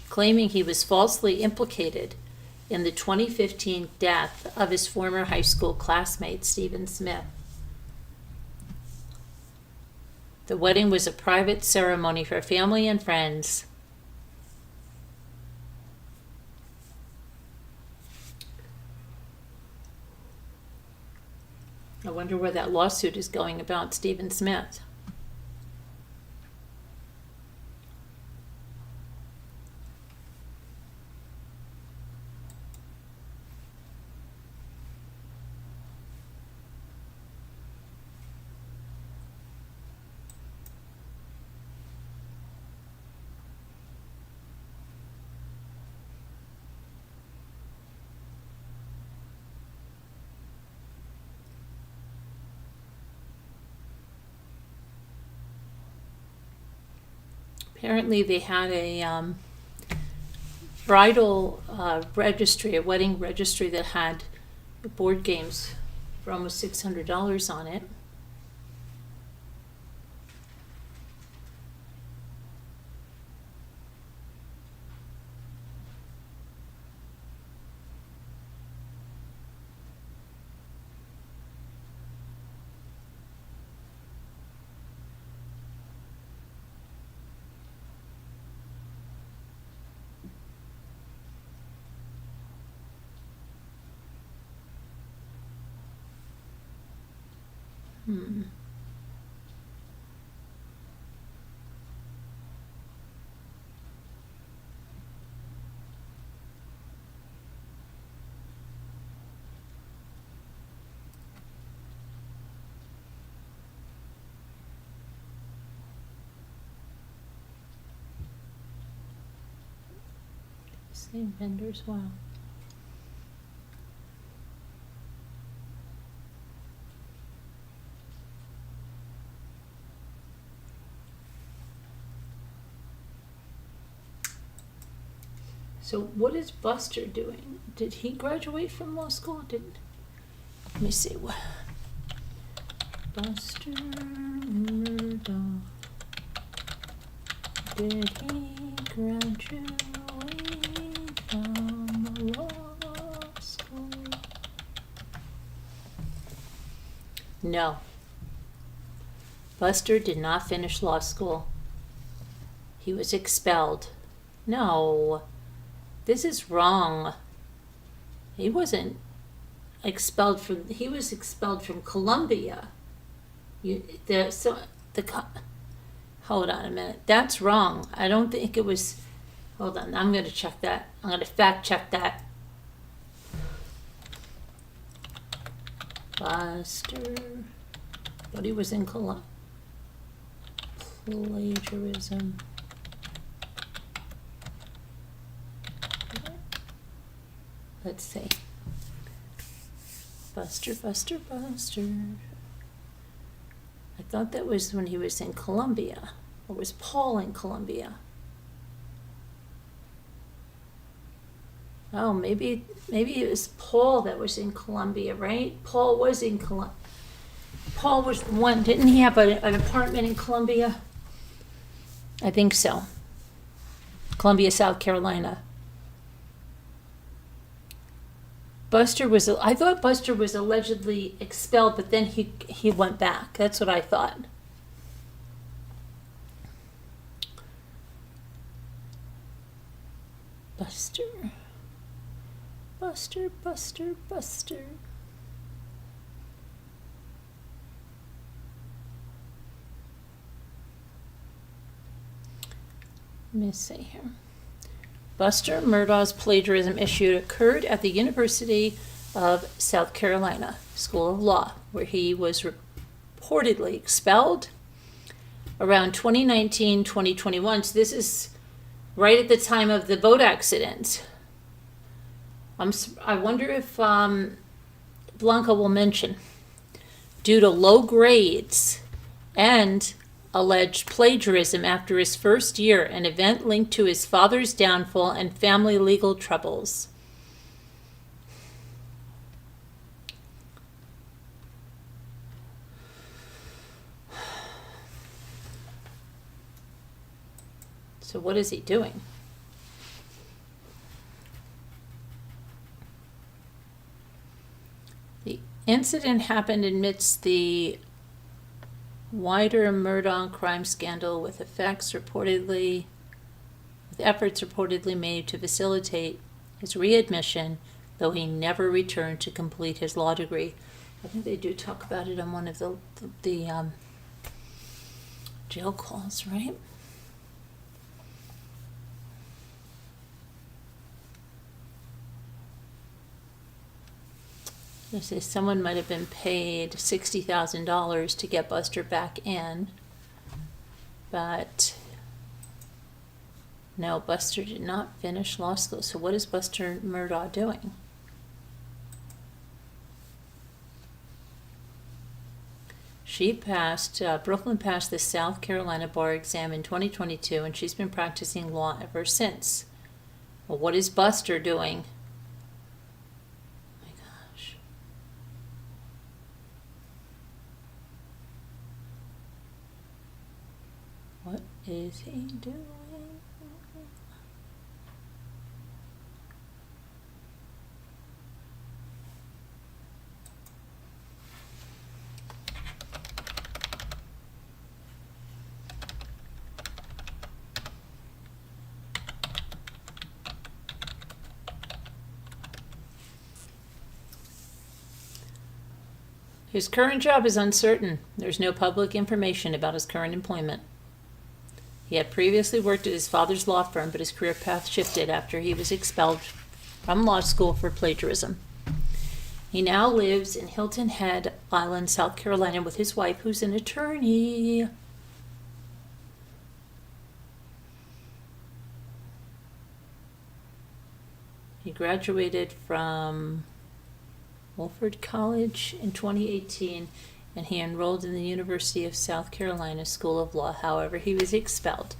Speaker 1: claiming he was falsely implicated in the 2015 death of his former high school classmate, Stephen Smith. The wedding was a private ceremony for family and friends. I wonder where that lawsuit is going about Stephen Smith. Apparently they had a bridal registry, a wedding registry that had board games for almost $600 on it. Same vendors, wow. So what is Buster doing? Did he graduate from law school? Let me see. Buster Murdaugh. Did he graduate from law school? No. Buster did not finish law school. He was expelled. No, this is wrong. He wasn't expelled from, he was expelled from Columbia. Hold on a minute. That's wrong. I don't think it was, hold on, I'm going to check that. I'm going to fact check that. Buster, but he was in plagiarism. Let's see. Buster. I thought that was when he was in Columbia. Or was Paul in Columbia? Oh, maybe it was Paul that was in Columbia, right? Paul was in Columbia. Paul was the one, didn't he have an apartment in Columbia? I think so. Columbia, South Carolina. I thought Buster was allegedly expelled, but then he went back. That's what I thought. Buster. Let me see here. Buster Murdaugh's plagiarism issue occurred at the University of South Carolina School of Law, where he was reportedly expelled around 2019-2021. So this is right at the time of the boat accident. I wonder if Blanca will mention, due to low grades and alleged plagiarism after his first year, an event linked to his father's downfall and family legal troubles. So what is he doing? The incident happened amidst the wider Murdaugh crime scandal, with efforts reportedly made to facilitate his readmission, though he never returned to complete his law degree. I think they do talk about it on one of the jail calls, right? They say someone might have been paid $60,000 to get Buster back in, but no, Buster did not finish law school. So what is Buster Murdaugh doing? Brooklyn passed the South Carolina bar exam in 2022, and she's been practicing law ever since. Well, what is Buster doing? What is he doing? His current job is uncertain. There's no public information about his current employment. He had previously worked at his father's law firm, but his career path shifted after he was expelled from law school for plagiarism. He now lives in Hilton Head Island, South Carolina, with his wife, who's an attorney. He graduated from Wolford College in 2018, and he enrolled in the University of South Carolina School of Law. However, he was expelled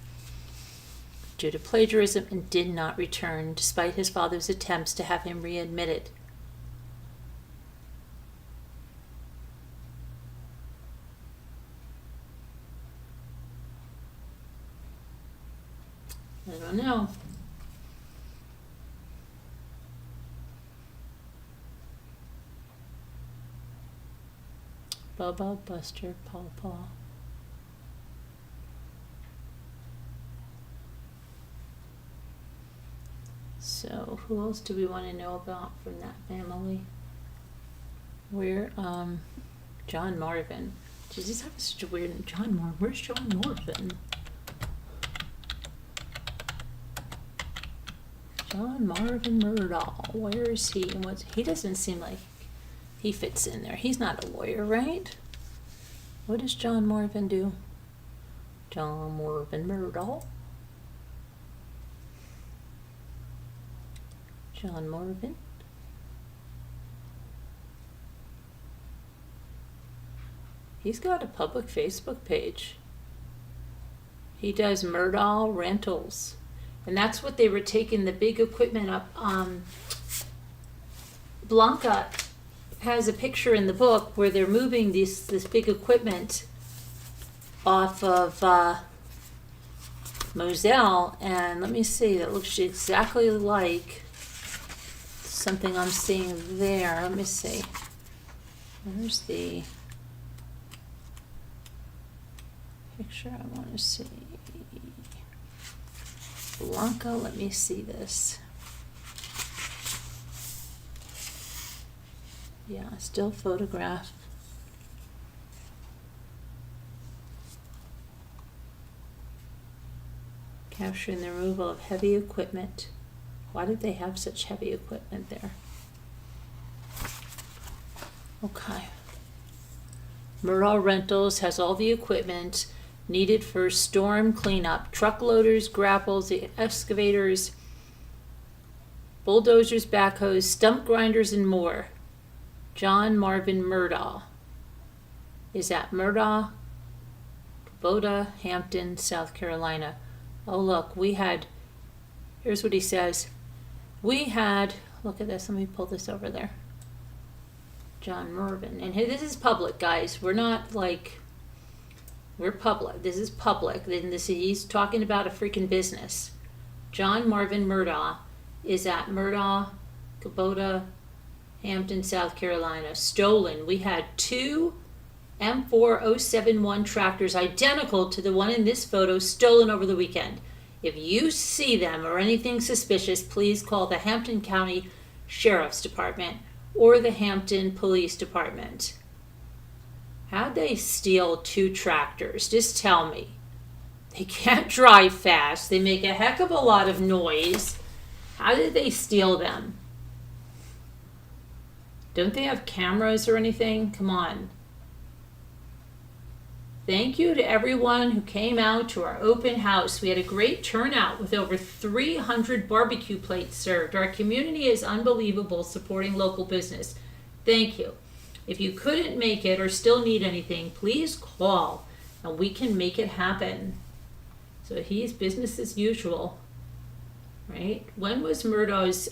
Speaker 1: due to plagiarism and did not return, despite his father's attempts to have him readmitted. I don't know. Bubba, Buster, Paw Paw. So who else do we want to know about from that family? Where, John Marvin. Geez, he's having such a weird, John Marvin. Where's John Marvin? John Marvin Murdaugh. Where is he? And what's, he doesn't seem like he fits in there. He's not a lawyer, right? What does John Marvin do? John Marvin Murdaugh. John Marvin. He's got a public Facebook page. He does Murdaugh rentals. And that's what they were taking the big equipment up. Blanca has a picture in the book where they're moving this big equipment off of Moselle. And let me see, that looks exactly like something I'm seeing there. Let me see. Where's the picture I want to see? Blanca, let me see this. Yeah, still photograph. Capturing the removal of heavy equipment. Why did they have such heavy equipment there? Okay. Murdaugh Rentals has all the equipment needed for storm cleanup. Truck loaders, grapples, excavators, bulldozers, backhoes, stump grinders, and more. John Marvin Murdaugh is at Murdaugh, Kubota, Hampton, South Carolina. Oh, look, we had, here's what he says. We had, look at this, let me pull this over there. John Marvin. And this is public, guys. We're not like, we're public. This is public. Then he's talking about a freaking business. John Marvin Murdaugh is at Murdaugh, Kubota, Hampton, South Carolina. Stolen. We had 2 M4071 tractors identical to the one in this photo stolen over the weekend. If you see them or anything suspicious, please call the Hampton County Sheriff's Department or the Hampton Police Department. How'd they steal 2 tractors? Just tell me. They can't drive fast. They make a heck of a lot of noise. How did they steal them? Don't they have cameras or anything? Come on. Thank you to everyone who came out to our open house. We had a great turnout with over 300 barbecue plates served. Our community is unbelievable, supporting local business. Thank you. If you couldn't make it or still need anything, please call and we can make it happen. So he's business as usual, right? When was Murdaugh's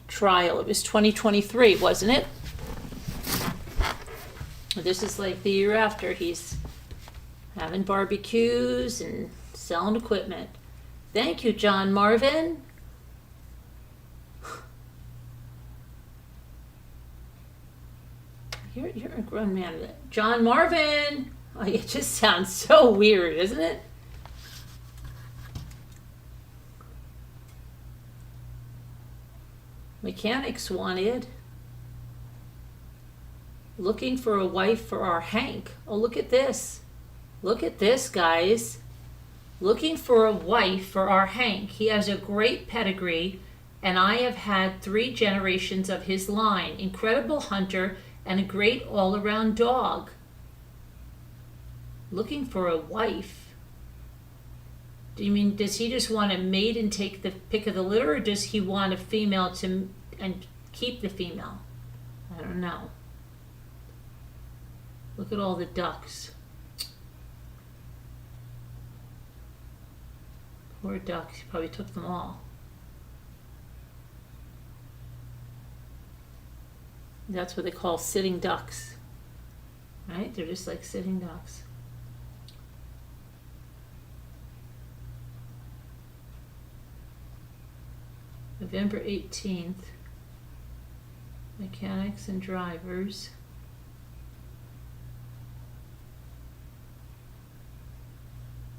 Speaker 1: trial? It was 2023, wasn't it? This is like the year after. He's having barbecues and selling equipment. Thank you, John Marvin. You're a grown man. John Marvin. Oh, it just sounds so weird, isn't it? Mechanics wanted. Looking for a wife for our Hank. Oh, look at this. Look at this, guys. Looking for a wife for our Hank. He has a great pedigree, and I have had 3 generations of his line. Incredible hunter and a great all-around dog. Looking for a wife. Do you mean, does he just want a mate and take the pick of the litter, or does he want a female to and keep the female? I don't know. Look at all the ducks. Poor ducks, he probably took them all. That's what they call sitting ducks, right? They're just like sitting ducks. November 18th, mechanics and drivers.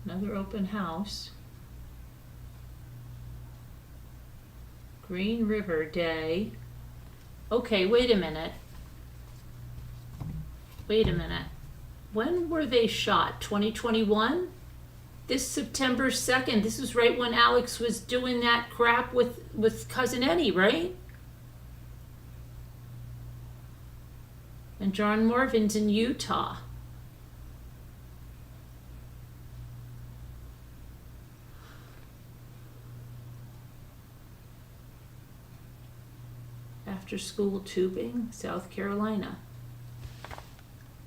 Speaker 1: Another open house. Green River Day. Okay, wait a minute. When were they shot? 2021? This September 2nd. This was right when Alex was doing that crap with Cousin Eddie, right? And John Marvin's in Utah. After school tubing, South Carolina.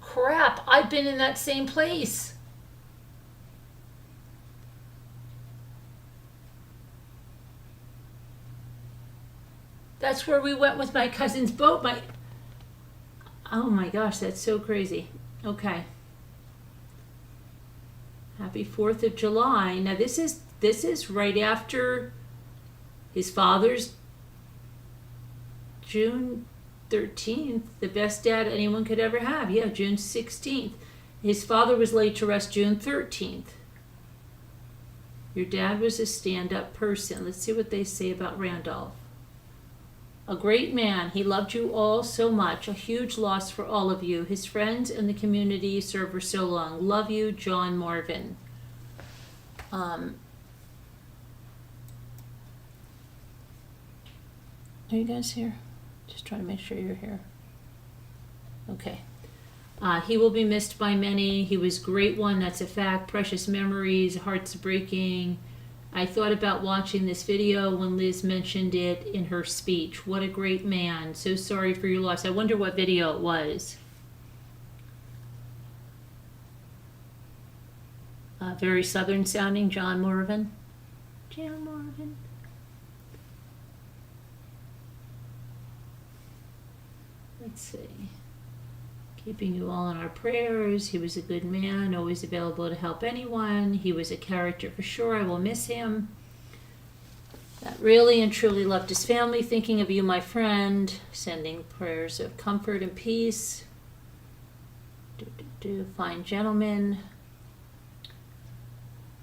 Speaker 1: Crap, I've been in that same place. That's where we went with my cousin's boat. Oh my gosh, that's so crazy. Okay. Happy 4th of July. Now this is right after his father's June 13th, the best dad anyone could ever have. Yeah, June 16th. His father was laid to rest June 13th. Your dad was a stand-up person. Let's see what they say about Randolph. A great man. He loved you all so much. A huge loss for all of you. His friends and the community you served for so long. Love you, John Marvin. Are you guys here? Just trying to make sure you're here. Okay. He will be missed by many. He was a great one. That's a fact. Precious memories. Hearts breaking. I thought about watching this video when Liz mentioned it in her speech. What a great man. So sorry for your loss. I wonder what video it was. Very southern sounding, John Marvin. John Marvin. Let's see. Keeping you all in our prayers. He was a good man, always available to help anyone. He was a character for sure. I will miss him. That really and truly loved his family. Thinking of you, my friend. Sending prayers of comfort and peace. Fine gentleman.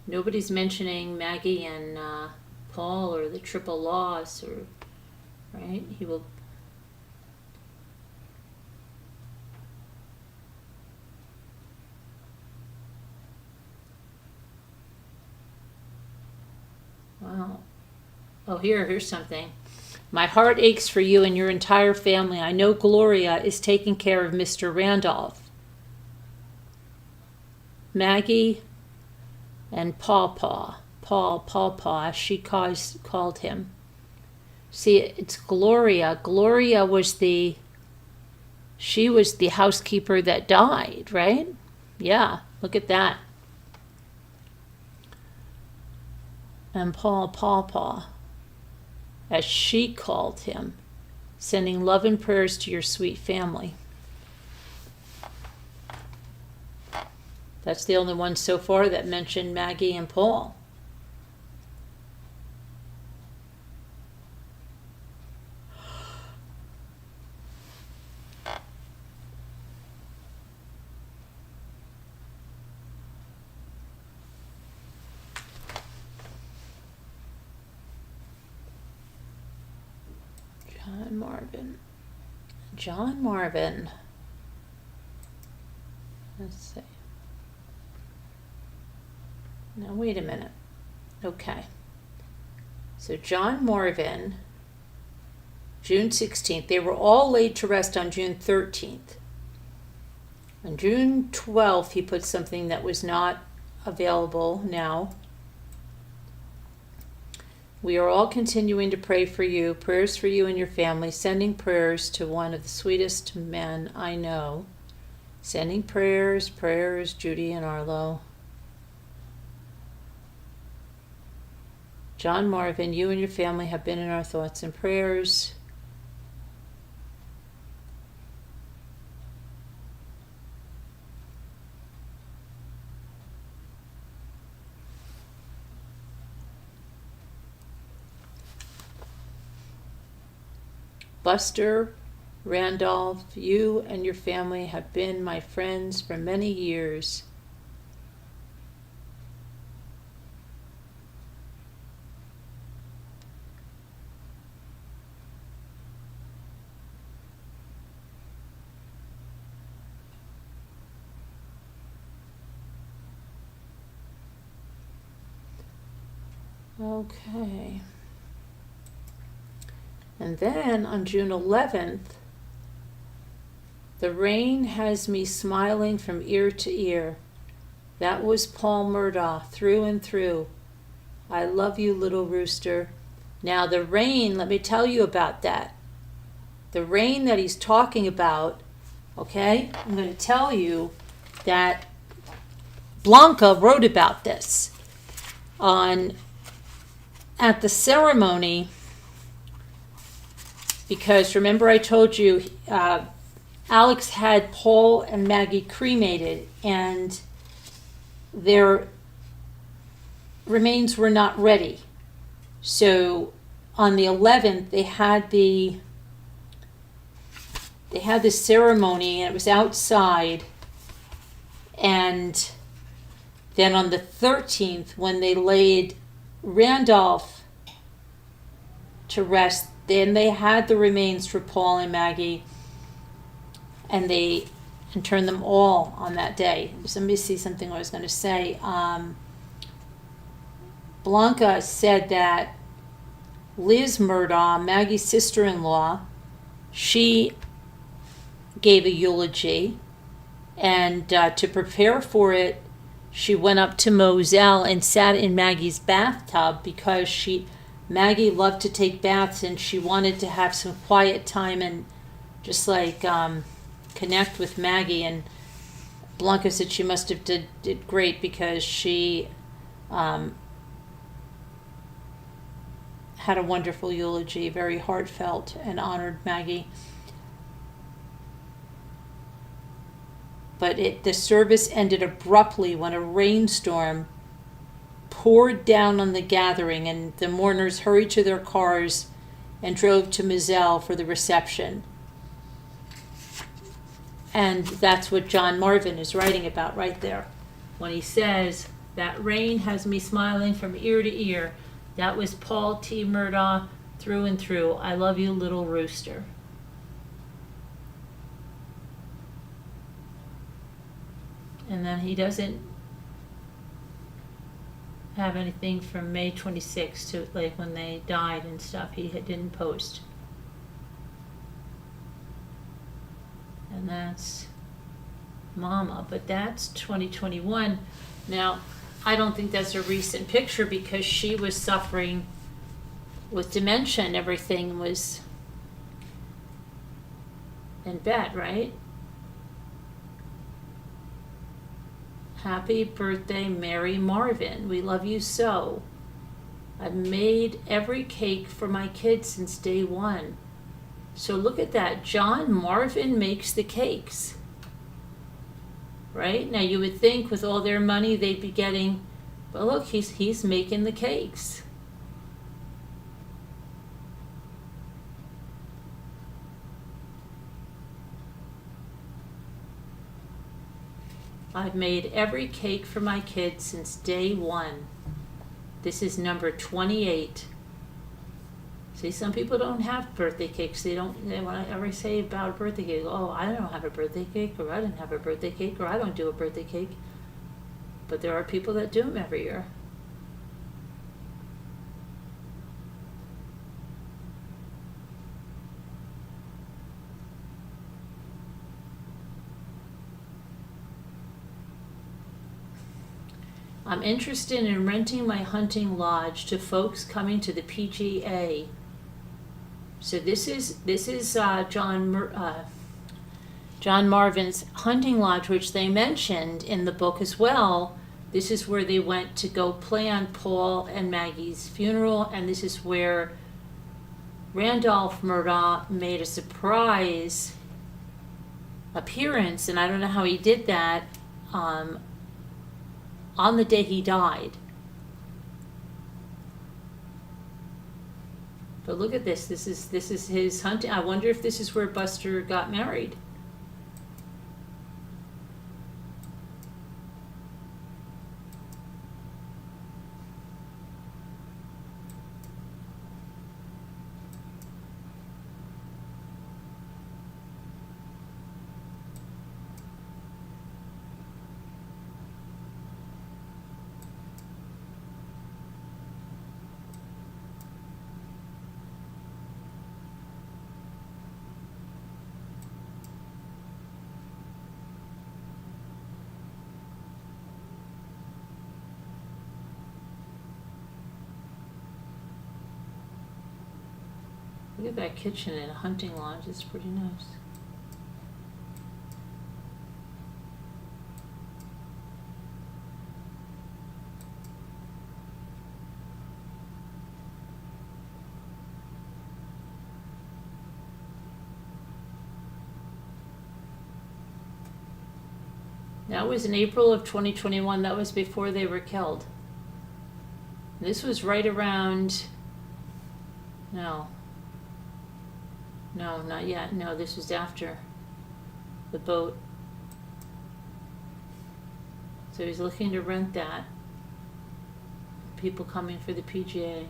Speaker 1: Nobody's mentioning Maggie and Paul or the triple loss, or right? He will. Wow. Oh, here's something. My heart aches for you and your entire family. I know Gloria is taking care of Mr. Randolph. Maggie and Paul, as she called him. See, it's Gloria. Gloria was she was the housekeeper that died, right? Yeah, look at that. And Paul, as she called him, sending love and prayers to your sweet family. That's the only one so far that mentioned Maggie and Paul. John Marvin. Let's see. Now, wait a minute. Okay. So, John Marvin, June 16th. They were all laid to rest on June 13th. On June 12th, he put something that was not available now. We are all continuing to pray for you, prayers for you and your family, sending prayers to one of the sweetest men I know. Sending prayers, Judy and Arlo. John Marvin, you and your family have been in our thoughts and prayers. Buster, Randolph, you and your family have been my friends for many years. Okay. And then on June 11th, the rain has me smiling from ear to ear. That was Paul Murdaugh through and through. I love you, little rooster. Now the rain, let me tell you about that. The rain that he's talking about, okay, I'm going to tell you that Blanca wrote about this at the ceremony, because remember I told you Alex had Paul and Maggie cremated, and their remains were not ready. So on the 11th, they had the ceremony, and it was outside. And then on the 13th, when they laid Randolph to rest, then they had the remains for Paul and Maggie, and they interned them all on that day. So let me see something I was going to say. Blanca said that Liz Murdaugh, Maggie's sister-in-law, she gave a eulogy, and to prepare for it, she went up to Moselle and sat in Maggie's bathtub because Maggie loved to take baths, and she wanted to have some quiet time and just like connect with Maggie. And Blanca said she must have did great because she had a wonderful eulogy, very heartfelt, and honored Maggie. But the service ended abruptly when a rainstorm poured down on the gathering, and the mourners hurried to their cars and drove to Moselle for the reception. And that's what John Marvin is writing about right there, when he says, that rain has me smiling from ear to ear. That was Paul T. Murdaugh through and through. I love you, little rooster. And then he doesn't have anything from May 26th to like when they died and stuff. He didn't post. And that's Mama, but that's 2021. Now, I don't think that's a recent picture because she was suffering with dementia and everything was in bed, right? Happy birthday, Mary Marvin. We love you so. I've made every cake for my kids since day one. So look at that. John Marvin makes the cakes. Right? Now you would think with all their money they'd be getting, but look, he's making the cakes. I've made every cake for my kids since day one. This is number 28. See, some people don't have birthday cakes. They want to ever say about a birthday cake, oh, I don't have a birthday cake, or I didn't have a birthday cake, or I don't do a birthday cake. But there are people that do them every year. I'm interested in renting my hunting lodge to folks coming to the PGA. So this is John Marvin's hunting lodge, which they mentioned in the book as well. This is where they went to go plan Paul and Maggie's funeral, and this is where Randolph Murdaugh made a surprise appearance, and I don't know how he did that, on the day he died. But look at this. This is his hunting. I wonder if this is where Buster got married. Look at that kitchen in a hunting lodge. It's pretty nice. That was in April of 2021. That was before they were killed. This was right around, no, not yet. No, this was after the boat. So he's looking to rent that. People coming for the PGA.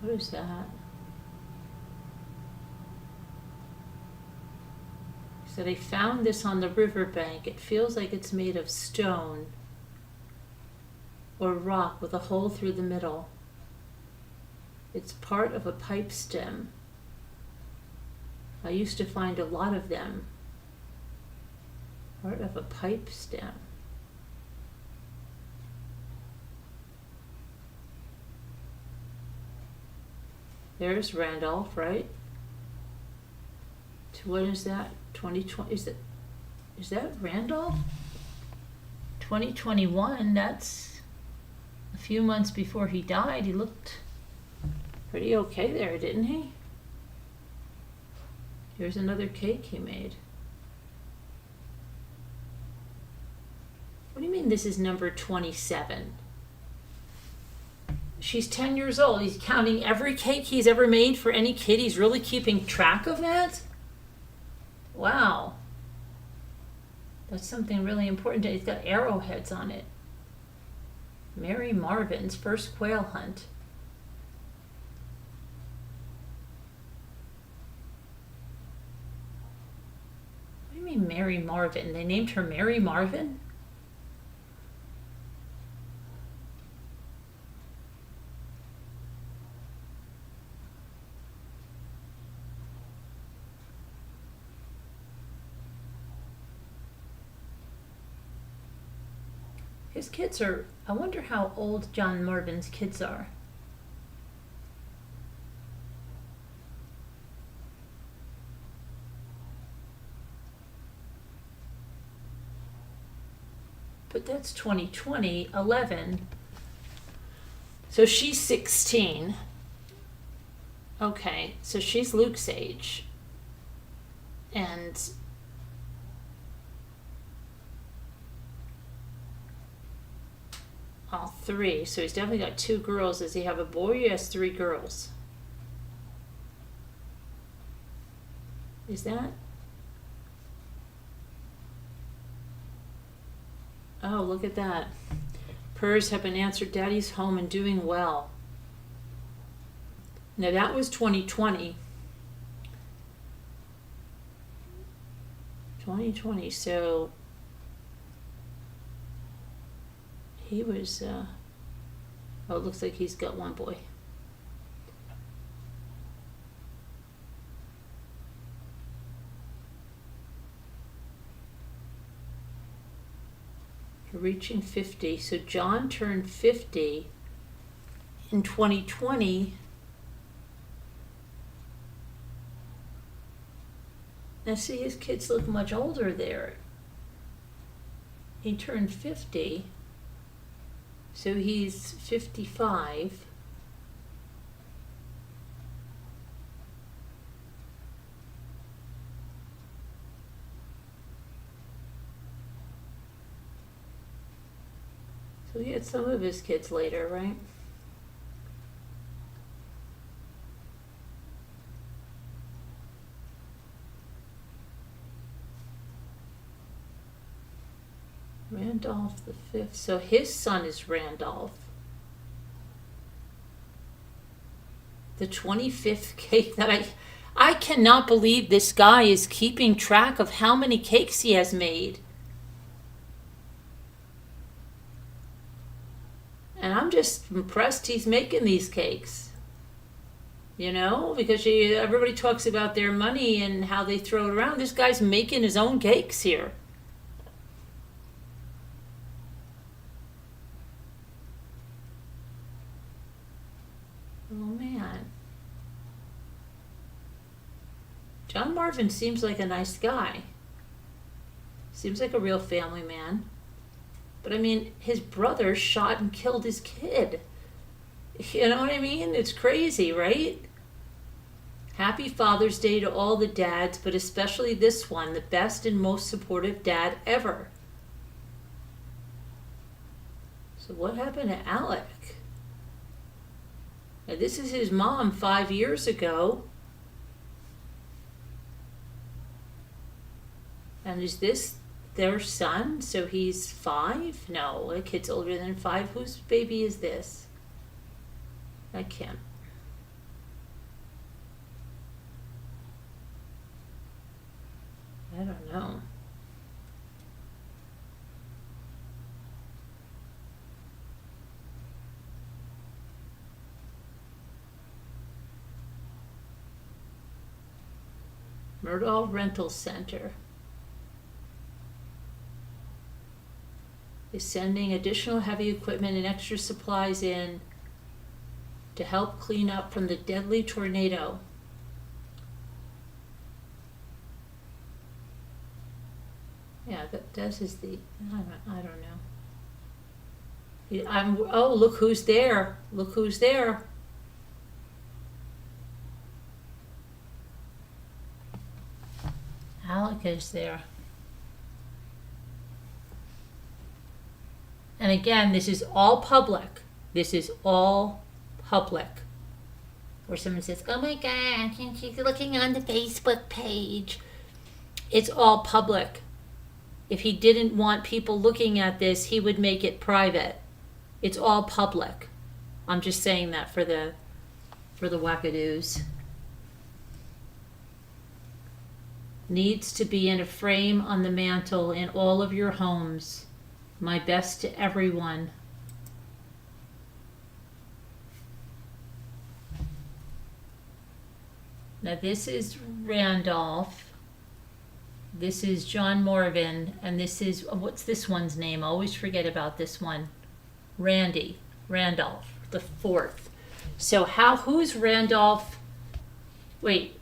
Speaker 1: What is that? So they found this on the riverbank. It feels like it's made of stone or rock with a hole through the middle. It's part of a pipe stem. I used to find a lot of them. Part of a pipe stem. There's Randolph, right? What is that? 2020? Is that Randolph? 2021. That's a few months before he died. He looked pretty okay there, didn't he? Here's another cake he made. What do you mean this is number 27? She's 10 years old. He's counting every cake he's ever made for any kid. He's really keeping track of that? Wow. That's something really important. He's got arrowheads on it. Mary Marvin's first quail hunt. What do you mean Mary Marvin? They named her Mary Marvin? His kids are, I wonder how old John Marvin's kids are. But that's 2020, 11. So she's 16. Okay, so she's Luke's age. And all three. So he's definitely got two girls. Does he have a boy? He has three girls. Is that? Oh, look at that. Prayers have been answered. Daddy's home and doing well. Now that was 2020. 2020. So he was, oh, it looks like he's got one boy. Reaching 50. So John turned 50 in 2020. Now see, his kids look much older there. He turned 50. So he's 55. So he had some of his kids later, right? Randolph the fifth. So his son is Randolph. The 25th cake that I cannot believe this guy is keeping track of how many cakes he has made. And I'm just impressed he's making these cakes. you know, because everybody talks about their money and how they throw it around. This guy's making his own cakes here. Oh, man. John Marvin seems like a nice guy. Seems like a real family man. But I mean, his brother shot and killed his kid. You know what I mean? It's crazy, right? Happy Father's Day to all the dads, but especially this one, the best and most supportive dad ever. So what happened to Alec? Now, this is his mom 5 years ago. And is this their son? So he's 5? No, a kid's older than 5. Whose baby is this? I can't. I don't know. Murdaugh Rental Center is sending additional heavy equipment and extra supplies in to help clean up from the deadly tornado. Yeah, that is the, I don't know. Oh, look who's there. Look who's there. Alec is there. And again, this is all public. This is all public. Or someone says, oh my God, she's looking on the Facebook page. It's all public. If he didn't want people looking at this, he would make it private. It's all public. I'm just saying that for the wackadoos. Needs to be in a frame on the mantle in all of your homes. My best to everyone. Now this is Randolph. This is John Morvan, and this is, what's this one's name? I always forget about this one. Randolph, the 4th. So who's Randolph? Wait,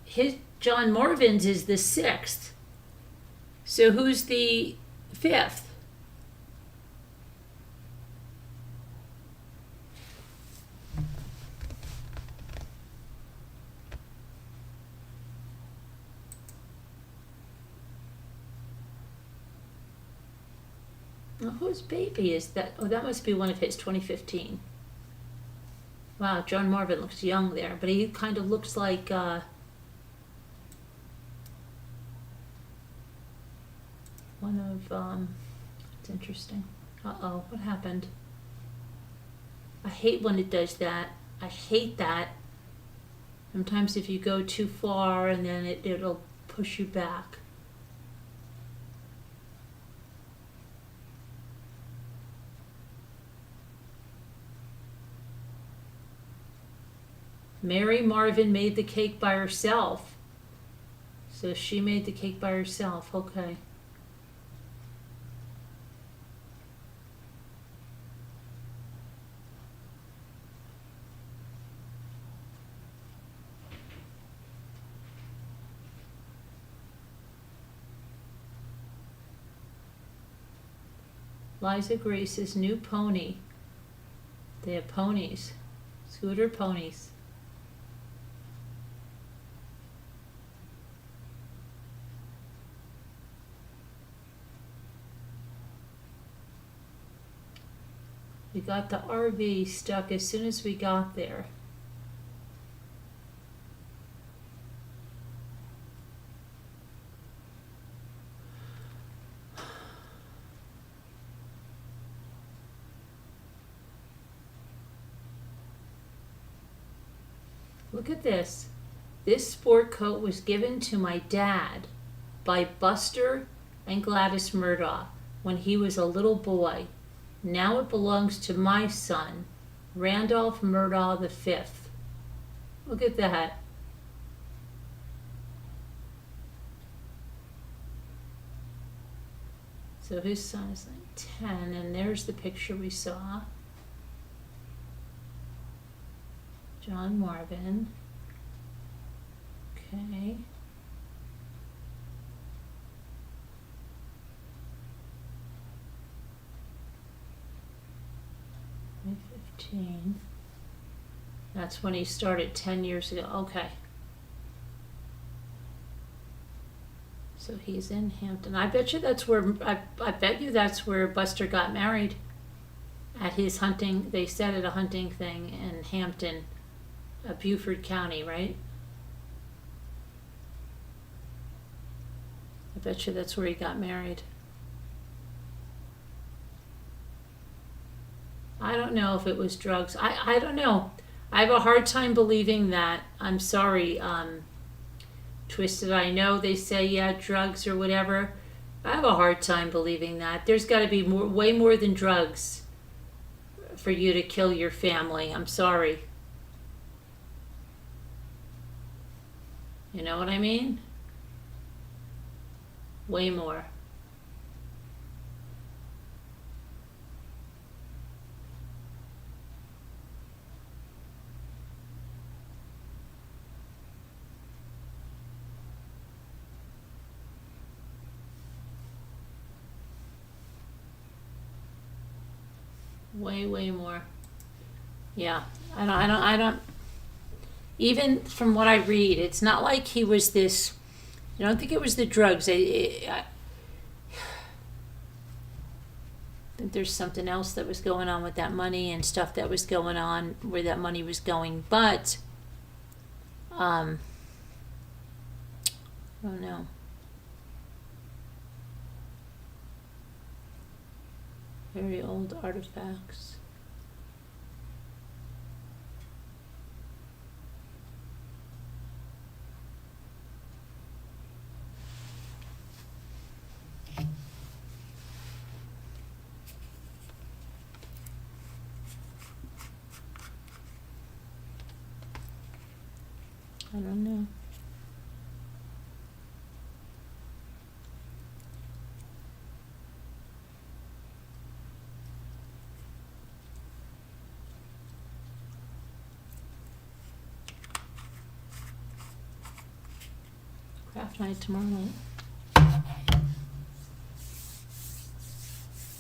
Speaker 1: John Morvan's is the 6th. So who's the 5th? Well, whose baby is that? Oh, that must be one of his, 2015. Wow, John Marvin looks young there, but he kind of looks like one of, it's interesting. Uh-oh, what happened? I hate when it does that. I hate that. Sometimes if you go too far and then it'll push you back. Mary Marvin made the cake by herself. So she made the cake by herself. Okay. Liza Grace's new pony. They have ponies. Scooter ponies. We got the RV stuck as soon as we got there. Look at this. This sport coat was given to my dad by Buster and Gladys Murdaugh when he was a little boy. Now it belongs to my son, Randolph Murdaugh V. Look at that. So his son is like 10, and there's the picture we saw. John Marvin. Okay. May 15. That's when he started 10 years ago. Okay. So he's in Hampton. I bet you that's where I bet you that's where Buster got married. At his hunting, they said at a hunting thing in Hampton, Beaufort County, right? I bet you that's where he got married. I don't know if it was drugs. I don't know. I have a hard time believing that. I'm sorry, Twisted. I know they say, yeah, drugs or whatever. I have a hard time believing that. There's got to be way more than drugs for you to kill your family. I'm sorry. You know what I mean? Way more. Way more. Yeah, I don't. Even from what I read, it's not like he was this. I don't think it was the drugs. I think there's something else that was going on with that money and stuff that was going on where that money was going. But, I don't know. Very old artifacts. I don't know. Craft night tomorrow night.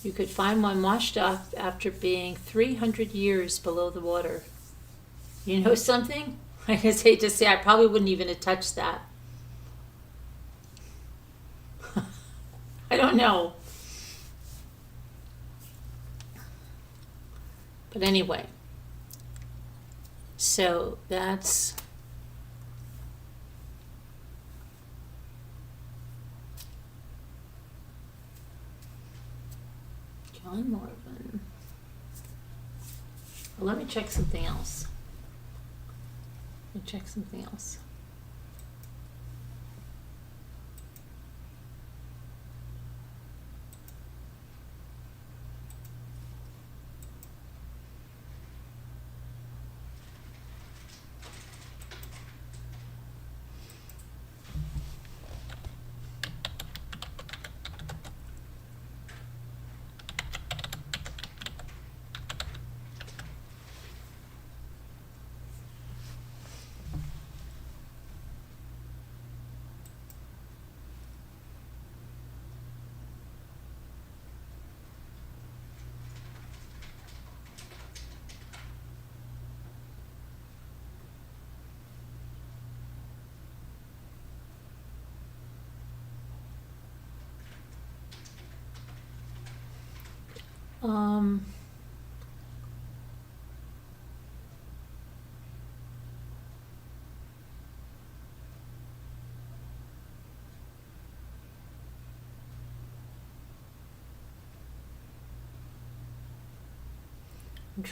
Speaker 1: You could find one washed up after being 300 years below the water. You know something? I just hate to say, I probably wouldn't even have touched that. I don't know. But anyway, so that's John Marvin. Well, let me check something else. Let me check something else.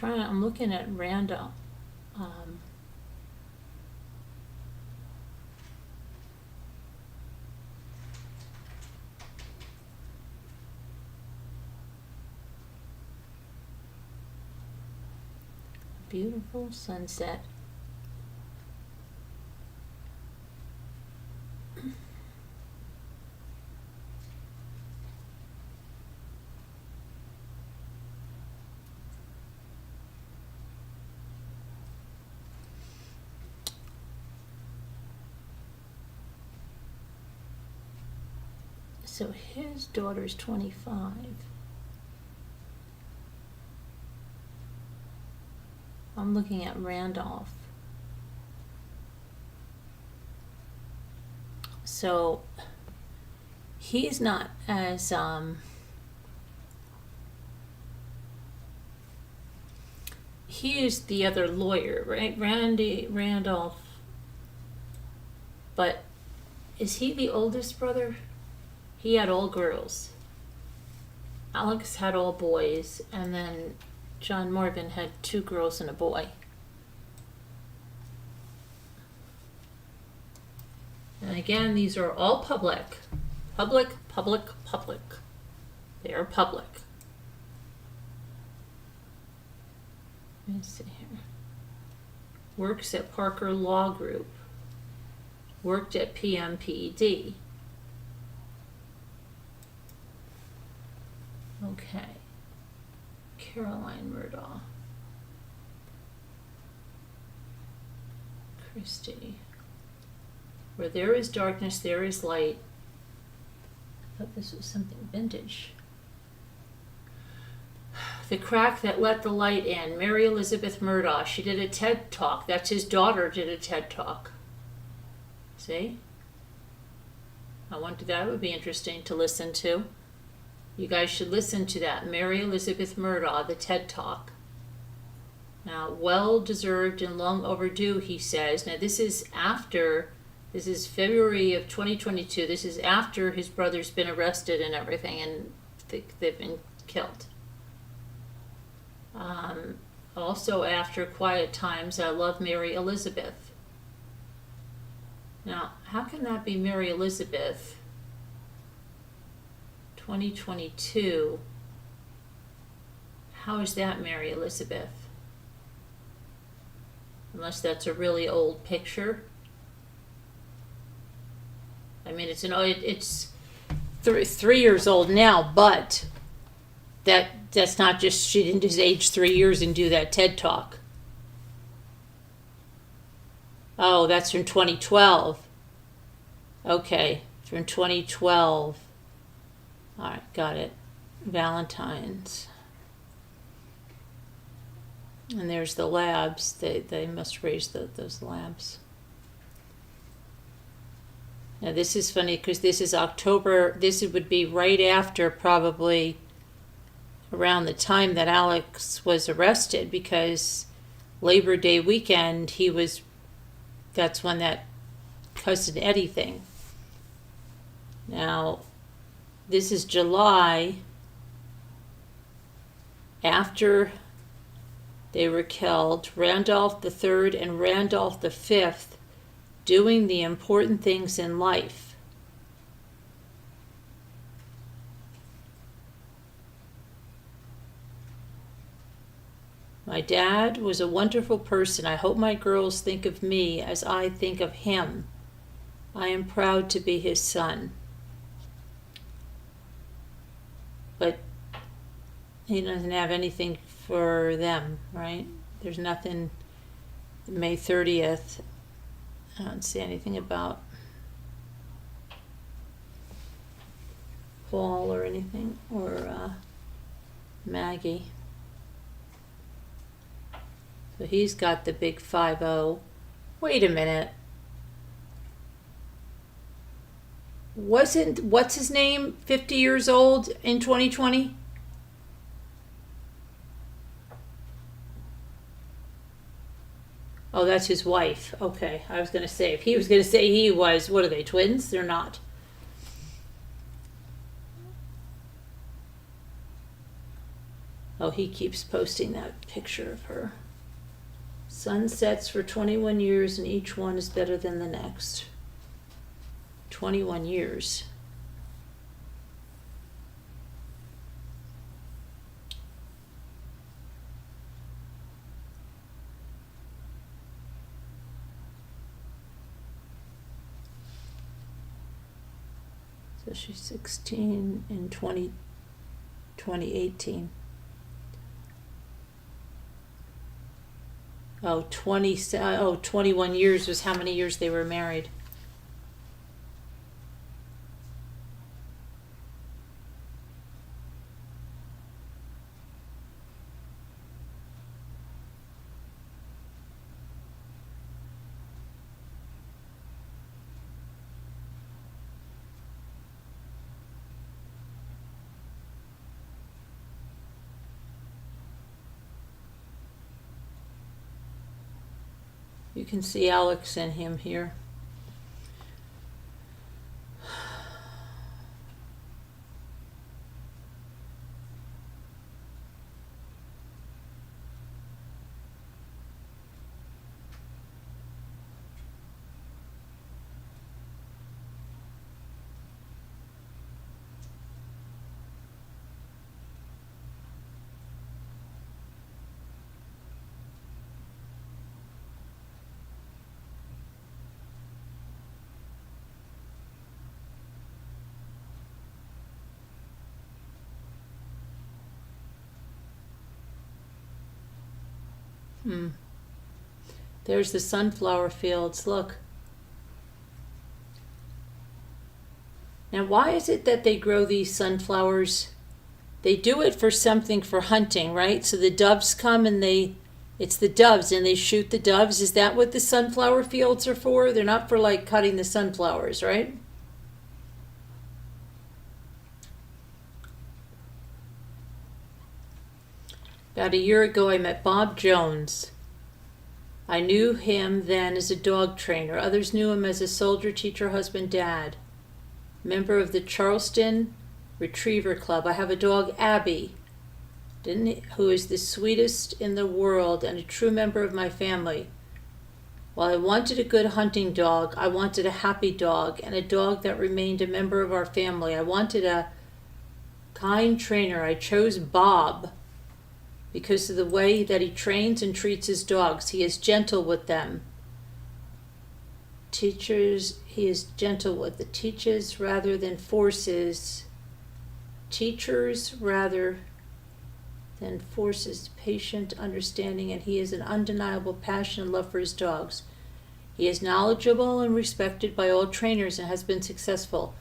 Speaker 1: I'm looking at Randall. Beautiful sunset. So his daughter's 25. I'm looking at Randolph. So he's not as he is the other lawyer, right? Randolph. But is he the oldest brother? He had all girls. Alex had all boys, and then John Morgan had 2 girls and a boy. And again, these are all public. Public. They are public. Let me see here. Works at Parker Law Group. Worked at PMPED. Okay. Caroline Murdaugh. Christy. Where there is darkness, there is light. I thought this was something vintage. The crack that let the light in. Mary Elizabeth Murdaugh. She did a TED Talk. That's his daughter did a TED Talk. See? I wonder, that would be interesting to listen to. You guys should listen to that. Mary Elizabeth Murdaugh, the TED Talk. Now, well deserved and long overdue, he says. Now, this is February of 2022. This is after his brother's been arrested and everything, and they've been killed. Also after Quiet Times, I Love Mary Elizabeth. Now, how can that be Mary Elizabeth? 2022. How is that Mary Elizabeth? Unless that's a really old picture. I mean, it's 3 years old now, but that's not just, she didn't just age 3 years and do that TED Talk. Oh, that's from 2012. Okay, from 2012. All right, got it. Valentine's. And there's the labs. They must raise those labs. Now this is funny because this is October. This would be right after, probably around the time that Alex was arrested, because Labor Day weekend, that's when that Cousin Eddie thing. Now, this is July, after they were killed, Randolph III and Randolph V doing the important things in life. My dad was a wonderful person. I hope my girls think of me as I think of him. I am proud to be his son. But he doesn't have anything for them, right? There's nothing. May 30th. I don't see anything about Paul or anything, or Maggie. So he's got the big 5-0. Wait a minute. Wasn't, what's his name, 50 years old in 2020? Oh, that's his wife. Okay, I was going to say, if he was going to say he was, what are they, twins? They're not. Oh, he keeps posting that picture of her. Sunsets for 21 years, and each one is better than the next. 21 years. So she's 16 in 2018. Oh, 21 years was how many years they were married. You can see Alex and him here. There's the sunflower fields, look. Now why is it that they grow these sunflowers? They do it for something, for hunting, right? So the doves come and it's the doves and they shoot the doves. Is that what the sunflower fields are for? They're not for like cutting the sunflowers, right? About a year ago, I met Bob Jones. I knew him then as a dog trainer. Others knew him as a soldier, teacher, husband, dad. Member of the Charleston Retriever Club. I have a dog, Abby, who is the sweetest in the world and a true member of my family. While I wanted a good hunting dog, I wanted a happy dog and a dog that remained a member of our family. I wanted a kind trainer. I chose Bob because of the way that he trains and treats his dogs. He is gentle with them. He is gentle with the teachers rather than forces. Teachers rather than forces, patient, understanding, and he has an undeniable passion and love for his dogs. He is knowledgeable and respected by all trainers and has been successful.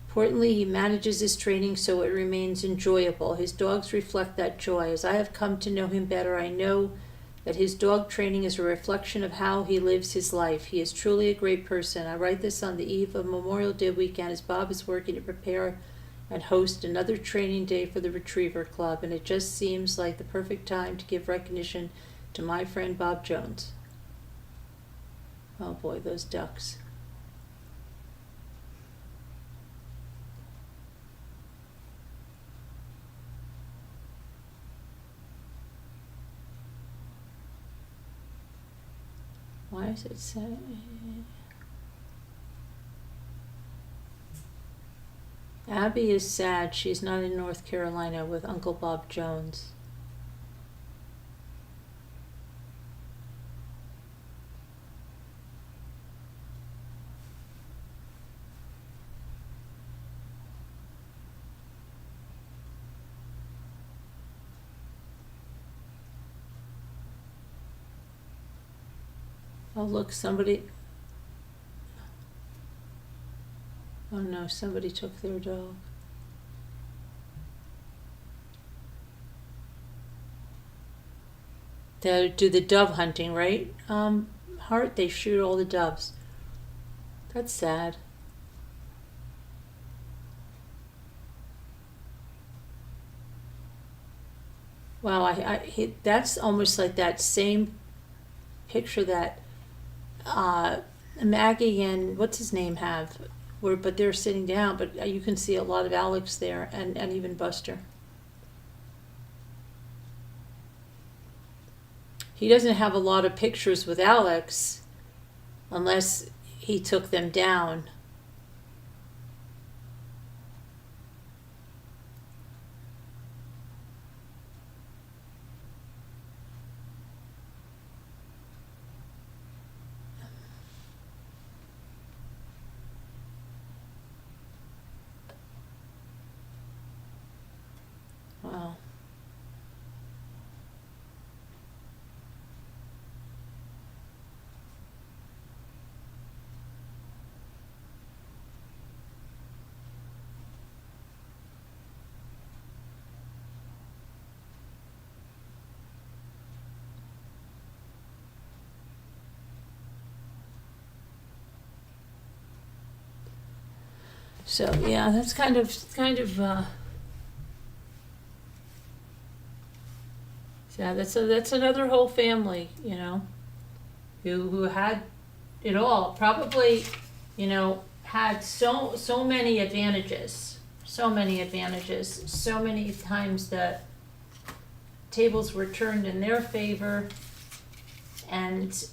Speaker 1: Importantly, he manages his training so it remains enjoyable. His dogs reflect that joy. As I have come to know him better, I know that his dog training is a reflection of how he lives his life. He is truly a great person. I write this on the eve of Memorial Day weekend as Bob is working to prepare and host another training day for the Retriever Club, and it just seems like the perfect time to give recognition to my friend Bob Jones. Oh boy, those ducks. Why is it saying? Abby is sad. She's not in North Carolina with Uncle Bob Jones. Oh, look, somebody. Oh no, somebody took their dog. They do the dove hunting, right? Hart, they shoot all the doves. That's sad. Wow, that's almost like that same picture that Maggie and what's his name have, but they're sitting down, but you can see a lot of Alex there and even Buster. He doesn't have a lot of pictures with Alex unless he took them down. Wow. So yeah, that's kind of yeah, that's another whole family, you know. who had it all, probably, you know, had so many advantages, so many times that tables were turned in their favor, and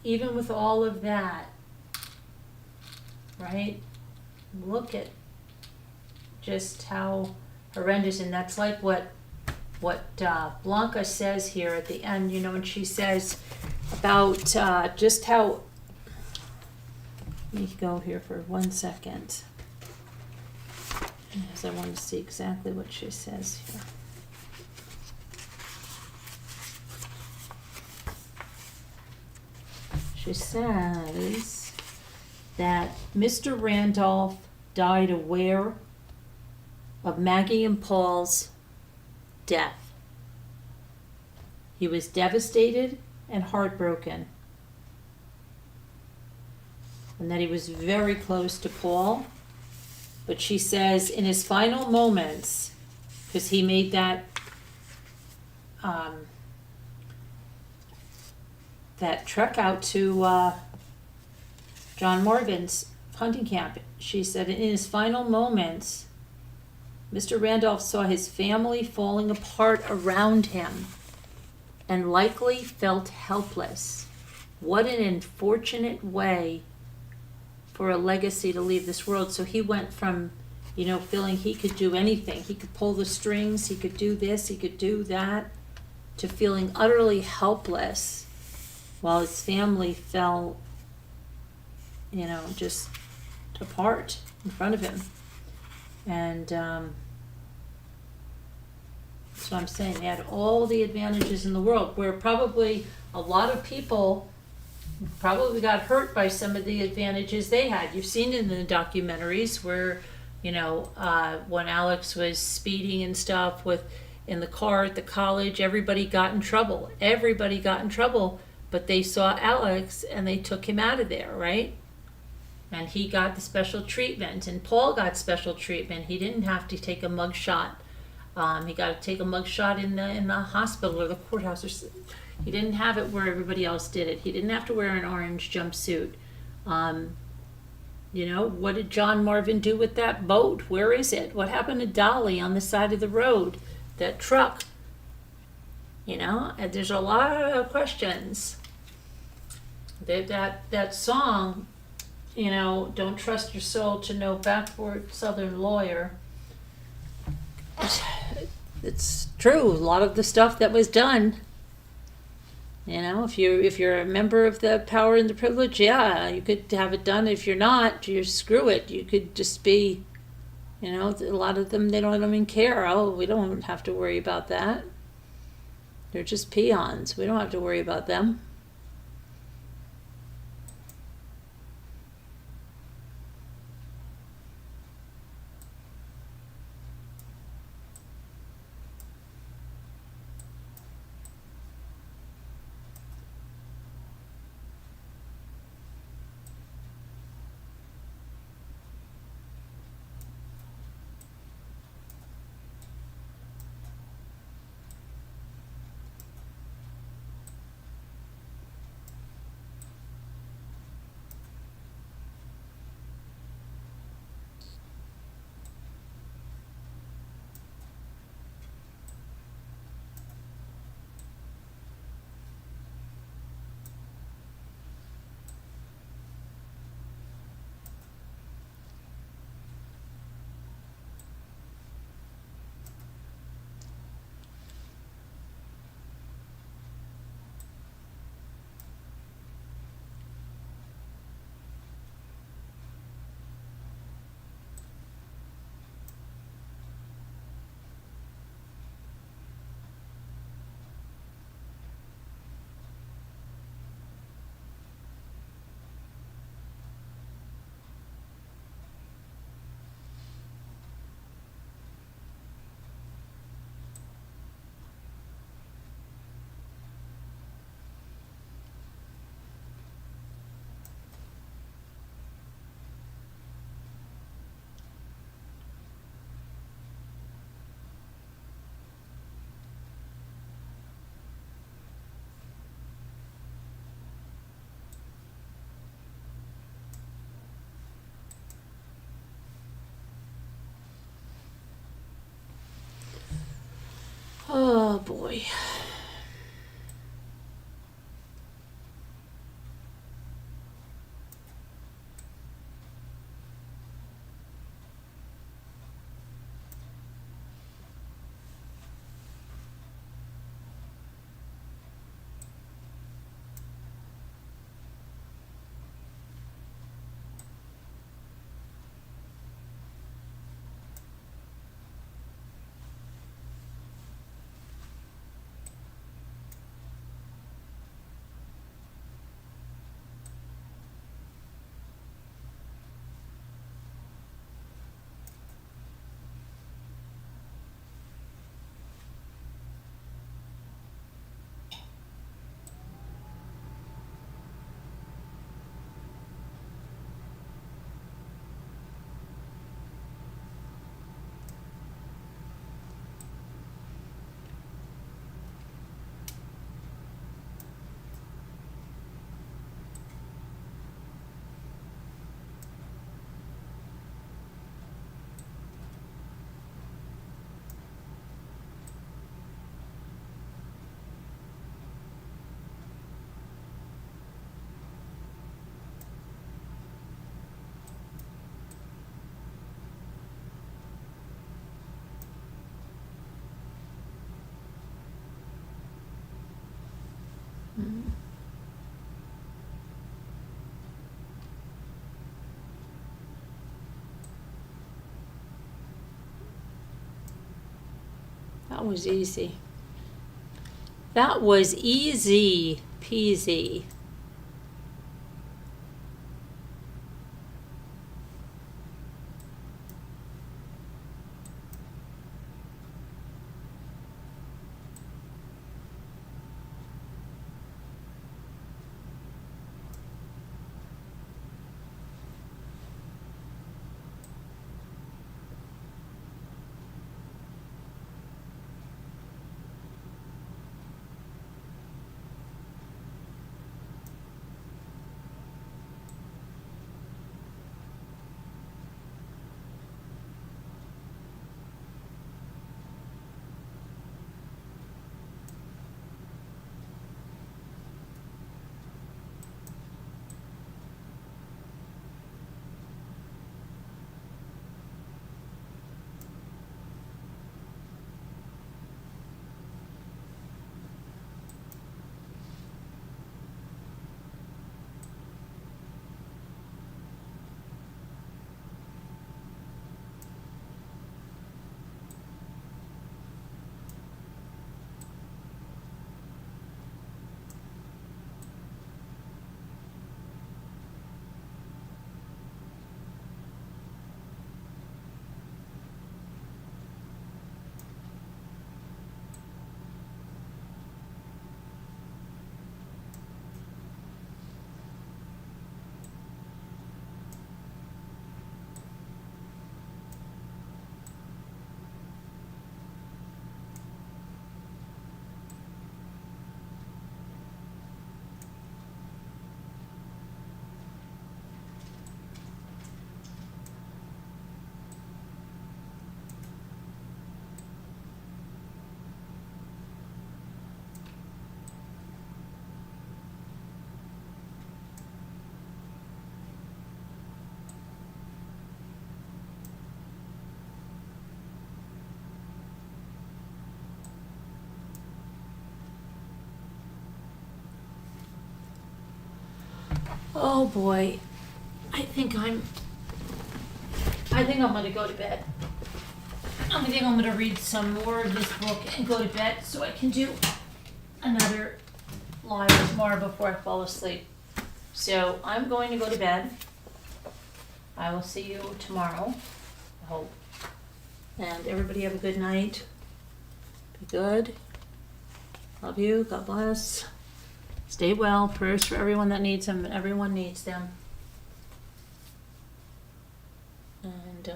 Speaker 1: even with all of that, right, look at just how horrendous. And that's like what Blanca says here at the end, you know, and she says about just how, let me go here for 1 second, because I want to see exactly what she says here. She says that Mr. Randolph died aware of Maggie and Paul's death. He was devastated and heartbroken, and that he was very close to Paul. But she says in his final moments, because he made that that trek out to John Morgan's hunting camp, she said in his final moments, Mr. Randolph saw his family falling apart around him and likely felt helpless. What an unfortunate way for a legacy to leave this world. So he went from, you know, feeling he could do anything. He could pull the strings, he could do this, he could do that, to feeling utterly helpless while his family fell, you know, just apart in front of him. And so I'm saying they had all the advantages in the world, where probably a lot of people probably got hurt by some of the advantages they had. You've seen it in the documentaries where, you know, when Alex was speeding and stuff in the car at the college, everybody got in trouble. But they saw Alex and they took him out of there, right? And he got the special treatment, and Paul got special treatment. He didn't have to take a mug shot. He got to take a mug shot in the hospital or the courthouse. He didn't have it where everybody else did it. He didn't have to wear an orange jumpsuit. You know, what did John Marvin do with that boat? Where is it? What happened to Dolly on the side of the road? That truck? You know, and there's a lot of questions. That song, you know, don't trust your soul to no backward Southern lawyer. It's true. A lot of the stuff that was done, you know, if you're a member of the power and the privilege, yeah, you could have it done. If you're not, you screw it. You could just be, you know, a lot of them, they don't even care. Oh, we don't have to worry about that. They're just peons. We don't have to worry about them. Oh boy. That was easy. That was easy peasy. Oh boy. I think I'm gonna go to bed. I think I'm gonna read some more of this book and go to bed so I can do another live tomorrow before I fall asleep. So I'm going to go to bed. I will see you tomorrow, I hope. And everybody have a good night. Be good. Love you. God bless. Stay well. Prayers for everyone that needs them. Everyone needs them. And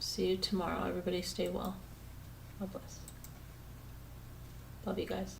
Speaker 1: see you tomorrow. Everybody stay well. God bless. Love you guys.